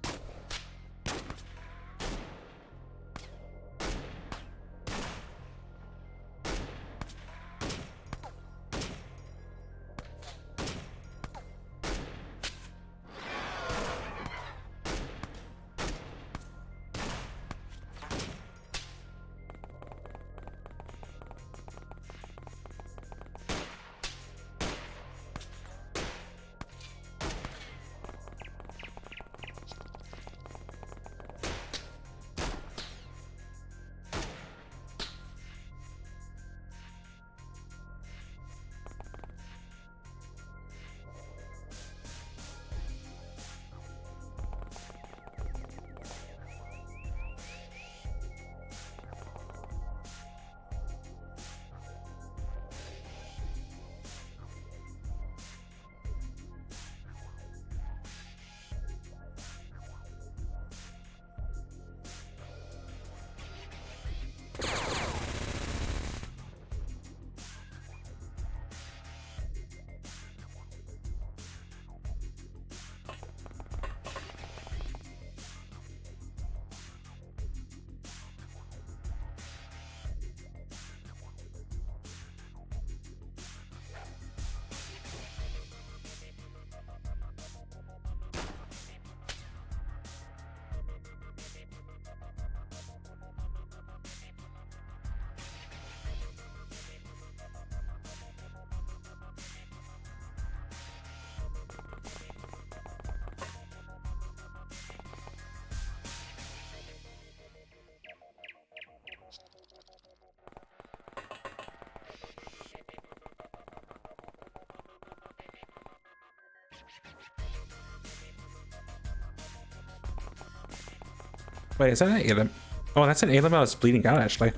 Wait, is that an alien? Oh, that's an alien that's bleeding out, actually.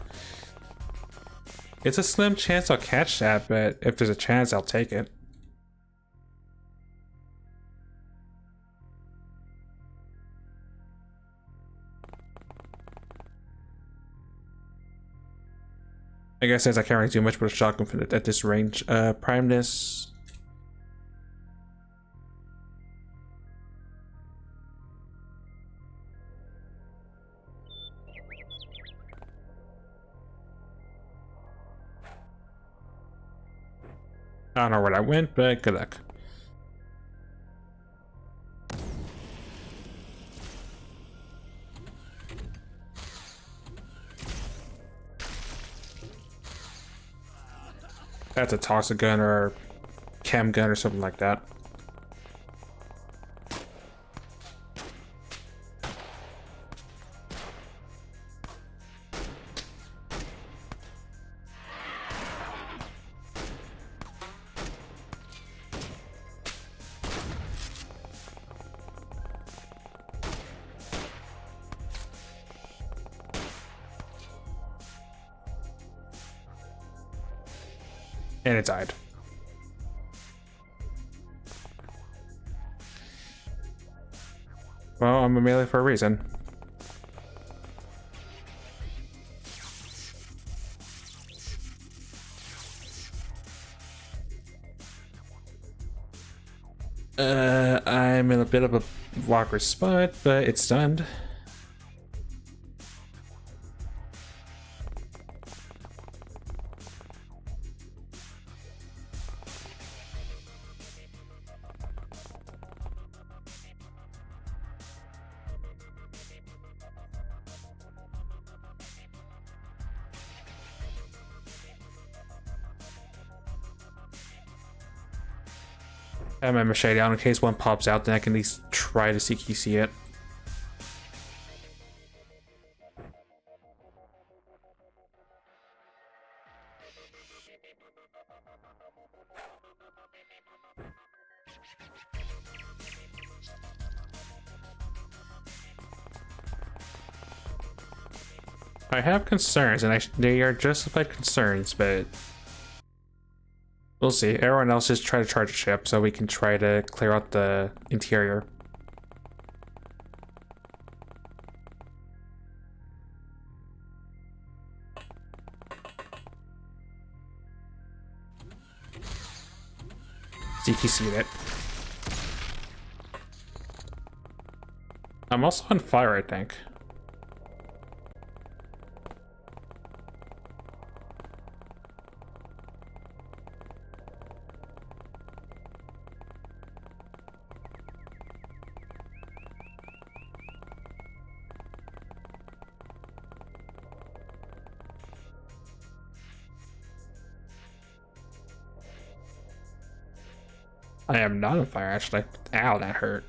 It's a slim chance I'll catch that, but if there's a chance, I'll take it. I guess since I can't really do much with a shotgun at this range. Primeness. I don't know where that went, but good luck. That's a toxic gun or chem gun or something like that. And it died. Well, I'm a melee for a reason. I'm in a bit of a awkward spot, but it's stunned. I have my machete out in case one pops out, then I can at least try to CQC it. I have concerns, and they are justified concerns, but we'll see. Everyone else just try to charge a ship so we can try to clear out the interior. CQC it. I'm also on fire, I think. I am not on fire, actually. Ow, that hurt.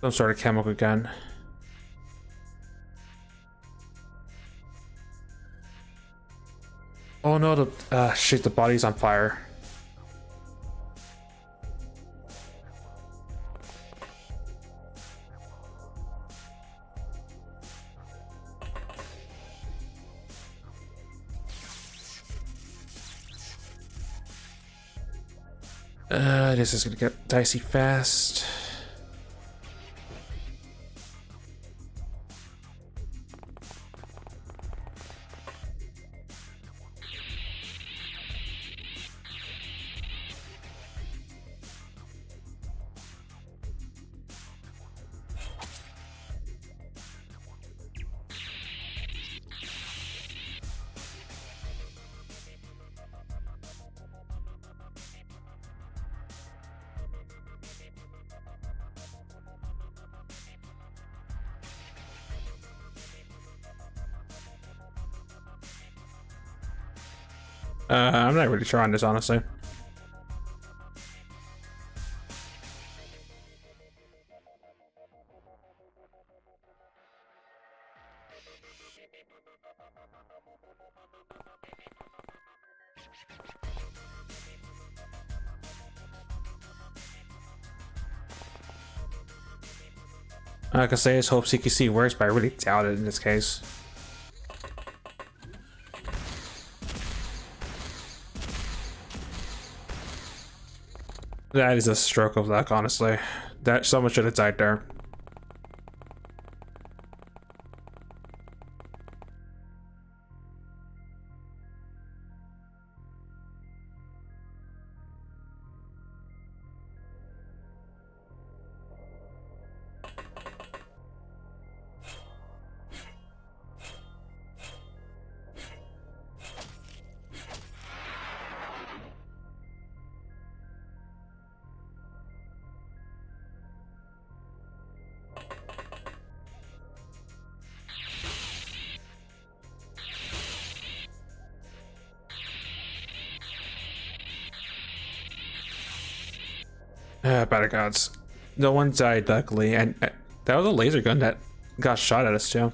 Some sort of chemical gun. Oh no, shit, the body's on fire. This is gonna get dicey fast. I'm not really sure on this, honestly. I could say I just hope CQC works, but I really doubt it in this case. That is a stroke of luck, honestly. That someone should have died there. Better gods. No one died, luckily, and that was a laser gun that got shot at us too.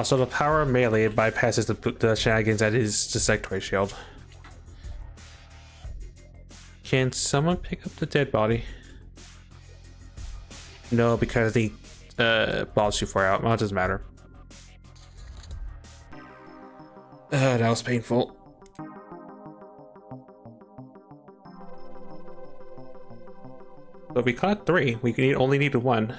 So the power of melee bypasses the shenanigans that is the sectoid shield. Can someone pick up the dead body? No, because the ball's too far out. Well, it doesn't matter. That was painful. So we caught 3. We only needed 1.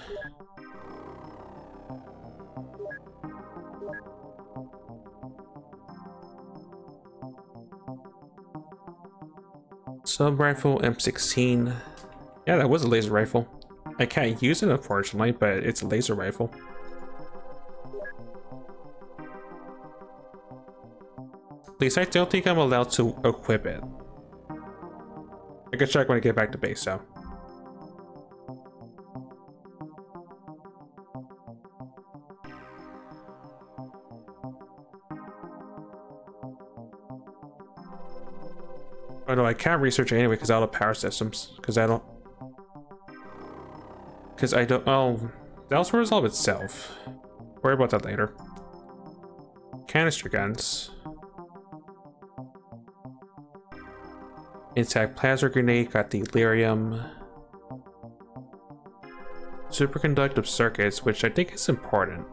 Sub rifle M16. Yeah, that was a laser rifle. I can't use it, unfortunately, but it's a laser rifle. At least I don't think I'm allowed to equip it. I can check when I get back to base, though. Oh no, I can't research it anyway because I don't have power systems. Because I don't. Oh, that'll resolve itself. Worry about that later. Canister guns. Intact plasma grenade, got the Lyrium. Superconductive circuits, which I think is important.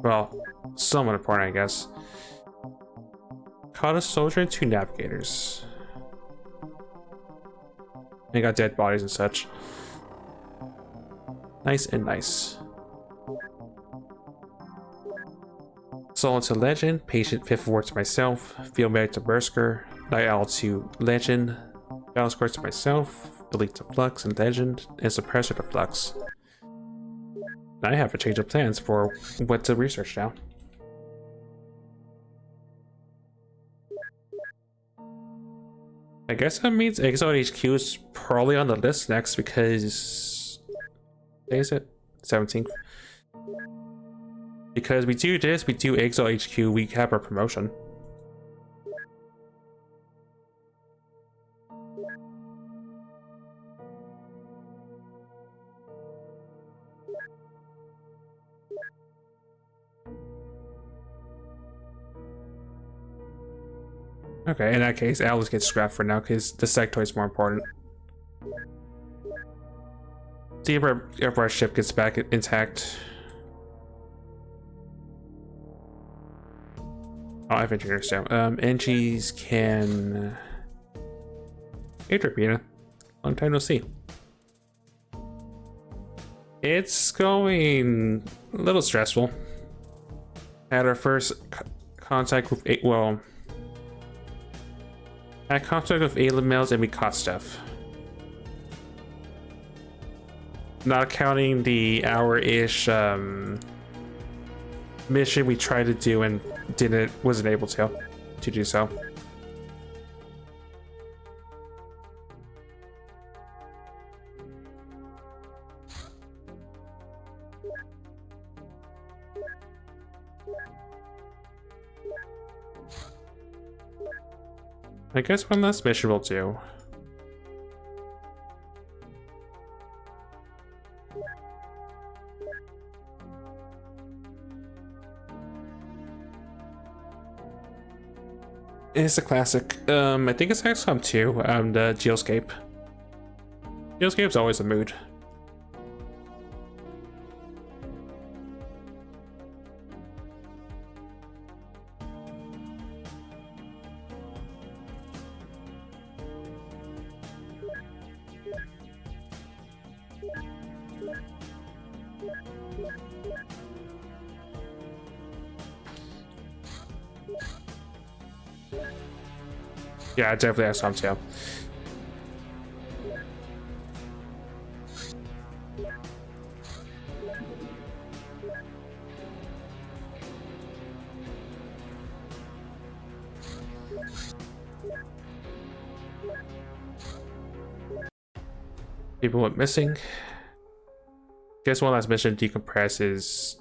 Well, somewhat important, I guess. Caught a soldier and 2 navigators. They got dead bodies and such. Nice and nice. Soul to Legend, Patient 5th Ward to myself, Field Medic to Berserker, Night Owl to Legend, Battle Score to myself, Elite to Flux and Legend, and Suppressor to Flux. I have a change of plans for what to research now. I guess that means Exile HQ is probably on the list next because... What is it? 17th. Because we do this, we do Exile HQ, we have our promotion. Okay, in that case, Alice gets scrapped for now because the sectoid is more important. See if our ship gets back intact. Oh, I have engineers down. NGs can... Hey, Tripina. Long time no see. It's going a little stressful. Had our first contact with had contact with alien males and we caught stuff. Not counting the hour-ish mission we tried to do and wasn't able to do so. I guess one last mission will do. It's a classic. I think it's XCOM 2, the Geoscape. Geoscape's always a mood. Yeah, definitely XCOM 2. People went missing. Guess one last mission to decompress is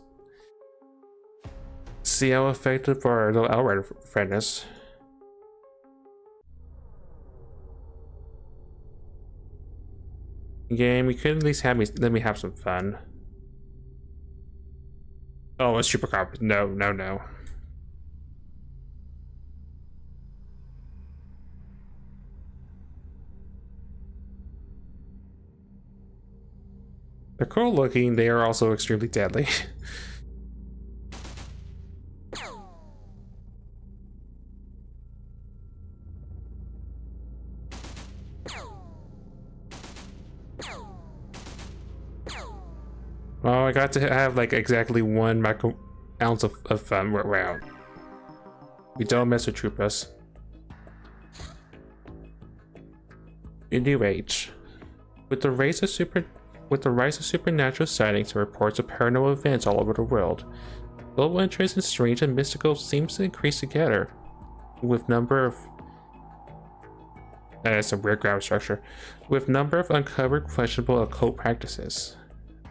see how effective our little Outrider friend is. Game, you could at least let me have some fun. Oh, it's Super Cop. No, no, no. They're cool looking, they are also extremely deadly. Oh, I got to have like exactly 1 micro ounce of fun. Wow. We don't mess with troopers. A new age. With the rise of supernatural sightings and reports of paranormal events all over the world, global interest in strange and mystical seems to increase together. With number of that's a weird graph structure. With number of uncovered questionable occult practices.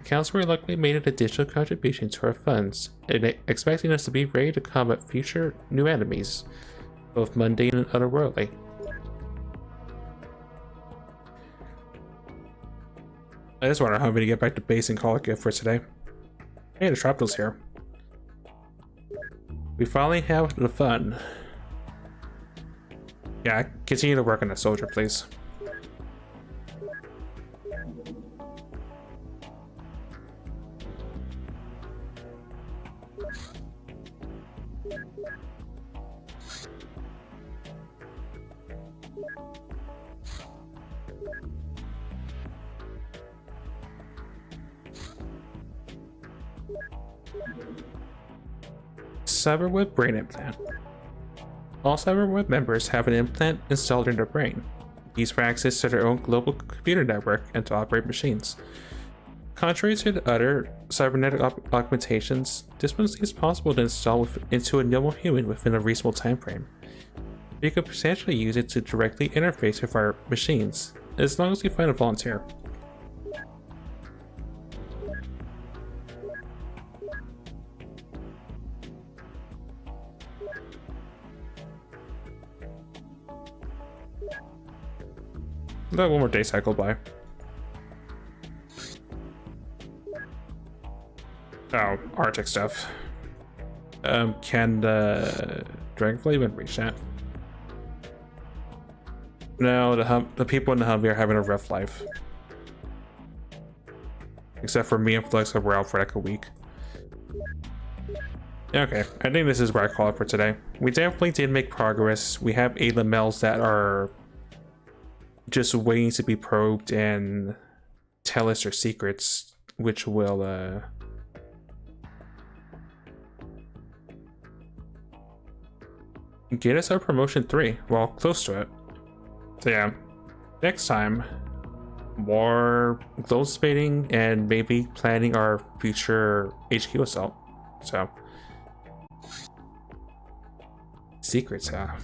Council reluctantly made an additional contribution to our funds, expecting us to be ready to combat future new enemies, both mundane and otherworldly. I just wonder how many to get back to base and call it good for today. Hey, the Tropical's here. We finally have the fun. Yeah, continue to work on the soldier, please. Cyberweb brain implant. All Cyberweb members have an implant installed in their brain. These for access to their own global computer network and to operate machines. Contrary to the other cybernetic augmentations, this one seems possible to install into a normal human within a reasonable time frame. We could potentially use it to directly interface with our machines, as long as we find a volunteer. Let one more day cycle by. Oh, Arctic stuff. Can the Dragonfly even reach that? No, the people in the Humvee are having a rough life. Except for me and Flux, we're out for like a week. Okay, I think this is where I call it for today. We definitely did make progress. We have 8 lamels that are just waiting to be probed and tell us their secrets, which will get us our promotion 3, well, close to it. So yeah, next time more glow spading, and maybe planning our future HQ assault. So, secrets, huh?